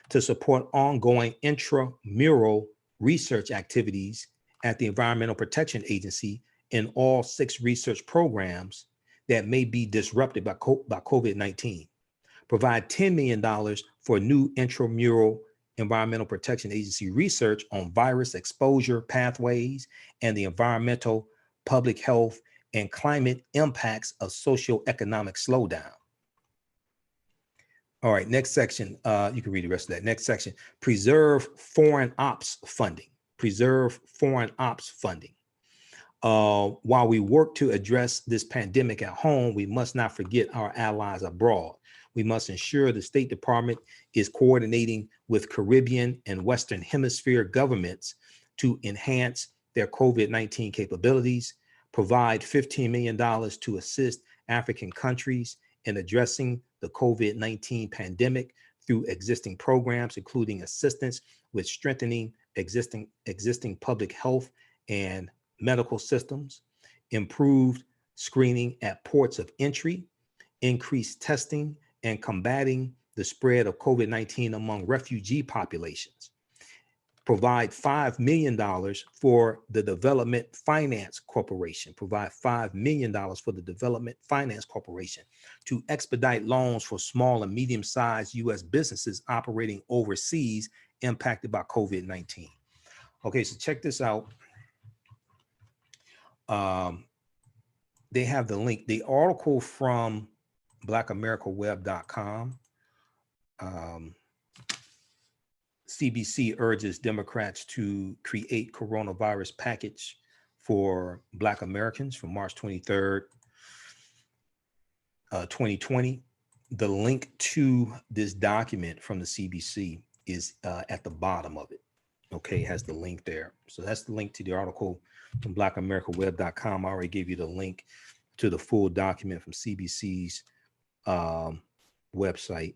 to support ongoing intramural research activities at the Environmental Protection Agency in all 6 research programs that may be disrupted by COVID-19. Provide $10 million for new intramural Environmental Protection Agency research on virus exposure pathways and the environmental, public health, and climate impacts of socioeconomic slowdown. All right, next section, you can read the rest of that. Next section, preserve foreign ops funding. Preserve foreign ops funding. While we work to address this pandemic at home, we must not forget our allies abroad. We must ensure the State Department is coordinating with Caribbean and Western Hemisphere governments to enhance their COVID-19 capabilities, provide $15 million to assist African countries in addressing the COVID-19 pandemic through existing programs, including assistance with strengthening existing public health and medical systems, improved screening at ports of entry, increased testing, and combating the spread of COVID-19 among refugee populations. Provide $5 million for the Development Finance Corporation. Provide $5 million for the Development Finance Corporation to expedite loans for small and medium-sized U.S. businesses operating overseas impacted by COVID-19. Okay, so check this out. They have the link, the article from blackamericaweb.com. CBC urges Democrats to create coronavirus package for Black Americans from March 23rd, 2020. The link to this document from the CBC is at the bottom of it. Okay, it has the link there. So that's the link to the article from blackamericaweb.com. I already gave you the link to the full document from CBC's website.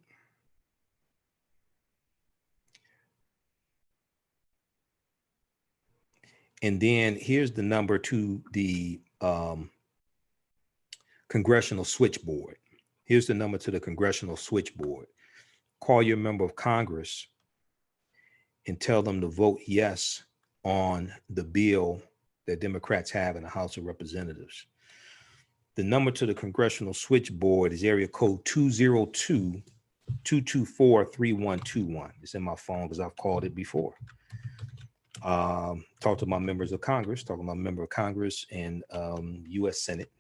And then here's the number to the Congressional switchboard. Here's the number to the Congressional switchboard. Call your member of Congress and tell them to vote yes on the bill that Democrats have in the House of Representatives. The number to the Congressional switchboard is area code 202-224-3121. It's in my phone because I've called it before. Talk to my members of Congress, talk to my member of Congress and U.S. Senate.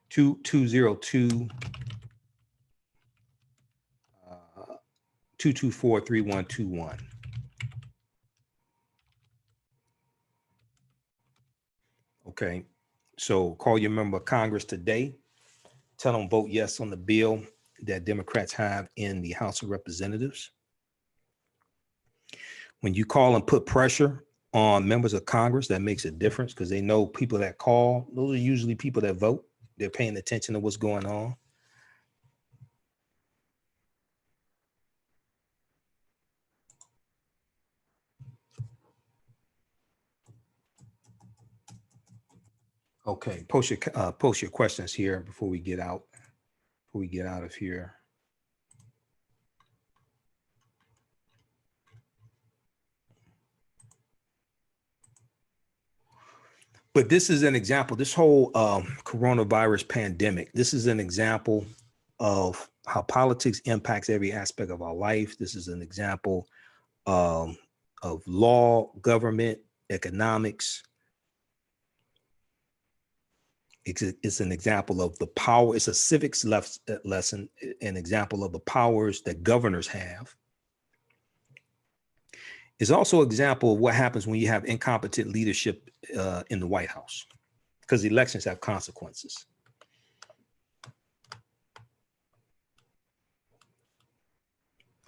Two 224-3121. Okay, so call your member of Congress today. Tell them vote yes on the bill that Democrats have in the House of Representatives. When you call and put pressure on members of Congress, that makes a difference because they know people that call, those are usually people that vote. They're paying attention to what's going on. Okay, post your questions here before we get out. Before we get out of here. But this is an example, this whole coronavirus pandemic, this is an example of how politics impacts every aspect of our life. This is an example of law, government, economics. It's an example of the power. It's a civics lesson, an example of the powers that governors have. It's also an example of what happens when you have incompetent leadership in the White House, because elections have consequences.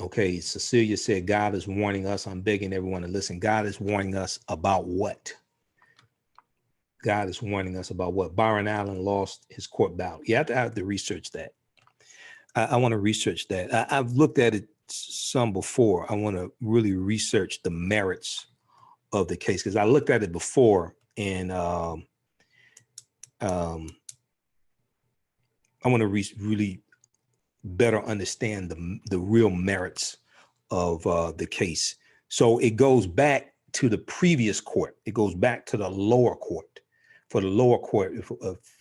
Okay, Cecilia said, God is warning us. I'm begging everyone to listen. God is warning us about what? God is warning us about what? Byron Allen lost his court battle. You have to research that. I want to research that. I've looked at it some before. I want to really research the merits of the case, because I looked at it before, and I want to really better understand the real merits of the case. So it goes back to the previous court. It goes back to the lower court. For the lower court,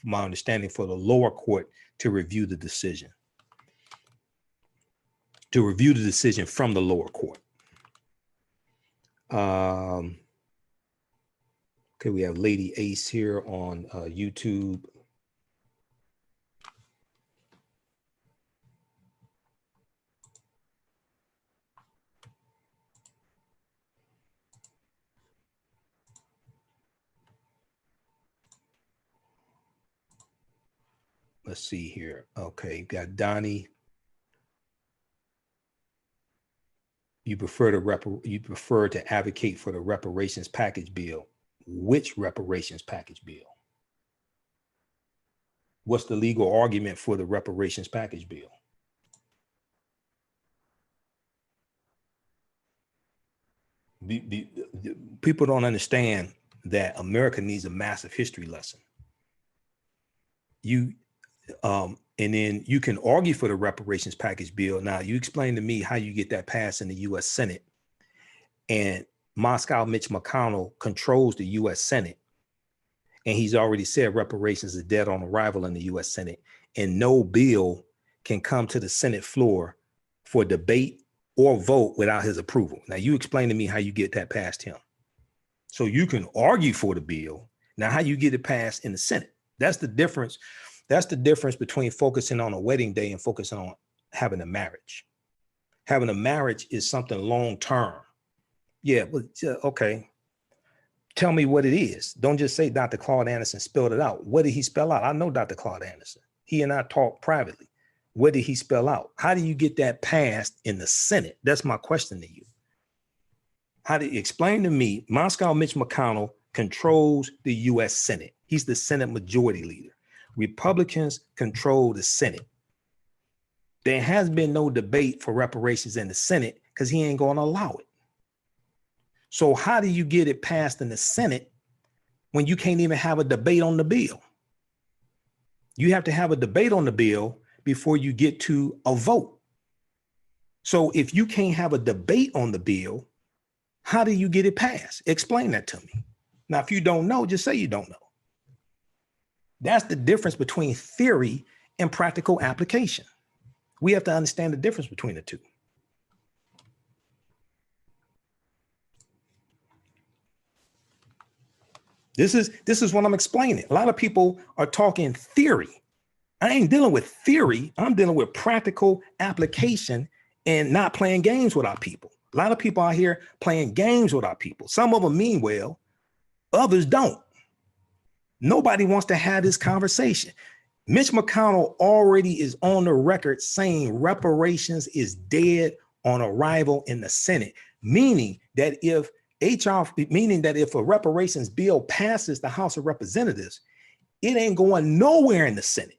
my understanding, for the lower court to review the decision. To review the decision from the lower court. Okay, we have Lady Ace here on YouTube. Let's see here. Okay, got Donnie. You prefer to advocate for the reparations package bill. Which reparations package bill? What's the legal argument for the reparations package bill? People don't understand that America needs a massive history lesson. And then you can argue for the reparations package bill. Now, you explain to me how you get that passed in the U.S. Senate. And Moscow Mitch McConnell controls the U.S. Senate. And he's already said reparations is dead on arrival in the U.S. Senate. And no bill can come to the Senate floor for debate or vote without his approval. Now, you explain to me how you get that past him. So you can argue for the bill. Now, how you get it passed in the Senate? That's the difference. That's the difference between focusing on a wedding day and focusing on having a marriage. Having a marriage is something long-term. Yeah, but okay. Tell me what it is. Don't just say Dr. Claude Anderson spelled it out. What did he spell out? I know Dr. Claude Anderson. He and I talked privately. What did he spell out? How do you get that passed in the Senate? That's my question to you. How do you explain to me? Moscow Mitch McConnell controls the U.S. Senate. He's the Senate majority leader. Republicans control the Senate. There has been no debate for reparations in the Senate because he ain't going to allow it. So how do you get it passed in the Senate when you can't even have a debate on the bill? You have to have a debate on the bill before you get to a vote. So if you can't have a debate on the bill, how do you get it passed? Explain that to me. Now, if you don't know, just say you don't know. That's the difference between theory and practical application. We have to understand the difference between the two. This is what I'm explaining. A lot of people are talking theory. I ain't dealing with theory. I'm dealing with practical application and not playing games with our people. A lot of people out here playing games with our people. Some of them mean well, others don't. Nobody wants to have this conversation. Mitch McConnell already is on the record saying reparations is dead on arrival in the Senate, meaning that if a reparations bill passes the House of Representatives, it ain't going nowhere in the Senate.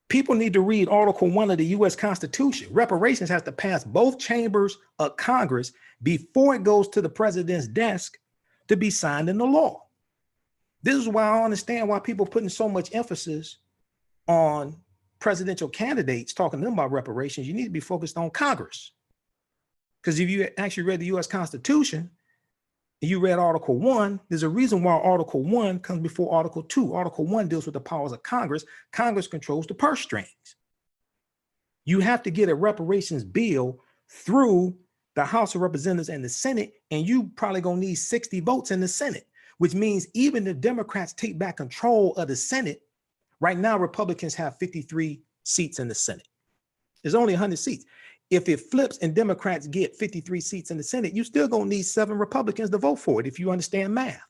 People need to read Article 1 of the U.S. Constitution. Reparations has to pass both chambers of Congress before it goes to the president's desk to be signed into law. This is why I understand why people are putting so much emphasis on presidential candidates talking to them about reparations. You need to be focused on Congress. Because if you actually read the U.S. Constitution, and you read Article 1, there's a reason why Article 1 comes before Article 2. Article 1 deals with the powers of Congress. Congress controls the purse strings. You have to get a reparations bill through the House of Representatives and the Senate, and you probably gonna need 60 votes in the Senate, which means even if Democrats take back control of the Senate, right now Republicans have 53 seats in the Senate. There's only 100 seats. If it flips and Democrats get 53 seats in the Senate, you still gonna need 7 Republicans to vote for it if you understand math.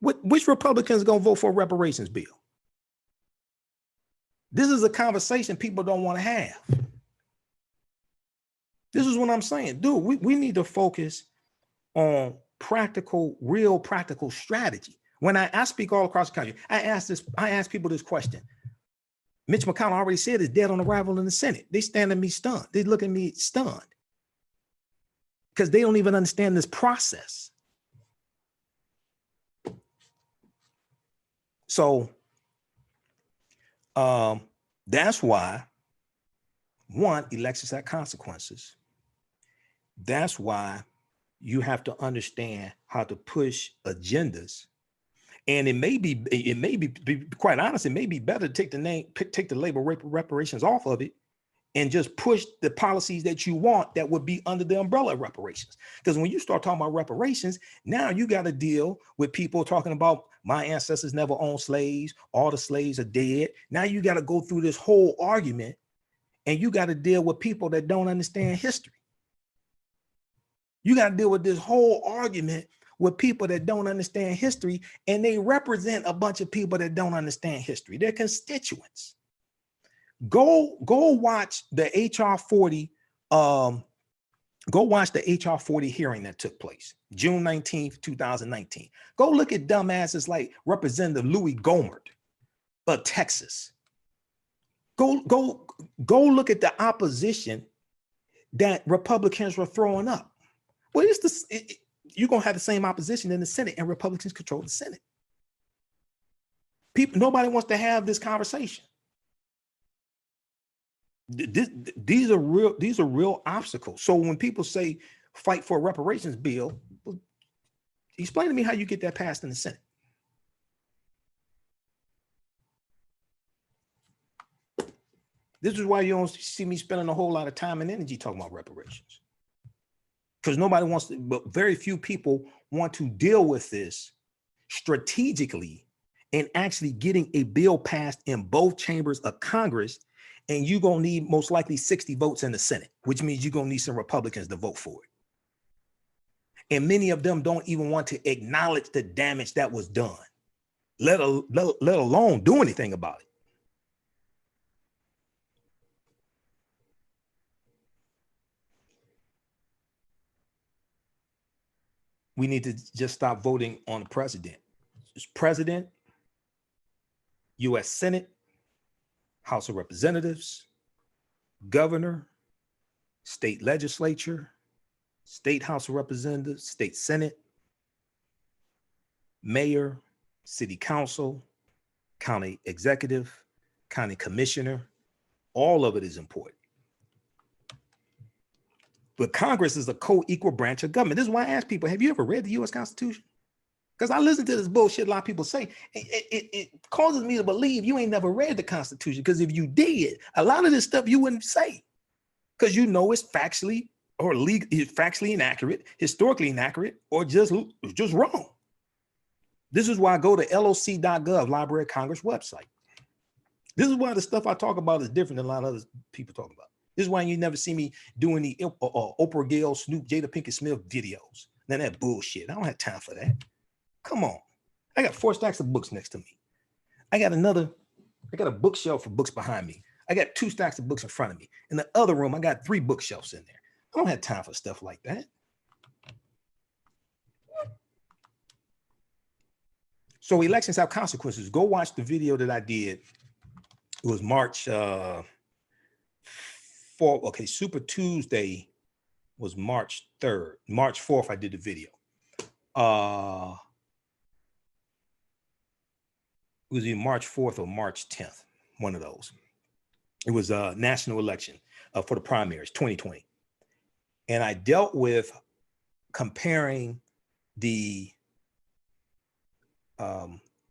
Which Republicans are gonna vote for a reparations bill? This is a conversation people don't want to have. This is what I'm saying. Dude, we need to focus on practical, real practical strategy. When I speak all across the country, I ask people this question. Mitch McConnell already said it's dead on arrival in the Senate. They stand at me stunned. They look at me stunned because they don't even understand this process. So that's why, one, elections have consequences. That's why you have to understand how to push agendas. And it may be quite honest, it may be better to take the labor reparations off of it and just push the policies that you want that would be under the umbrella of reparations. Because when you start talking about reparations, now you got to deal with people talking about my ancestors never owned slaves, all the slaves are dead. Now you got to go through this whole argument and you got to deal with people that don't understand history. You got to deal with this whole argument with people that don't understand history, and they represent a bunch of people that don't understand history. They're constituents. Go watch the HR 40. Go watch the HR 40 hearing that took place June 19th, 2019. Go look at dumbasses like Representative Louis Gohmert of Texas. Go look at the opposition that Republicans were throwing up. Well, you're going to have the same opposition in the Senate, and Republicans control the Senate. Nobody wants to have this conversation. These are real obstacles. So when people say fight for a reparations bill, well, explain to me how you get that passed in the Senate. This is why you don't see me spending a whole lot of time and energy talking about reparations. Because nobody wants to, but very few people want to deal with this strategically and actually getting a bill passed in both chambers of Congress. And you're going to need most likely 60 votes in the Senate, which means you're going to need some Republicans to vote for it. And many of them don't even want to acknowledge the damage that was done, let alone do anything about it. We need to just stop voting on the president. It's president, U.S. Senate, House of Representatives, governor, state legislature, state House of Representatives, state Senate, mayor, city council, county executive, county commissioner. All of it is important. But Congress is a co-equal branch of government. This is why I ask people, have you ever read the U.S. Constitution? Because I listen to this bullshit a lot of people say. It causes me to believe you ain't never read the Constitution, because if you did, a lot of this stuff you wouldn't say, because you know it's factually or factually inaccurate, historically inaccurate, or just wrong. This is why I go to loc.gov, Library of Congress website. This is why the stuff I talk about is different than a lot of other people talk about. This is why you never see me doing the Oprah Gayle, Snoop, Jada Pinkett Smith videos. None of that bullshit. I don't have time for that. Come on. I got 4 stacks of books next to me. I got a bookshelf of books behind me. I got 2 stacks of books in front of me. In the other room, I got 3 bookshelves in there. I don't have time for stuff like that. So elections have consequences. Go watch the video that I did. It was March 4th. Okay, Super Tuesday was March 3rd. March 4th, I did the video. It was either March 4th or March 10th, one of those. It was a national election for the primaries, 2020. And I dealt with comparing the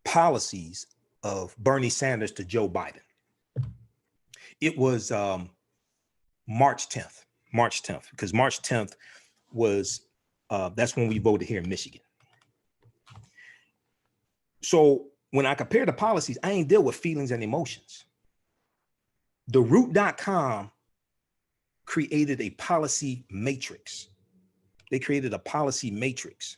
policies of Bernie Sanders to Joe Biden. It was March 10th, because March 10th was, that's when we voted here in Michigan. So when I compare the policies, I ain't deal with feelings and emotions. The Root.com created a policy matrix. They created a policy matrix,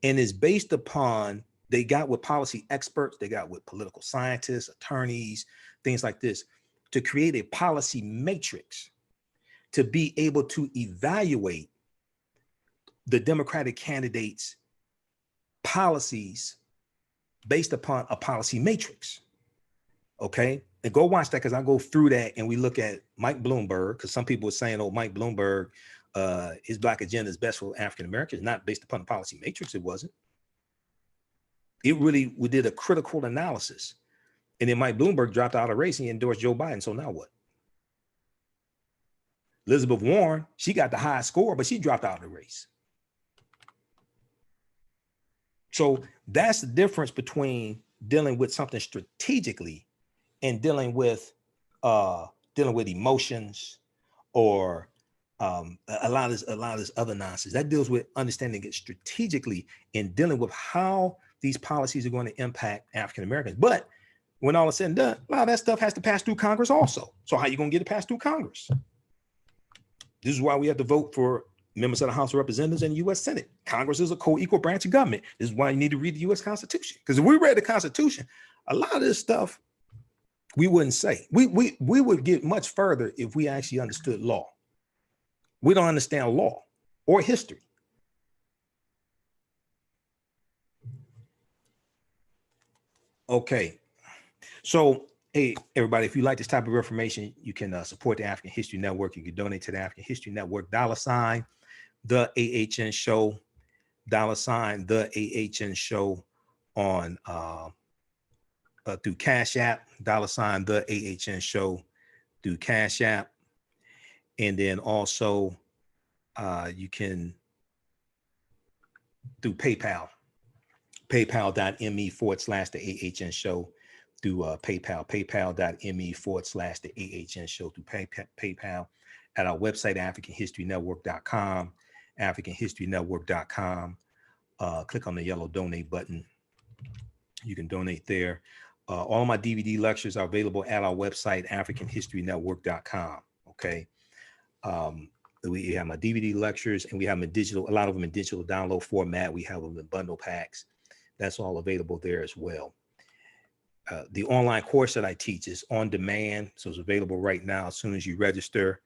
and is based upon They got with policy experts, they got with political scientists, attorneys, things like this, to create a policy matrix to be able to evaluate the Democratic candidates' policies based upon a policy matrix. Okay, and go watch that, because I go through that and we look at Mike Bloomberg, because some people are saying, oh, Mike Bloomberg, his Black agenda is best for African Americans. Not based upon the policy matrix. It wasn't. We did a critical analysis, and then Mike Bloomberg dropped out of the race and he endorsed Joe Biden. So now what? Elizabeth Warren, she got the highest score, but she dropped out of the race. So that's the difference between dealing with something strategically and dealing with emotions, or a lot of this other nonsense. That deals with understanding it strategically and dealing with how these policies are going to impact African Americans. But when all is said and done, a lot of that stuff has to pass through Congress also. So how are you going to get it passed through Congress? This is why we have to vote for members of the House of Representatives and the U.S. Senate. Congress is a co-equal branch of government. This is why you need to read the U.S. Constitution. Because if we read the Constitution, a lot of this stuff we wouldn't say. We would get much further if we actually understood law. We don't understand law or history. Okay. So, hey, everybody, if you like this type of information, you can support the African History Network. You can donate to the African History Network, $ the AHN show, $ the AHN show on through Cash App, $ the AHN show through Cash App. And then also you can through PayPal, paypal.me/the AHN show through PayPal, paypal.me/the AHN show through PayPal, at our website, AfricanHistoryNetwork.com, AfricanHistoryNetwork.com. Click on the yellow donate button. You can donate there. All my DVD lectures are available at our website, AfricanHistoryNetwork.com. Okay. We have my DVD lectures, and we have them in digital, a lot of them in digital download format. We have them in bundle packs. That's all available there as well. The online course that I teach is on demand, so it's available right now. As soon as you register,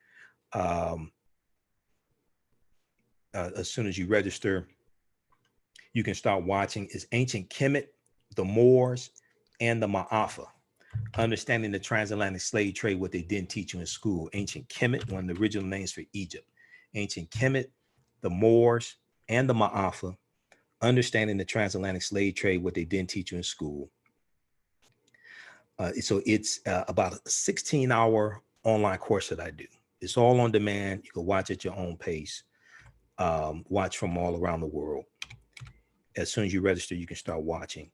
you can start watching. It's Ancient Kemet, the Moors, and the Ma'afa. Understanding the transatlantic slave trade, what they didn't teach you in school. Ancient Kemet, one of the original names for Egypt. Ancient Kemet, the Moors, and the Ma'afa. Understanding the transatlantic slave trade, what they didn't teach you in school. So it's about a 16-hour online course that I do. It's all on demand. You can watch at your own pace. Watch from all around the world. As soon as you register, you can start watching.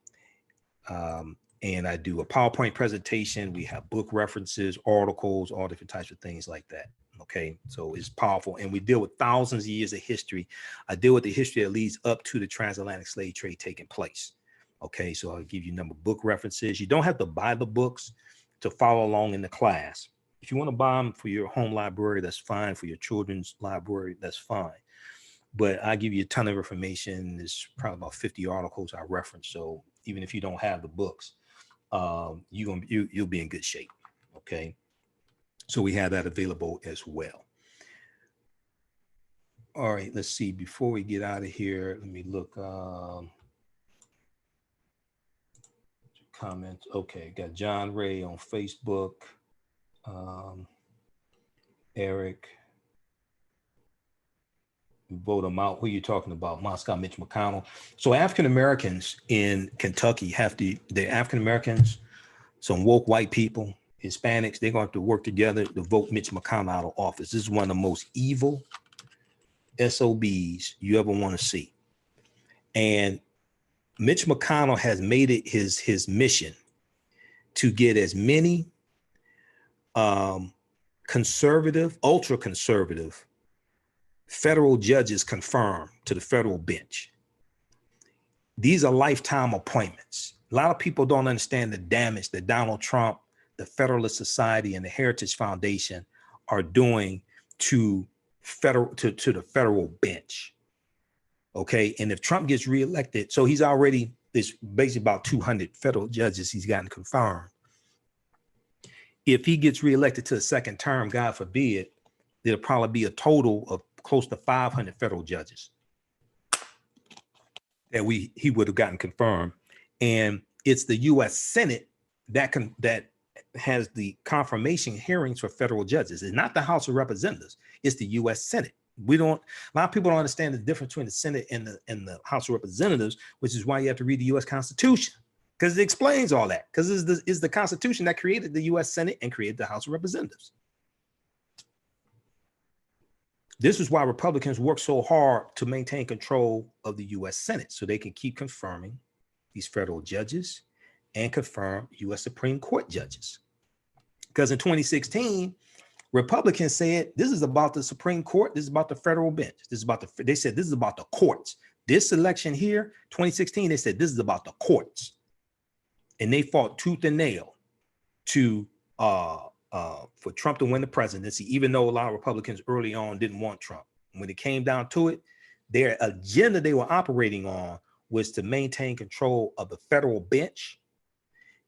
And I do a PowerPoint presentation. We have book references, articles, all different types of things like that. Okay, so it's powerful. And we deal with thousands of years of history. I deal with the history that leads up to the transatlantic slave trade taking place. Okay, so I'll give you a number of book references. You don't have to buy the books to follow along in the class. If you want to buy them for your home library, that's fine. For your children's library, that's fine. But I give you a ton of information. There's probably about 50 articles I reference. So even if you don't have the books, you'll be in good shape. Okay, so we have that available as well. All right, let's see. Before we get out of here, let me look. Comments. Okay, got John Ray on Facebook. Eric. Vote them out. Who are you talking about? Moscow, Mitch McConnell. So African Americans in Kentucky have the African Americans, some woke white people, Hispanics, they're going to have to work together to vote Mitch McConnell out of office. This is one of the most evil SOBs you ever want to see. And Mitch McConnell has made it his mission to get as many conservative, ultra conservative federal judges confirmed to the federal bench. These are lifetime appointments. A lot of people don't understand the damage that Donald Trump, the Federalist Society, and the Heritage Foundation are doing to the federal bench. Okay, and if Trump gets reelected, so he's already, There's basically about 200 federal judges he's gotten confirmed. If he gets reelected to a second term, God forbid, there'll probably be a total of close to 500 federal judges that he would have gotten confirmed. And it's the U.S. Senate that has the confirmation hearings for federal judges. It's not the House of Representatives. It's the U.S. Senate. A lot of people don't understand the difference between the Senate and the House of Representatives, which is why you have to read the U.S. Constitution, because it explains all that. Because it's the Constitution that created the U.S. Senate and created the House of Representatives. This is why Republicans work so hard to maintain control of the U.S. Senate, so they can keep confirming these federal judges and confirm U.S. Supreme Court judges. Because in 2016, Republicans said, this is about the Supreme Court, this is about the federal bench. They said this is about the courts. This election here, 2016, they said this is about the courts. And they fought tooth and nail for Trump to win the presidency, even though a lot of Republicans early on didn't want Trump. When it came down to it, their agenda they were operating on was to maintain control of the federal bench,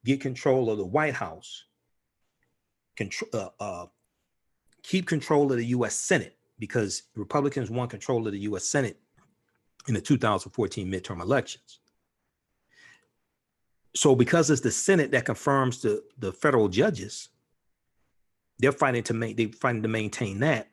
get control of the White House, keep control of the U.S. Senate, because Republicans won control of the U.S. Senate in the 2014 midterm elections. So because it's the Senate that confirms the federal judges, they're fighting to maintain that.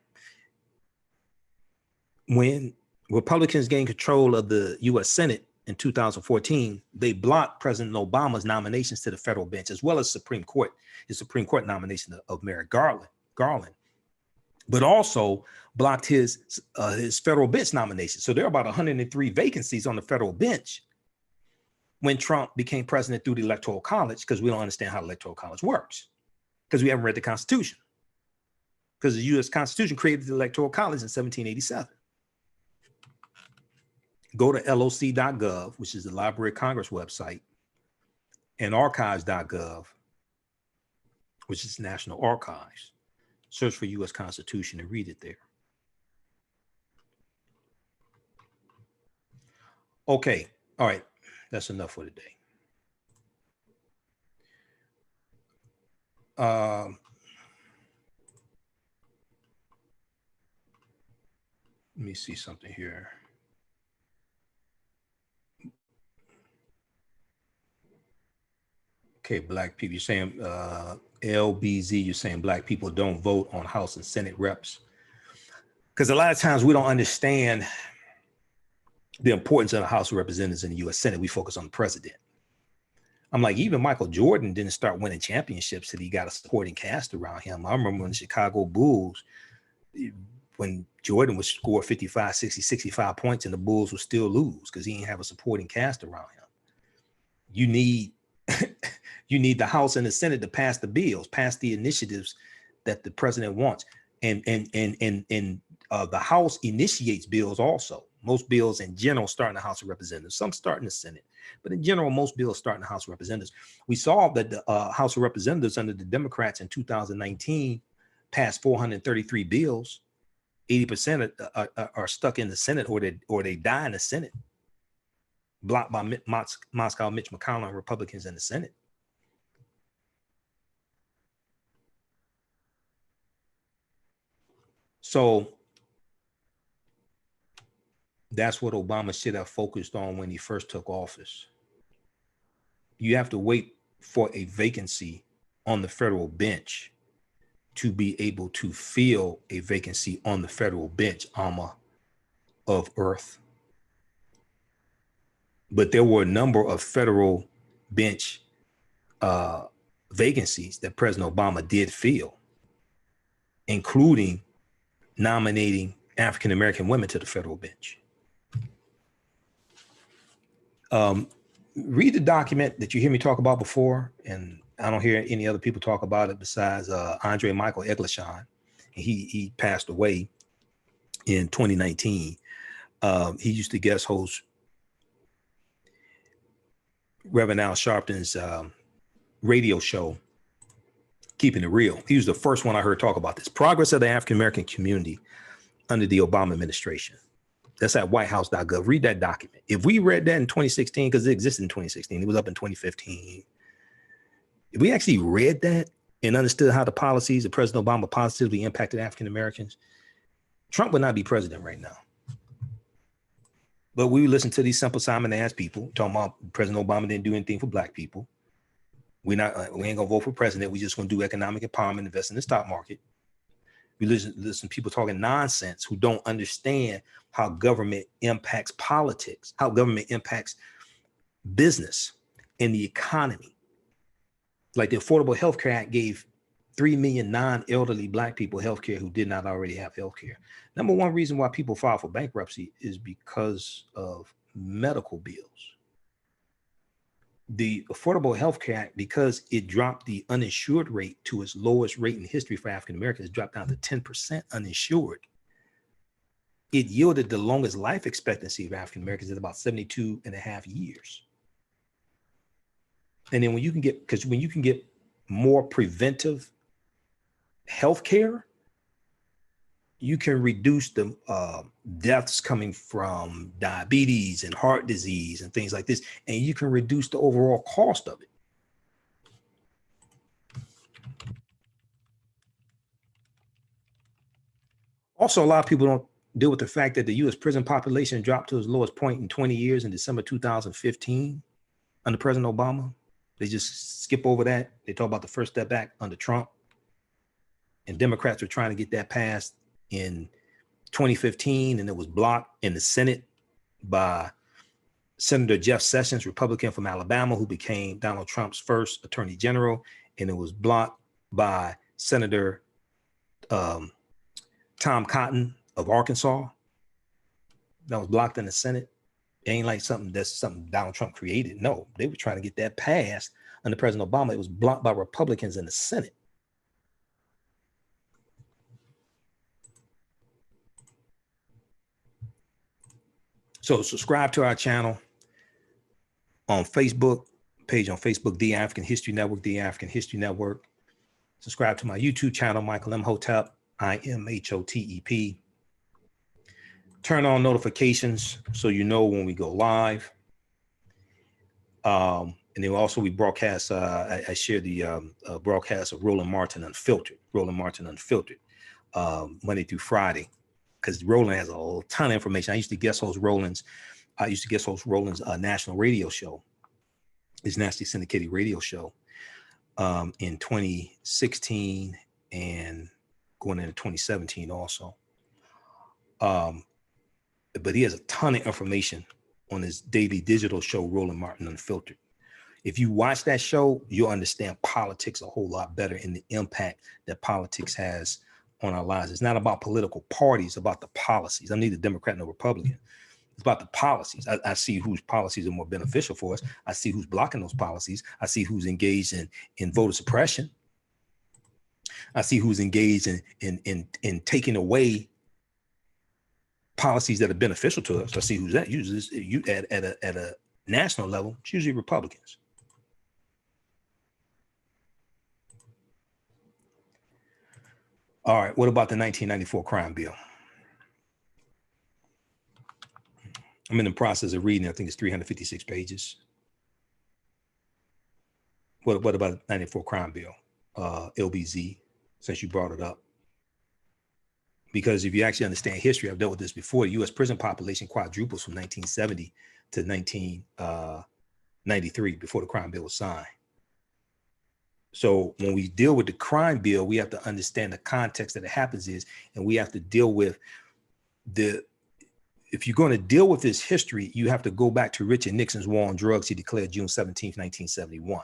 When Republicans gained control of the U.S. Senate in 2014, they blocked President Obama's nominations to the federal bench, as well as his Supreme Court nomination of Merrick Garland, but also blocked his federal bench nomination. So there are about 103 vacancies on the federal bench when Trump became president through the Electoral College, because we don't understand how the Electoral College works, because we haven't read the Constitution, because the U.S. Constitution created the Electoral College in 1787. Go to loc.gov, which is the Library of Congress website, and archives.gov, which is National Archives. Search for U.S. Constitution and read it there. Okay, all right, that's enough for today. Let me see something here. Okay, black people, you're saying LBZ, you're saying black people don't vote on House and Senate reps. Because a lot of times we don't understand the importance of the House of Representatives in the U.S. Senate. We focus on the president. I'm like, even Michael Jordan didn't start winning championships till he got a supporting cast around him. I remember when the Chicago Bulls, when Jordan would score 55, 60, 65 points and the Bulls would still lose because he didn't have a supporting cast around him. You need you need the House and the Senate to pass the bills, pass the initiatives that the president wants. And the House initiates bills also. Most bills in general start in the House of Representatives. Some start in the Senate, but in general, most bills start in the House of Representatives. We saw that the House of Representatives under the Democrats in 2019 passed 433 bills. 80% are stuck in the Senate, or they die in the Senate, blocked by Moscow, Mitch McConnell, and Republicans in the Senate. So that's what Obama should have focused on when he first took office. You have to wait for a vacancy on the federal bench to be able to fill a vacancy on the federal bench, of Earth. But there were a number of federal bench vacancies that President Obama did fill, including nominating African-American women to the federal bench. Read the document that you hear me talk about before, and I don't hear any other people talk about it besides Andre Michael Eglishon. He passed away in 2019. He used to guest host Reverend Al Sharpton's radio show, Keeping It Real. He was the first one I heard talk about this. Progress of the African-American community under the Obama administration. That's at whitehouse.gov. Read that document. If we read that in 2016, because it existed in 2016, it was up in 2015. If we actually read that and understood how the policies of President Obama positively impacted African Americans, Trump would not be president right now. But we listen to these simple Simon ass people talking about President Obama didn't do anything for black people. We ain't gonna vote for president. We just gonna do economic empowerment, invest in the stock market. We listen to people talking nonsense who don't understand how government impacts politics, how government impacts business and the economy. Like the Affordable Health Care Act gave 3 million non-elderly black people health care who did not already have health care. Number one reason why people file for bankruptcy is because of medical bills. The Affordable Health Care Act, because it dropped the uninsured rate to its lowest rate in history for African Americans, dropped down to 10% uninsured. It yielded the longest life expectancy of African Americans at about 72 and a half years. And then when you can get more preventive health care, you can reduce the deaths coming from diabetes and heart disease and things like this, and you can reduce the overall cost of it. Also, a lot of people don't deal with the fact that the U.S. prison population dropped to its lowest point in 20 years in December 2015 under President Obama. They just skip over that. They talk about the First Step Act under Trump. And Democrats were trying to get that passed in 2015, and it was blocked in the Senate by Senator Jeff Sessions, Republican from Alabama, who became Donald Trump's first attorney general. And it was blocked by Senator Tom Cotton of Arkansas. That was blocked in the Senate. It ain't like something Donald Trump created. No, they were trying to get that passed under President Obama. It was blocked by Republicans in the Senate. So subscribe to our channel on Facebook, page on Facebook, The African History Network, The African History Network. Subscribe to my YouTube channel, Michael Imhotep, Imhotep. Turn on notifications so you know when we go live. And then also we broadcast, I share the broadcast of Roland Martin Unfiltered, Monday through Friday. Because Roland has a ton of information. I used to guest host Roland's national radio show, his nationally syndicated radio show, in 2016 and going into 2017 also. But he has a ton of information on his daily digital show, Roland Martin Unfiltered. If you watch that show, you'll understand politics a whole lot better and the impact that politics has on our lives. It's not about political parties, it's about the policies. I'm neither Democrat nor Republican. It's about the policies. I see whose policies are more beneficial for us. I see who's blocking those policies. I see who's engaged in voter suppression. I see who's engaged in taking away policies that are beneficial to us. I see who's that uses you at a national level. It's usually Republicans. All right, what about the 1994 crime bill? I'm in the process of reading. I think it's 356 pages. What about the 94 crime bill, LBZ, since you brought it up? Because if you actually understand history, I've dealt with this before, the U.S. prison population quadruples from 1970 to 1993 before the crime bill was signed. So when we deal with the crime bill, we have to understand the context that it happens is, and we have to deal with if you're going to deal with this history, you have to go back to Richard Nixon's war on drugs he declared June 17, 1971.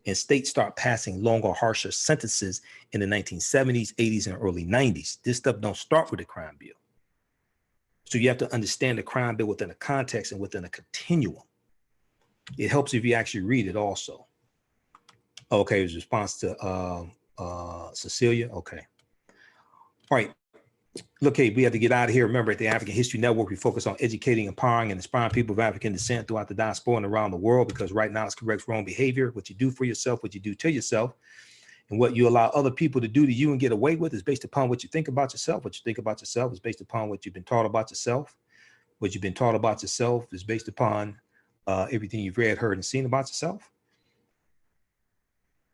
And states start passing longer, harsher sentences in the 1970s, 80s, and early 90s. This stuff don't start with the crime bill. So you have to understand the crime bill within a context and within a continuum. It helps if you actually read it also. Okay, his response to Cecilia. Okay. All right. Look, hey, we have to get out of here. Remember, at the African History Network, we focus on educating, empowering, and inspiring people of African descent throughout the diaspora and around the world, because right now it's corrects wrong behavior. What you do for yourself, what you do to yourself, and what you allow other people to do to you and get away with is based upon what you think about yourself. What you think about yourself is based upon what you've been taught about yourself. what you've been taught about yourself is based upon everything you've read, heard, and seen about yourself.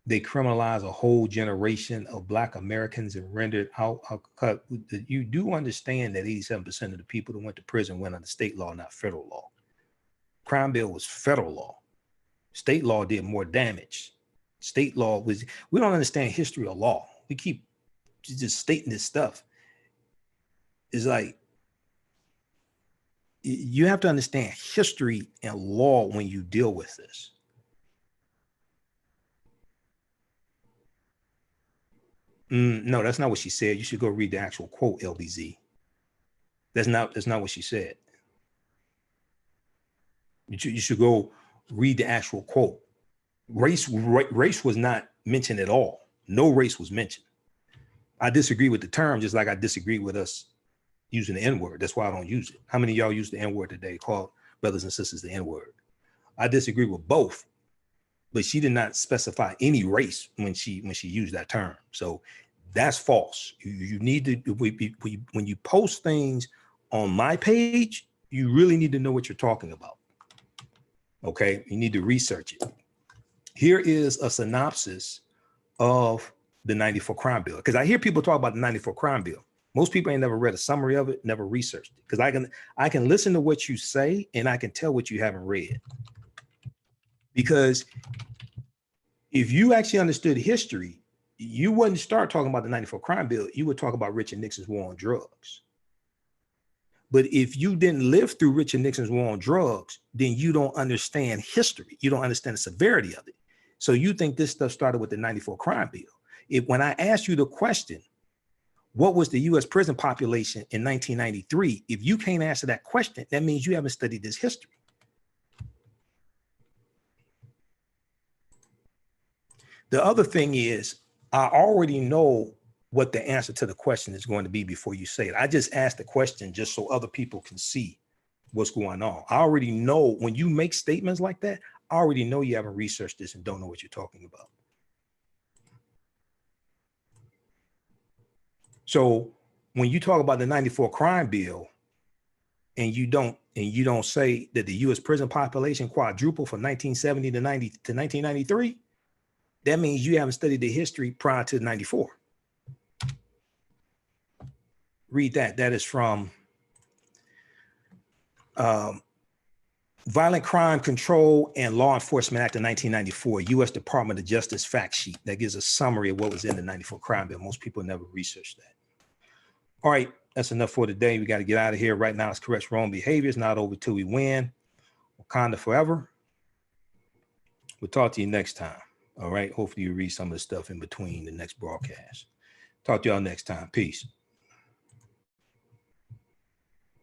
They criminalize a whole generation of Black Americans and rendered out. You do understand that 87% of the people that went to prison went under state law, not federal law. Crime bill was federal law. State law did more damage. State law was, we don't understand history of law. We keep just stating this stuff. It's like, you have to understand history and law when you deal with this. No, that's not what she said. You should go read the actual quote, LBZ. That's not what she said. You should go read the actual quote. Race was not mentioned at all. No race was mentioned. I disagree with the term, just like I disagree with us using the N-word. That's why I don't use it. How many of y'all use the N-word today, call brothers and sisters the N-word? I disagree with both, but she did not specify any race when she used that term. So that's false. You need to, when you post things on my page, you really need to know what you're talking about. Okay, you need to research it. Here is a synopsis of the 94 crime bill, because I hear people talk about the 94 crime bill. Most people ain't never read a summary of it, never researched it, because I can listen to what you say and I can tell what you haven't read. Because if you actually understood history, you wouldn't start talking about the 94 crime bill. You would talk about Richard Nixon's war on drugs. But if you didn't live through Richard Nixon's war on drugs, then you don't understand history. You don't understand the severity of it. So you think this stuff started with the 94 crime bill. When I asked you the question, what was the US prison population in 1993? If you can't answer that question, that means you haven't studied this history. The other thing is, I already know what the answer to the question is going to be before you say it. I just asked the question just so other people can see what's going on. I already know when you make statements like that, I already know you haven't researched this and don't know what you're talking about. So when you talk about the 94 crime bill and you don't say that the US prison population quadrupled from 1970 to 1993, that means you haven't studied the history prior to 94. Read that. That is from Violent Crime Control and Law Enforcement Act of 1994, U.S. Department of Justice fact sheet. That gives a summary of what was in the 94 crime bill. Most people never researched that. All right, that's enough for today. We got to get out of here. Right now, it's correct wrong behavior. It's not over till we win. Wakanda forever. We'll talk to you next time. All right. Hopefully you read some of the stuff in between the next broadcast. Talk to y'all next time. Peace.